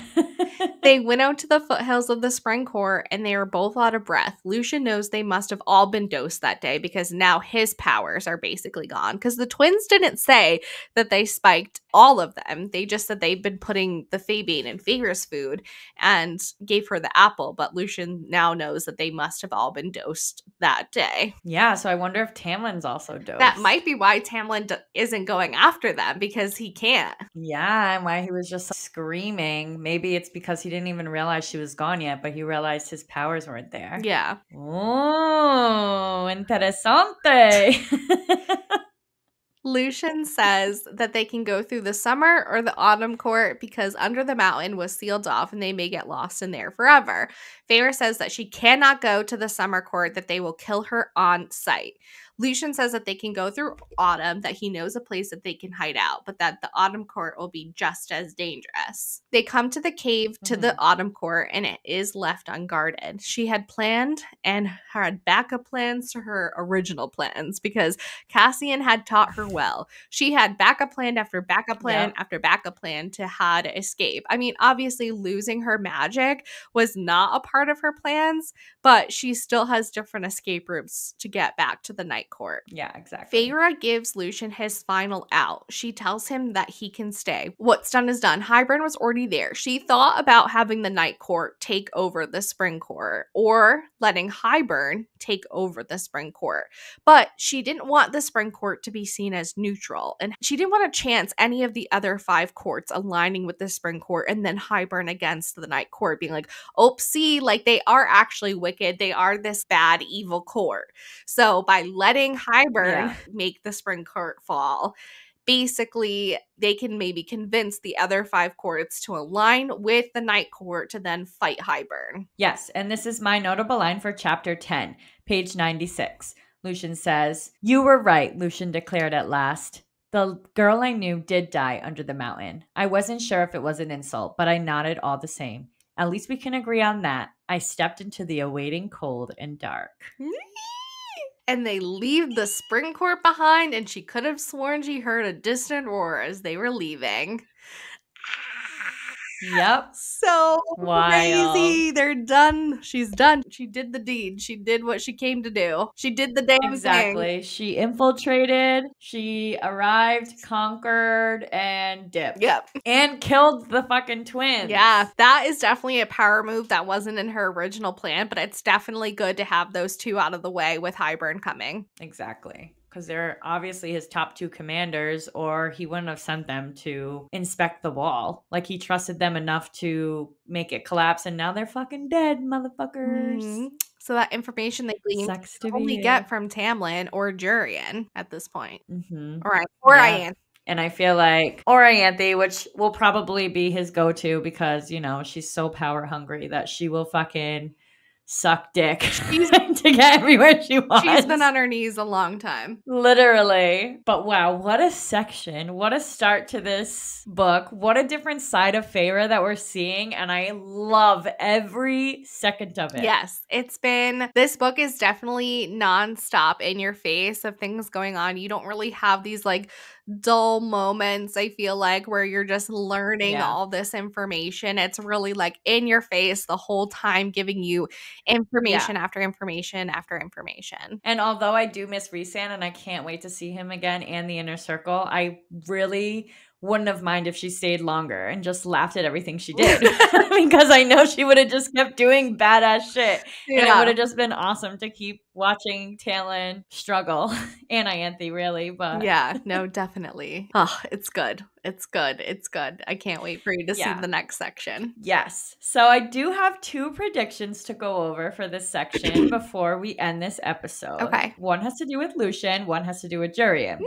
They went out to the foothills of the spring court and they were both out of breath. Lucien knows they must have all been dosed that day because now his powers are basically gone. Because the twins didn't say that they spiked all of them. They just said they've been putting the Faebane in Feyre's food and gave her the apple. But Lucien now knows that they must have all been dosed that day. Yeah, so I wonder if Tamlin's also dosed. That might be why Tamlin isn't going after them, because he can't. Yeah, and why he was just screaming. Maybe it's because he didn't even realize she was gone yet, but he realized his powers weren't there. Yeah. Oh, interesante. Lucian says that they can go through the summer or the autumn court because under the mountain was sealed off and they may get lost in there forever. Feyre says that she cannot go to the summer court, that they will kill her on sight. Lucian says that they can go through autumn, that he knows a place that they can hide out, but that the autumn court will be just as dangerous. They come to the cave to the autumn court and it is left unguarded. She had planned and had backup plans to her original plans because Cassian had taught her well. She had backup plan after backup plan after backup plan to how to escape. I mean, obviously losing her magic was not a part of her plans, but she still has different escape routes to get back to the night court. Yeah, exactly. Feyre gives Lucian his final out. She tells him that he can stay. What's done is done. Hybern was already there. She thought about having the night court take over the spring court or letting Hybern take over the spring court. But she didn't want the spring court to be seen as neutral. And she didn't want to chance any of the other 5 courts aligning with the spring court and then Hybern against the night court being like, oh, see, like they are actually wicked. They are this bad, evil court. So by letting Hybern make the spring court fall, basically they can maybe convince the other 5 courts to align with the night court to then fight Hybern. Yes, and this is my notable line for chapter 10, page 96. Lucian says, "You were right," Lucian declared at last. "The girl I knew did die under the mountain. I wasn't sure if it was an insult, but I nodded all the same. At least we can agree on that. I stepped into the awaiting cold and dark." And they leave the spring court behind, and she could have sworn she heard a distant roar as they were leaving. Yep. So Wild. crazy. They're done. She's done. She did the deed. She did what she came to do. She did the damn thing. She infiltrated, she arrived, conquered, and dipped. Yep. And killed the fucking twins. Yeah, that is definitely a power move that wasn't in her original plan, but it's definitely good to have those 2 out of the way with Hybern coming. Exactly. Because they're obviously his top 2 commanders, or he wouldn't have sent them to inspect the wall. Like, he trusted them enough to make it collapse, and now they're fucking dead, motherfuckers. Mm-hmm. So that information they gleaned only get from Tamlin or Jurian at this point. Mm-hmm. All right. Or Ianthe. And I feel like, or Ianthe, which will probably be his go-to because, you know, she's so power hungry that she will fucking suck dick to get everywhere she wants. She's been on her knees a long time. Literally. But wow, what a section. What a start to this book. What a different side of Feyre that we're seeing. And I love every second of it. Yes, this book is definitely nonstop in your face of things going on. You don't really have these like dull moments, I feel like, where you're just learning all this information. It's really like in your face the whole time, giving you information after information after information. And although I do miss Rhysand and I can't wait to see him again and the Inner Circle, I really wouldn't have minded if she stayed longer and just laughed at everything she did. Because I know she would have just kept doing badass shit. And it would have just been awesome to keep watching Tamlin struggle. And Ianthe, really. But yeah, no, definitely. Oh, it's good. It's good. It's good. I can't wait for you to see the next section. Yes. So I do have 2 predictions to go over for this section before we end this episode. Okay. One has to do with Lucian. One has to do with Jurian.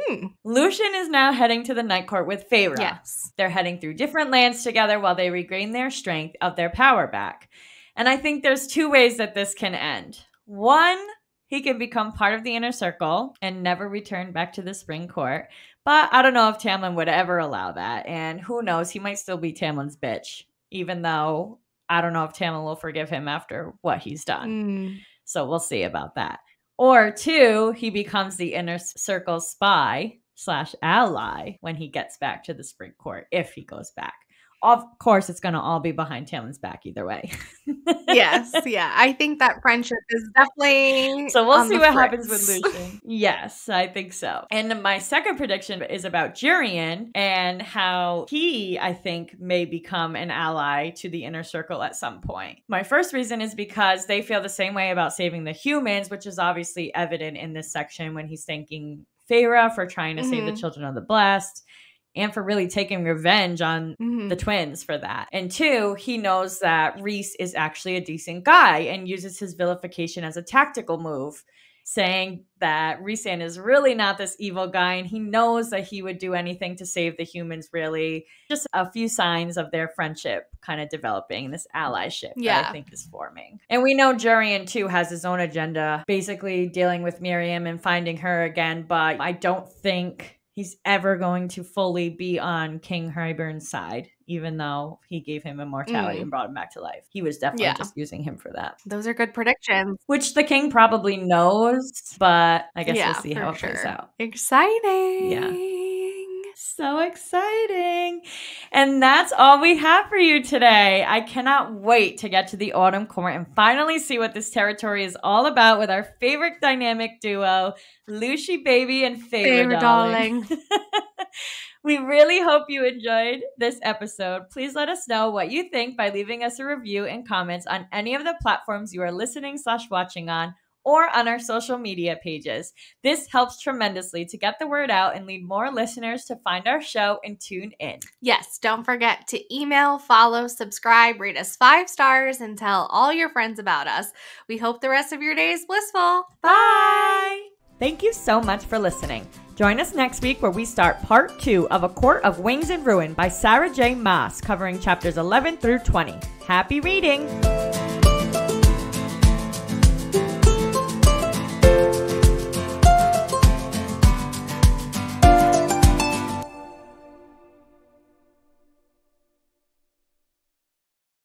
Lucian is now heading to the Night Court with Feyre. Yes. They're heading through different lands together while they regain their strength of their power back. And I think there's 2 ways that this can end. One, he can become part of the Inner Circle and never return back to the Spring Court. But I don't know if Tamlin would ever allow that. And who knows, he might still be Tamlin's bitch. Even though I don't know if Tamlin will forgive him after what he's done. So we'll see about that. Or 2, he becomes the Inner Circle spy / ally when he gets back to the Spring Court, if he goes back. Of course, it's going to all be behind Tamlin's back either way. Yes, yeah. I think that friendship is definitely So we'll see what happens with Lucian. Yes, I think so. And my second prediction is about Jurian and how he, I think, may become an ally to the Inner Circle at some point. My first reason is because they feel the same way about saving the humans, which is obviously evident in this section when he's thanking Feyre for trying to save the children of the blessed. And for really taking revenge on the twins for that. And 2, he knows that Rhys is actually a decent guy and uses his vilification as a tactical move. saying that Rhysand is really not this evil guy, and he knows that he would do anything to save the humans, really. Just a few signs of their friendship kind of developing, this allyship that I think is forming. And we know Jurian, too, has his own agenda, basically dealing with Miriam and finding her again, but I don't think he's ever going to fully be on King Hybern's side, even though he gave him immortality and brought him back to life. He was definitely just using him for that. Those are good predictions. Which the king probably knows, but I guess we'll see how it plays out. Exciting. Yeah. So exciting. And that's all we have for you today. I cannot wait to get to the Autumn Court and finally see what this territory is all about with our favorite dynamic duo, Lucy Baby and Feyre Darling. We really hope you enjoyed this episode. Please let us know what you think by leaving us a review and comments on any of the platforms you are listening/watching on, or on our social media pages. This helps tremendously to get the word out and lead more listeners to find our show and tune in. Yes, don't forget to email, follow, subscribe, rate us 5 stars, and tell all your friends about us. We hope the rest of your day is blissful. Bye! Thank you so much for listening. Join us next week where we start part 2 of A Court of Wings and Ruin by Sarah J. Maas, covering chapters 11 through 20. Happy reading!